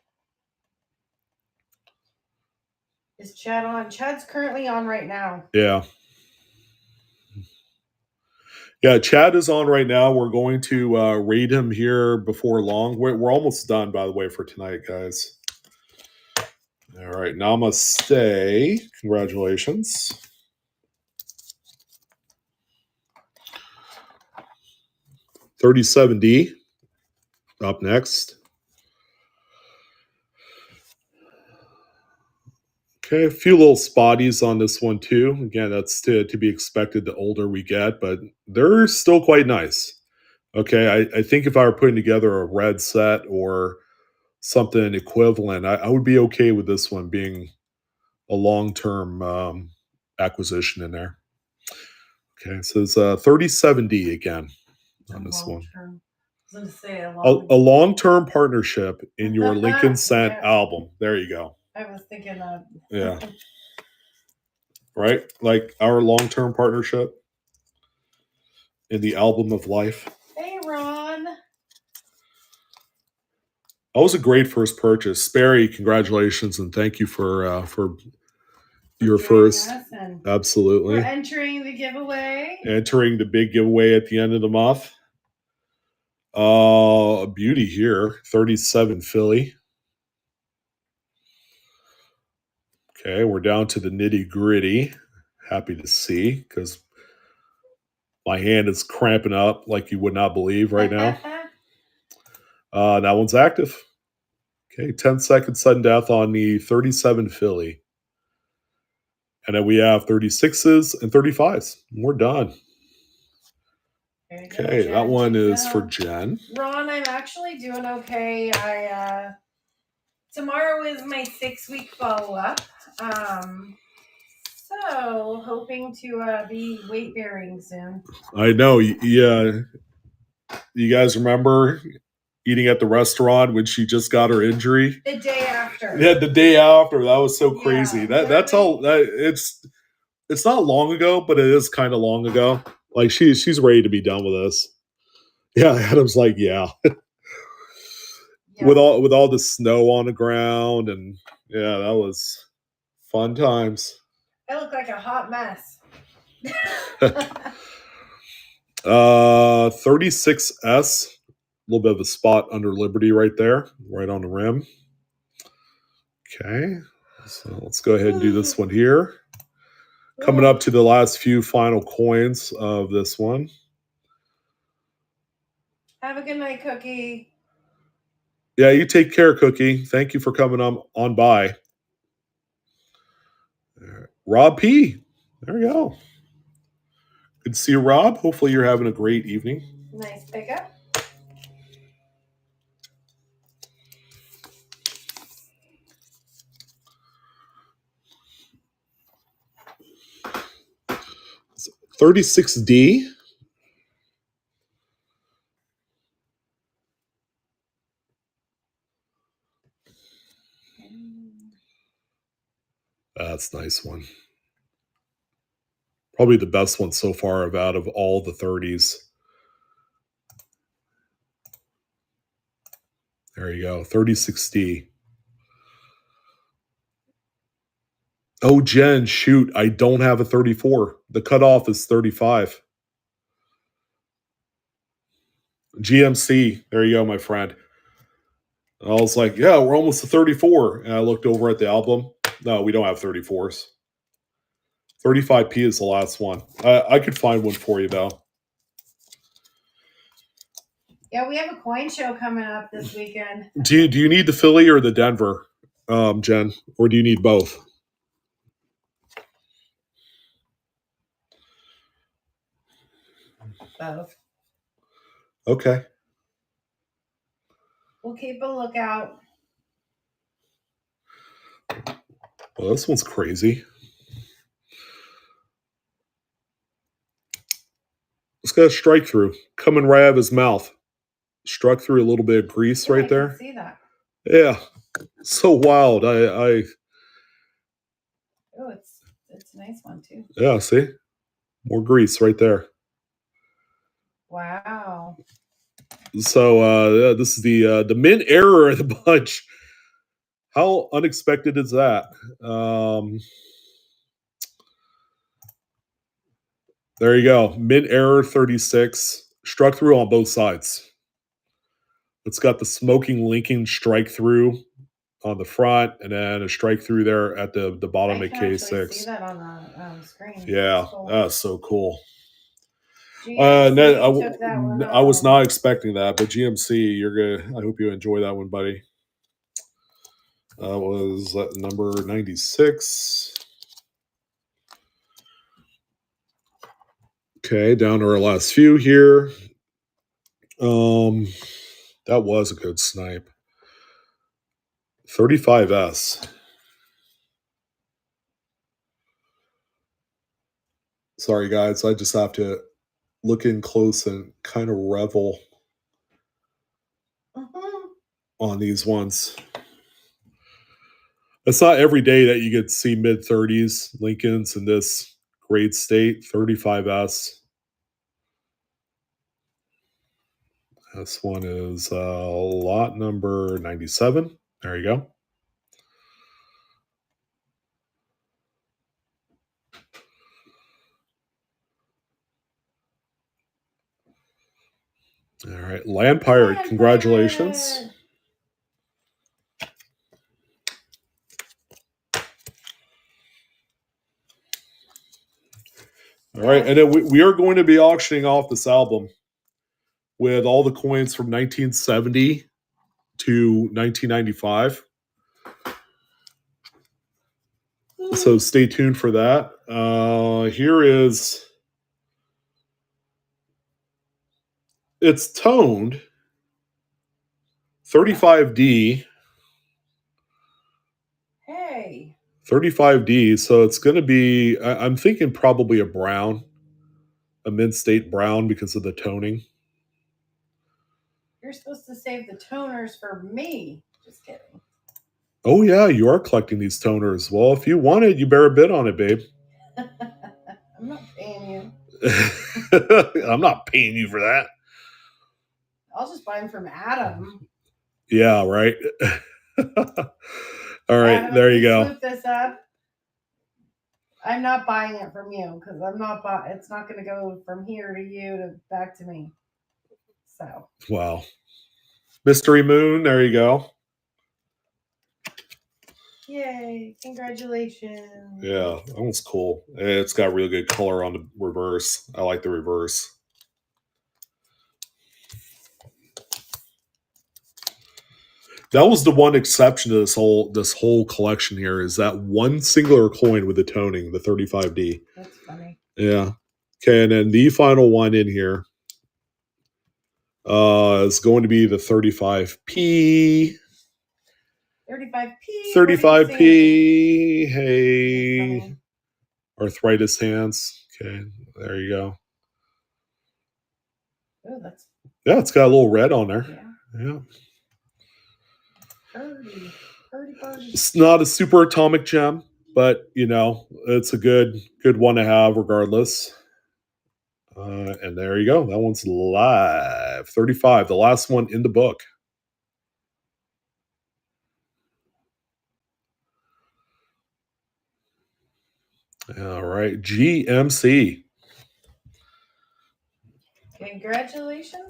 S2: Is Chad on? Chad's currently on right now.
S1: Yeah. Yeah, Chad is on right now. We're going to raid him here before long. We're almost done, by the way, for tonight, guys. All right, namaste. Congratulations. $37D up next. Okay, a few little spotties on this one too. Again, that's to be expected the older we get, but they're still quite nice. Okay, I think if I were putting together a red set or something equivalent, I would be okay with this one being a long-term acquisition in there. Okay, so it's 37D again on this one.
S2: I was say
S1: a long-term partnership in your Lincoln Cent album. There you go.
S2: I was thinking of.
S1: Yeah. Right? Like our long-term partnership in the album of life.
S2: Hey, Ron.
S1: That was a great first purchase. Sperry, congratulations and thank you for your first. Absolutely.
S2: We're entering the giveaway.
S1: Entering the big giveaway at the end of the month. A beauty here. 37 Philly. Okay, we're down to the nitty gritty. Happy to see because my hand is cramping up like you would not believe right now. That one's active. Okay, 10-second sudden death on the 37 Philly. And then we have 36s and 35s. We're done. Okay, that one is for Jen.
S2: Ron, I'm actually doing okay. Tomorrow is my 6-week follow-up. So hoping to be weight bearing soon.
S1: I know. Yeah. You guys remember eating at the restaurant when she just got her injury?
S2: The day after.
S1: Yeah, the day after. That was so crazy. Yeah, that's all. It's not long ago, but it is kind of long ago. Like she's ready to be done with this. Yeah, Adam's like, yeah. With all the snow on the ground, and yeah, that was fun times.
S2: I look like a hot mess.
S1: 36S, a little bit of a spot under Liberty right there, right on the rim. Okay, so let's go ahead and do this one here. Coming up to the last few final coins of this one.
S2: Have a good night, Cookie.
S1: Yeah, you take care, Cookie. Thank you for coming on by. Rob P. There we go. Good to see you, Rob. Hopefully you're having a great evening.
S2: Nice pickup.
S1: So, 36D. That's a nice one. Probably the best one so far out of all the 30s. There you go, 36D. Oh, Jen, shoot, I don't have a 34. The cutoff is 35. GMC, there you go, my friend. I was like, yeah, we're almost to 34. And I looked over at the album. No, we don't have 34s. 35P is the last one. I could find one for you, though.
S2: Yeah, we have a coin show coming up this weekend.
S1: Do you need the Philly or the Denver, Jen? Or do you need both?
S2: Both.
S1: Okay.
S2: We'll keep a lookout.
S1: Well, this one's crazy. It's got a strike through coming right out of his mouth. Struck through a little bit of grease right there.
S2: I can see that.
S1: Yeah, so wild. I
S2: Oh, it's a nice one too.
S1: Yeah, see, more grease right there.
S2: Wow.
S1: So this is the min error of the bunch. How unexpected is that? There you go. Min error 36. Struck through on both sides. It's got the smoking linking strike through on the front, and then a strike through there at the bottom of K6.
S2: See that on the screen.
S1: Yeah,
S2: cool.
S1: That's so cool.
S2: GMC
S1: I was not expecting that, but GMC, you're gonna. I hope you enjoy that one, buddy. Was that number 96? Okay, down to our last few here. That was a good snipe. 35S. Sorry, guys. I just have to look in close and kind of revel on these ones. It's not every day that you get to see mid-30s Lincolns in this great state. 35S. This one is lot number 97. There you go. All right, Land Pirate, congratulations. All right, and then we are going to be auctioning off this album with all the coins from 1970 to 1995. So stay tuned for that. Here is... It's toned. 35D.
S2: Hey.
S1: 35D. So it's going to be, I'm thinking probably a brown. A mint state brown because of the toning.
S2: You're supposed to save the toners for me. Just kidding.
S1: Oh, yeah, you are collecting these toners. Well, if you want it, you better bid on it, babe.
S2: I'm not paying you.
S1: I'm not paying you for that.
S2: I'll just buy them from Adam.
S1: Yeah, right. All right,
S2: Adam,
S1: there you go.
S2: Flip this up. I'm not buying it from you because I'm not. It's not going to go from here to you to back to me. So.
S1: Wow. Mystery Moon, there you go.
S2: Yay! Congratulations.
S1: Yeah, that one's cool. It's got really good color on the reverse. I like the reverse. That was the one exception to this whole collection here is that one singular coin with the toning, the 35D.
S2: That's funny.
S1: Yeah. Okay, and then the final one in here is going to be the 35P.
S2: 35P.
S1: 35P. Hey. Arthritis hands. Okay, there you go.
S2: Oh, that's.
S1: Yeah, it's got a little red on there. Yeah.
S2: Purdy.
S1: It's not a super atomic gem, but it's a good one to have regardless. And there you go. That one's live. 35, the last one in the book. All right, GMC.
S2: Congratulations.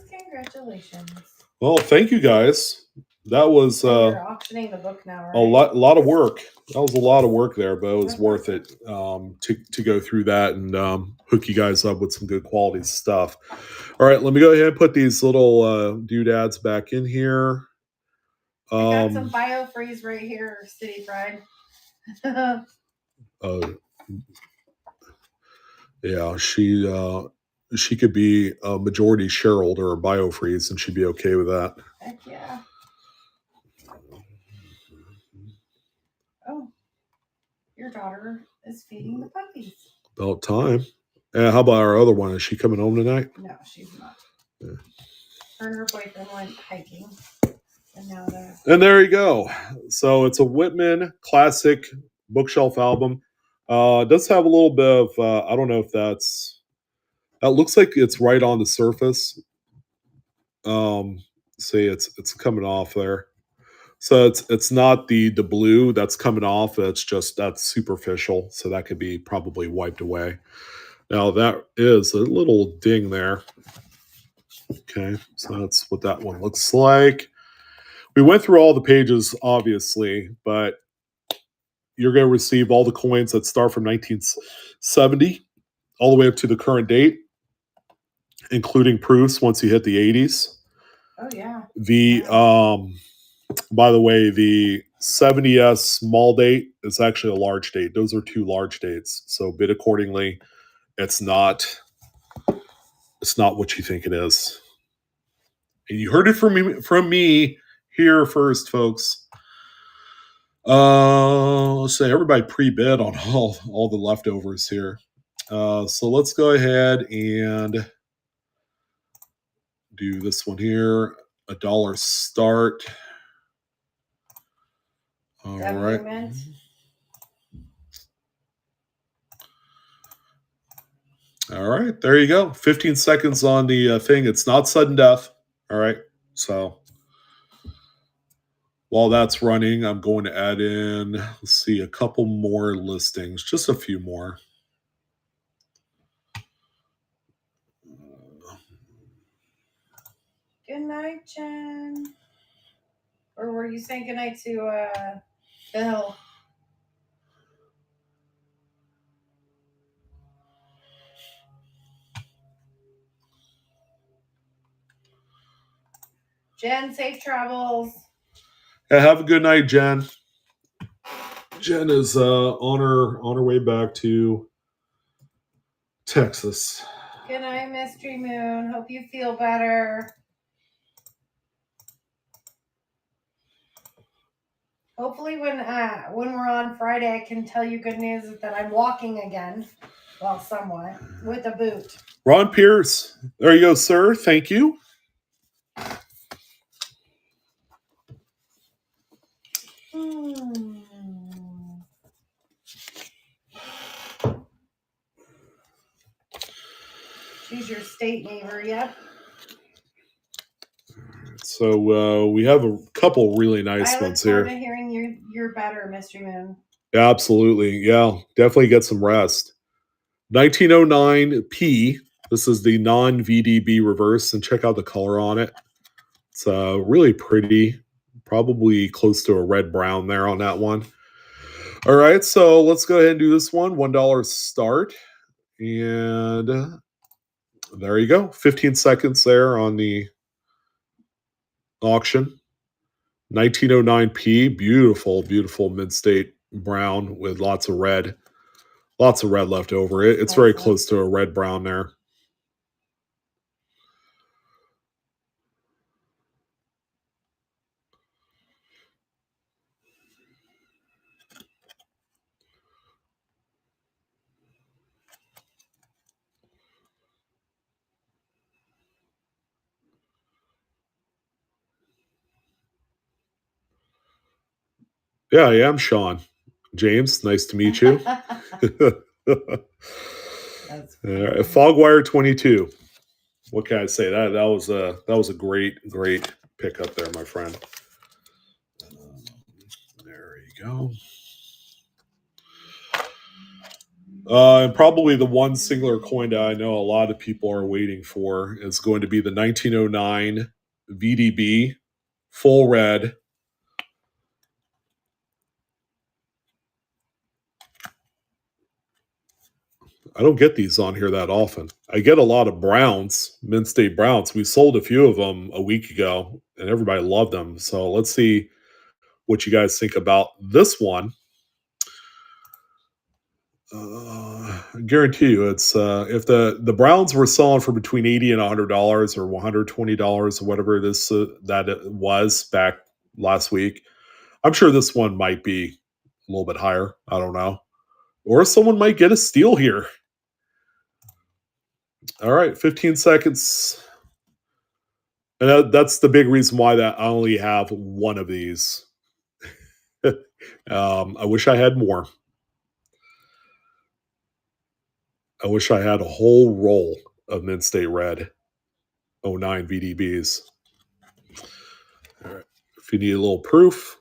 S1: Well, thank you guys. That was
S2: you're auctioning the book now, right?
S1: a lot of work. That was a lot of work there, but it was worth it to go through that and hook you guys up with some good quality stuff. All right, let me go ahead and put these little doodads back in here.
S2: I got some BioFreeze right here, City Fried.
S1: Yeah, she could be a majority shareholder of BioFreeze, and she'd be okay with that.
S2: Heck yeah. Oh, your daughter is feeding the puppies.
S1: About time. How about our other one? Is she coming home tonight?
S2: No, she's not. Yeah. Her and her boyfriend went hiking. And
S1: there you go. So it's a Whitman classic bookshelf album. It does have a little bit of, I don't know if that looks like it's right on the surface. See, it's coming off there. So it's not the blue that's coming off. That's superficial. So that could be probably wiped away. Now that is a little ding there. Okay, so that's what that one looks like. We went through all the pages, obviously, but you're going to receive all the coins that start from 1970 all the way up to the current date, including proofs once you hit the 80s.
S2: Oh, yeah.
S1: By the way, the 70S small date is actually a large date. Those are two large dates. So bid accordingly. It's not what you think it is. And you heard it from me here first, folks. Let's say everybody pre-bid on all the leftovers here. So let's go ahead and do this one here. $1 start. All right. All right, there you go. 15 seconds on the thing. It's not sudden death. All right, so while that's running, I'm going to add in, let's see, a couple more listings, just a few more.
S2: Good night, Jen. Or were you saying good night to Bill? Jen, safe travels.
S1: Yeah, have a good night, Jen. Jen is on her way back to Texas.
S2: Good night, Mystery Moon. Hope you feel better. Hopefully when we're on Friday, I can tell you good news that I'm walking again. Well, somewhat. With a boot.
S1: Ron Pierce. There you go, sir. Thank you.
S2: She's your state neighbor, yep.
S1: So we have a couple really nice ones here.
S2: I look forward to hearing you're better, Mystery Moon.
S1: Absolutely. Yeah, definitely get some rest. 1909P. This is the non VDB reverse, and check out the color on it. It's really pretty. Probably close to a red brown there on that one. All right, so let's go ahead and do this one. $1 start. And there you go. 15 seconds there on the auction. 1909P. Beautiful, beautiful mid state brown with lots of red. Lots of red left over. It's very
S2: Excellent.
S1: close to a red brown there. Yeah, I am Sean. James, nice to meet you.
S2: That's
S1: Fogwire 22. What can I say? That was a great pickup there, my friend. There you go. And probably the one singular coin that I know a lot of people are waiting for is going to be the 1909 VDB full red. I don't get these on here that often. I get a lot of browns, Mint State Browns. We sold a few of them a week ago, and everybody loved them. So let's see what you guys think about this one. I guarantee you, it's if the Browns were selling for between $80 and $100 or $120 or whatever this that it was back last week, I'm sure this one might be a little bit higher. I don't know, or someone might get a steal here. All right, 15 seconds. And that's the big reason why that I only have one of these. I wish I had more. I wish I had a whole roll of Mint State Red 09 VDBs. All right. If you need a little proof,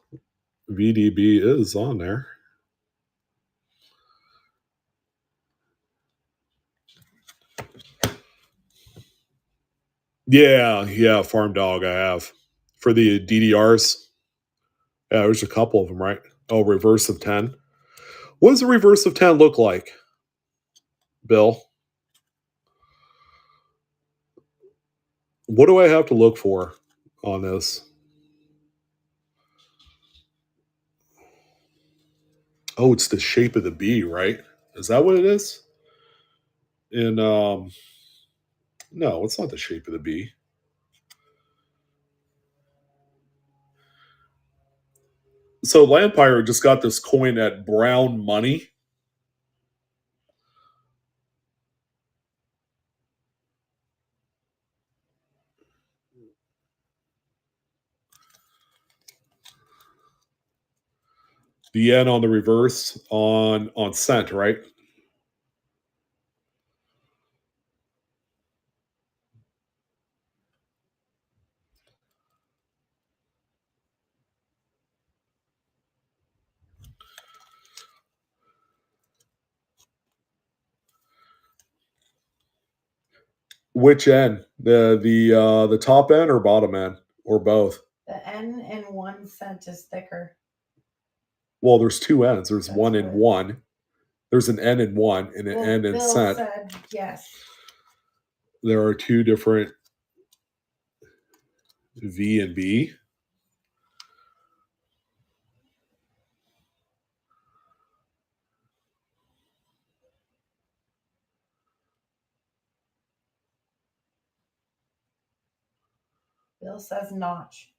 S1: VDB is on there. Yeah, Farm Dog I have. For the DDRs, yeah, there's a couple of them, right? Oh, reverse of 10. What does the reverse of 10 look like, Bill? What do I have to look for on this? Oh, it's the shape of the B, right? Is that what it is? And no, it's not the shape of the B. So Lampire just got this coin at Brown Money. The N on the reverse on cent, right? Which N? The top N or bottom N or both?
S2: The N in 1 cent is thicker.
S1: Well, there's two N's. There's
S2: That's
S1: one in
S2: right.
S1: one. There's an N in one and an
S2: Well,
S1: N in
S2: Bill
S1: cent.
S2: said yes.
S1: There are two different V and B.
S2: Bill says notch.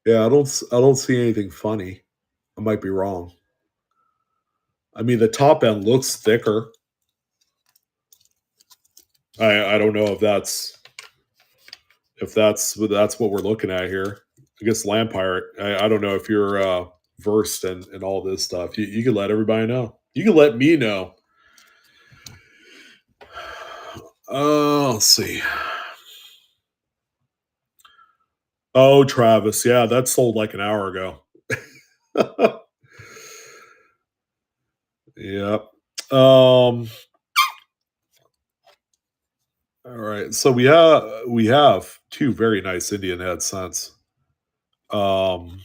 S1: Yeah, I don't see anything funny. I might be wrong. I mean, the top end looks thicker. I don't know if that's what we're looking at here. I guess Lampire. I don't know if you're versed in all this stuff. You can let everybody know. You can let me know. Let's see. Oh, Travis. Yeah, that sold like an hour ago. Yep. All right. So we have two very nice Indian head cents. Um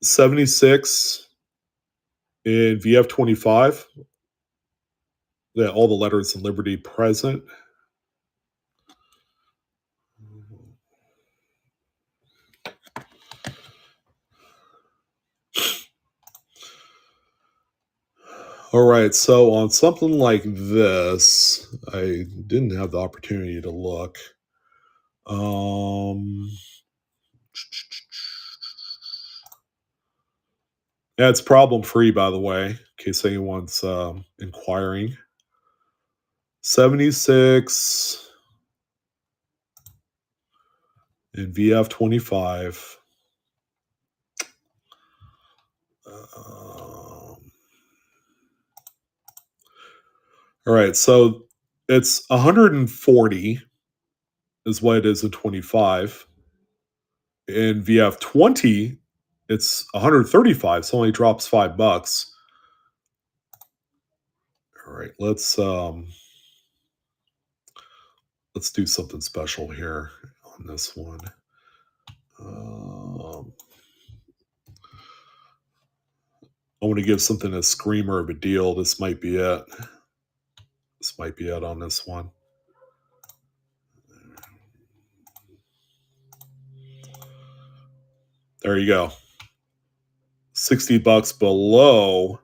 S1: 76 in VF25. Yeah, all the letters in Liberty present. All right, so on something like this, I didn't have the opportunity to look. Um, yeah, it's problem free, by the way, in case anyone's inquiring. 76 in VF25. All right, so it's 140 is what it is in 25. In VF20, it's 135, so it only drops $5. All right, let's do something special here on this one. I want to give something a screamer of a deal. This might be it. This might be it on this one. There you go. $60 below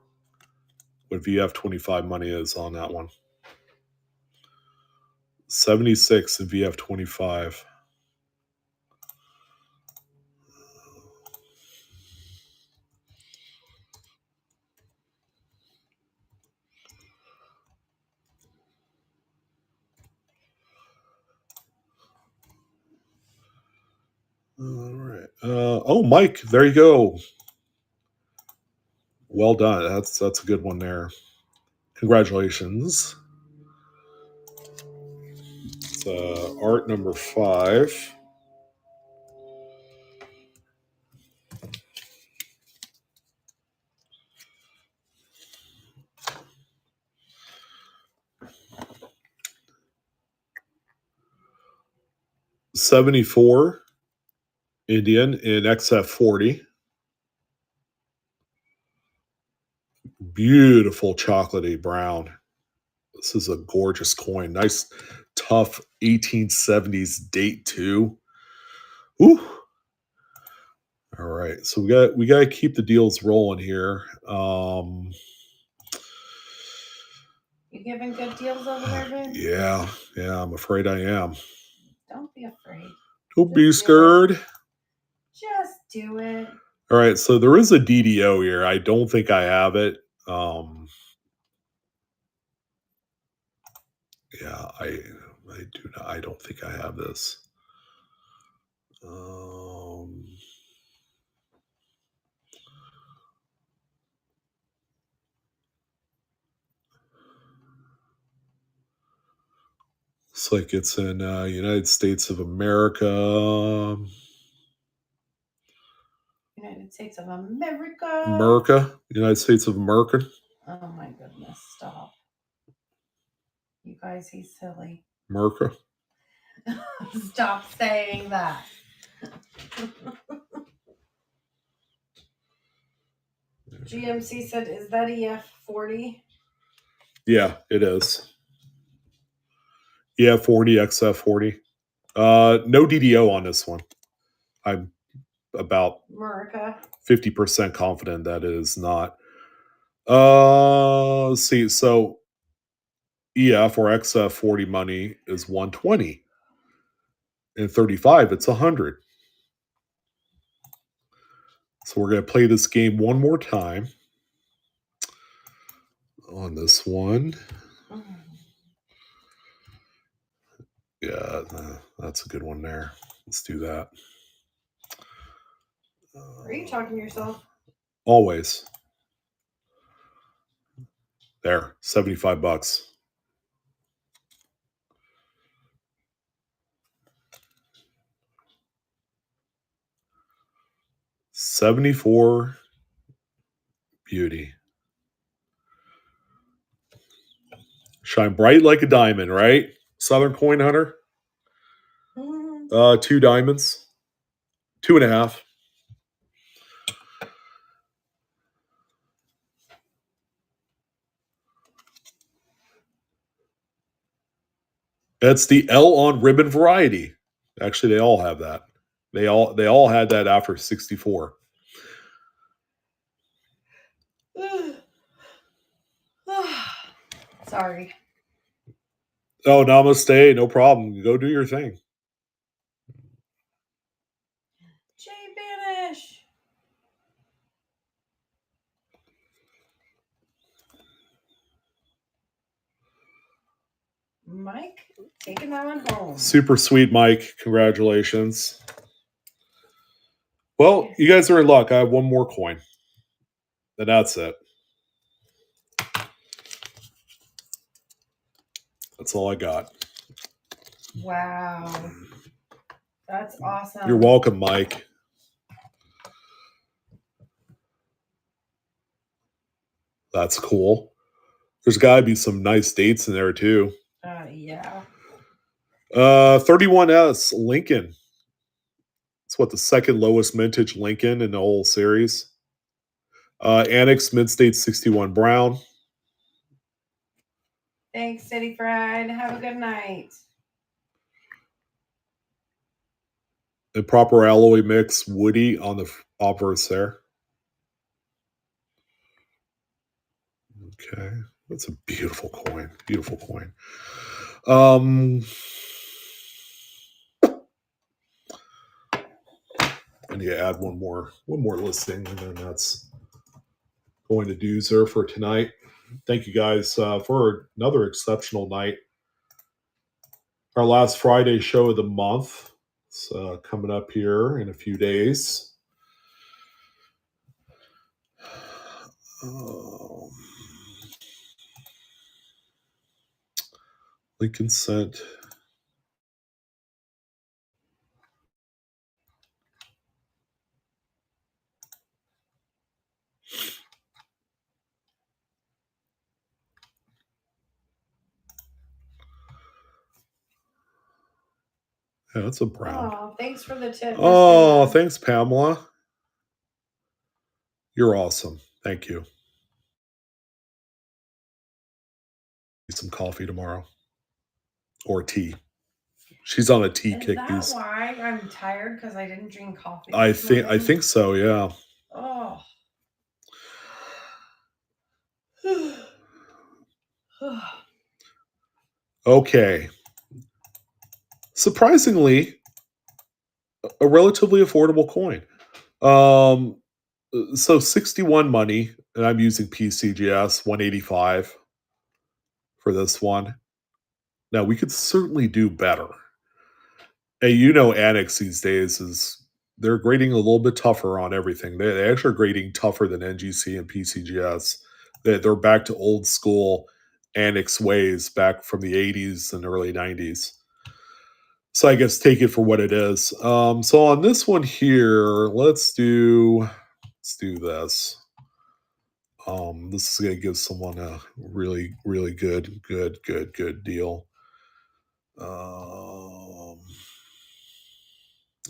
S1: what VF25 money is on that one. 76 in VF25. All right. Oh, Mike, there you go. Well done. That's a good one there. Congratulations. It's art number 5. $74 Indian in XF40. Beautiful chocolatey brown. This is a gorgeous coin. Nice, tough 1870s date too. Ooh. All right, so we got to keep the deals rolling here.
S2: You giving good deals over there, Vin?
S1: Yeah, I'm afraid I am.
S2: Don't be afraid.
S1: Don't be scared.
S2: Just do it.
S1: All right, so there is a DDO here. I don't think I have it. Yeah, I do not. I don't think I have this. Looks like it's in United States of America.
S2: United States of America.
S1: United States of America.
S2: Oh my goodness, stop. You guys, he's silly.
S1: America.
S2: Stop saying that. GMC said, is that EF40?
S1: Yeah, it is. EF40, XF40. No DDO on this one. I'm about
S2: America.
S1: 50% confident that it is not. Let's see. So EF or XF40 money is 120. And 35, it's 100. So we're going to play this game one more time on this one. Yeah, that's a good one there. Let's do that.
S2: Are you talking to yourself?
S1: Always. There, $75. 74 beauty. Shine bright like a diamond, right? Southern Coin Hunter. 2 diamonds. 2.5. That's the L on ribbon variety. Actually, they all have that. They all had that after 64.
S2: Sorry.
S1: Oh, namaste. No problem. Go do your thing.
S2: Jay Banish. Mike, taking that one home.
S1: Super sweet, Mike. Congratulations. Well, you guys are in luck. I have one more coin. And that's it. That's all I got.
S2: Wow. That's awesome.
S1: You're welcome, Mike. That's cool. There's got to be some nice dates in there, too.
S2: Yeah.
S1: 31S Lincoln. It's what, the second lowest mintage Lincoln in the whole series. Annex Mid-State 61 Brown.
S2: Thanks, City Fried. Have a good night.
S1: And proper alloy mix Woody on the obverse there. Okay. That's a beautiful coin. Beautiful coin. I need to add one more listing, and then that's going to do there for tonight. Thank you guys for another exceptional night. Our last Friday show of the month. It's coming up here in a few days. Lincoln sent. Yeah, that's a brown.
S2: Oh, thanks for the tip.
S1: Oh, thanks, Pamela. You're awesome. Thank you. Need some coffee tomorrow. Or tea. She's on a tea
S2: Is
S1: kick.
S2: that why I'm tired? Because I didn't drink coffee.
S1: I think so, yeah.
S2: Oh.
S1: Okay. Surprisingly, a relatively affordable coin. So 61 money, and I'm using PCGS 185 for this one. Now we could certainly do better. Hey, you know, Annex these days they're grading a little bit tougher on everything. They actually are grading tougher than NGC and PCGS. They're back to old school Annex ways back from the 80s and early 90s. So I guess take it for what it is. So on this one here, let's do this. This is gonna give someone a really, really good deal.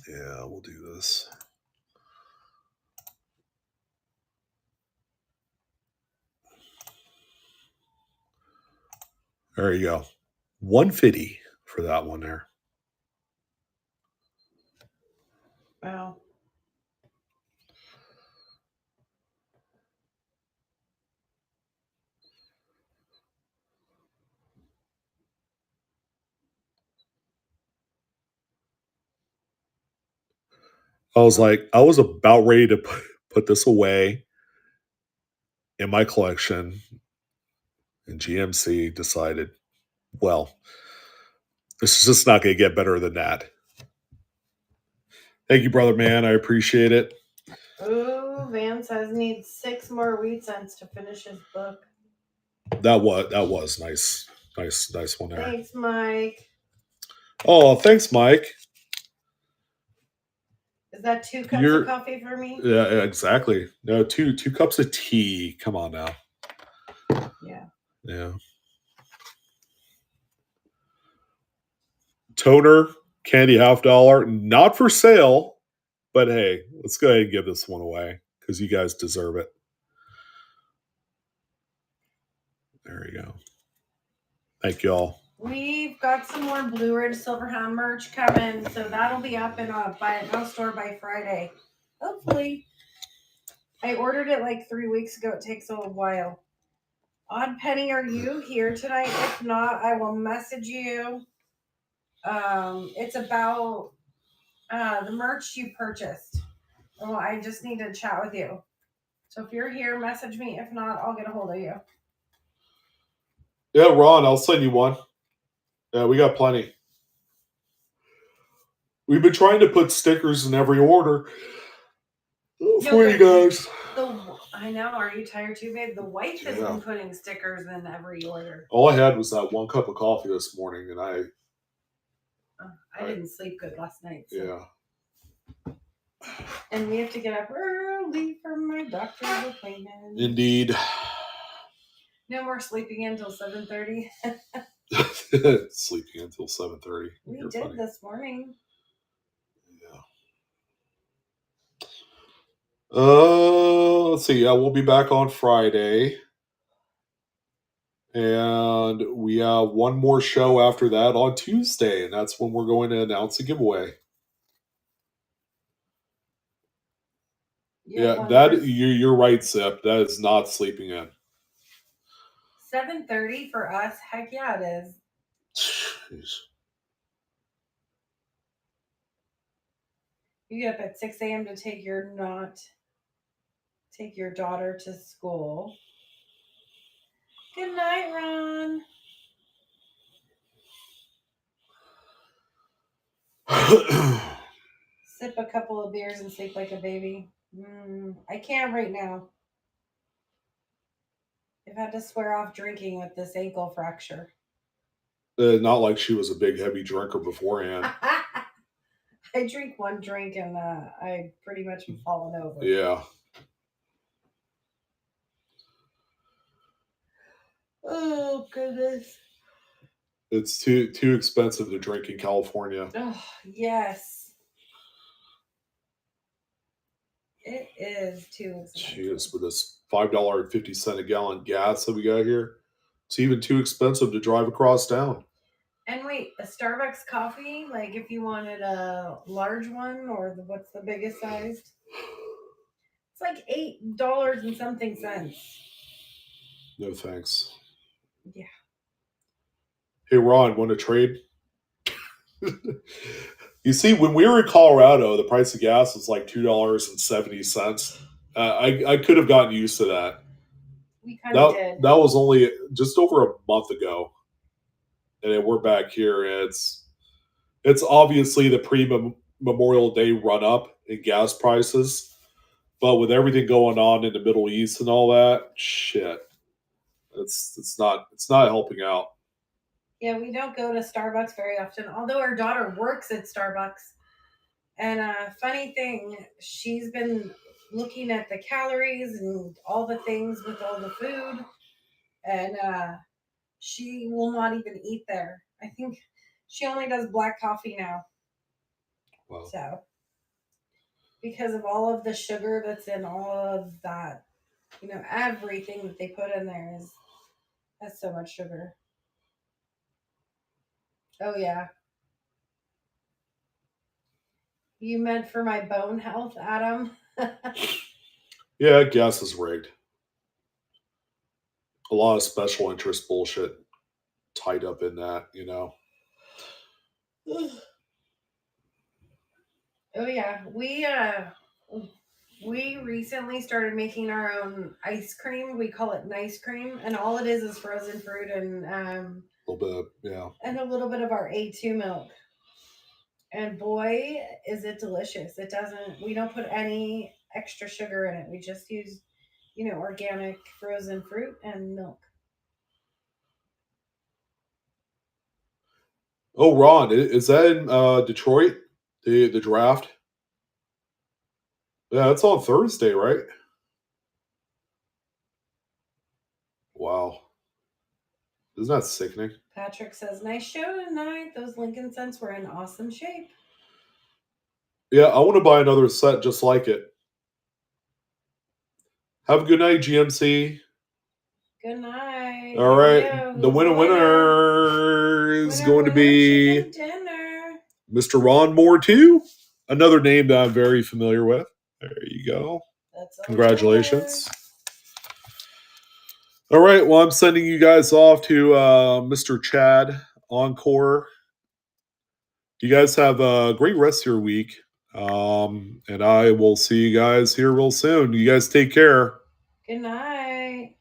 S1: Yeah, we'll do this. There you go. 150 for that one there.
S2: Wow.
S1: I was about ready to put this away in my collection, and GMC decided, well, this is just not going to get better than that. Thank you, brother man. I appreciate it.
S2: Ooh, Van says needs 6 more wheat cents to finish his book.
S1: That was nice one there.
S2: Thanks, Mike.
S1: Oh, thanks, Mike.
S2: Is that 2 cups
S1: You're
S2: of coffee for me?
S1: yeah, exactly. No, two cups of tea. Come on now.
S2: Yeah.
S1: Yeah. Toner, candy $50, not for sale, but hey, let's go ahead and give this one away because you guys deserve it. There you go. Thank y'all.
S2: We've got some more Blue Ridge Silverhound merch coming, so that'll be up in our store by Friday. Hopefully. I ordered it like 3 weeks ago. It takes a little while. Odd Penny, are you here tonight? If not, I will message you. It's about the merch you purchased. Well, I just need to chat with you. So if you're here, message me. If not, I'll get a hold of you.
S1: Yeah, Ron, I'll send you one. Yeah, we got plenty. We've been trying to put stickers in every order for you guys.
S2: I know. Are you tired too, babe? The wife has been putting stickers in every order.
S1: All I had was that 1 cup of coffee this morning, and I
S2: didn't sleep good last night. So.
S1: Yeah.
S2: And we have to get up early for my doctor's appointment.
S1: Indeed.
S2: No more sleeping until 7:30.
S1: Sleeping until 7:30.
S2: We did funny. This morning.
S1: Yeah. Let's see. Yeah, we'll be back on Friday. And we have one more show after that on Tuesday, and that's when we're going to announce a giveaway. Yeah, that you're right, Sip. That is not sleeping in.
S2: 7:30 for us. Heck yeah, it is. Jeez. You get up at 6 a.m. to take your daughter to school. Good night, Ron. Sip a couple of beers and sleep like a baby. I can't right now. I've had to swear off drinking with this ankle fracture.
S1: Not like she was a big, heavy drinker beforehand.
S2: I drink one drink and I pretty much am falling over.
S1: Yeah.
S2: Oh, goodness.
S1: It's too expensive to drink in California.
S2: Oh, yes. It is too expensive.
S1: Jeez, with this $5.50 a gallon gas that we got here, it's even too expensive to drive across town.
S2: And wait, a Starbucks coffee, like if you wanted a large one or what's the biggest size? It's like $8 and something cents.
S1: No thanks.
S2: Yeah.
S1: Hey, Ron, want to trade? You see, when we were in Colorado, the price of gas was like $2.70. I could have gotten used to that.
S2: We kind of did.
S1: That was only just over a month ago, and then we're back here. It's obviously the pre-Memorial Day run up in gas prices, but with everything going on in the Middle East and all that, shit, it's not helping out.
S2: Yeah, we don't go to Starbucks very often, although our daughter works at Starbucks. And funny thing, she's been looking at the calories and all the things with all the food, and she will not even eat there. I think she only does black coffee now.
S1: Wow.
S2: So, because of all of the sugar that's in all of that, everything that they put in there has so much sugar. Oh, yeah. You meant for my bone health, Adam?
S1: Yeah, gas is rigged. A lot of special interest bullshit tied up in that,
S2: Oh, yeah. We recently started making our own ice cream. We call it nice cream, and all it is frozen fruit and
S1: a little bit, yeah,
S2: and a little bit of our A2 milk. And boy, is it delicious! We don't put any extra sugar in it. We just use, organic frozen fruit and milk.
S1: Oh, Ron, is that in Detroit? The draft? Yeah, that's on Thursday, right? Wow. Isn't that sickening?
S2: Patrick says, nice show tonight. Those Lincoln scents were in awesome shape.
S1: Yeah, I want to buy another set just like it. Have a good night, GMC.
S2: Good night.
S1: All right.
S2: Yo,
S1: The
S2: who's
S1: winner is
S2: Winner,
S1: going to be
S2: chicken dinner.
S1: Mr. Ron Moore, too. Another name that I'm very familiar with. There you go.
S2: That's
S1: Congratulations. All right. Well, I'm sending you guys off to Mr. Chad Encore. You guys have a great rest of your week. And I will see you guys here real soon. You guys take care.
S2: Good night.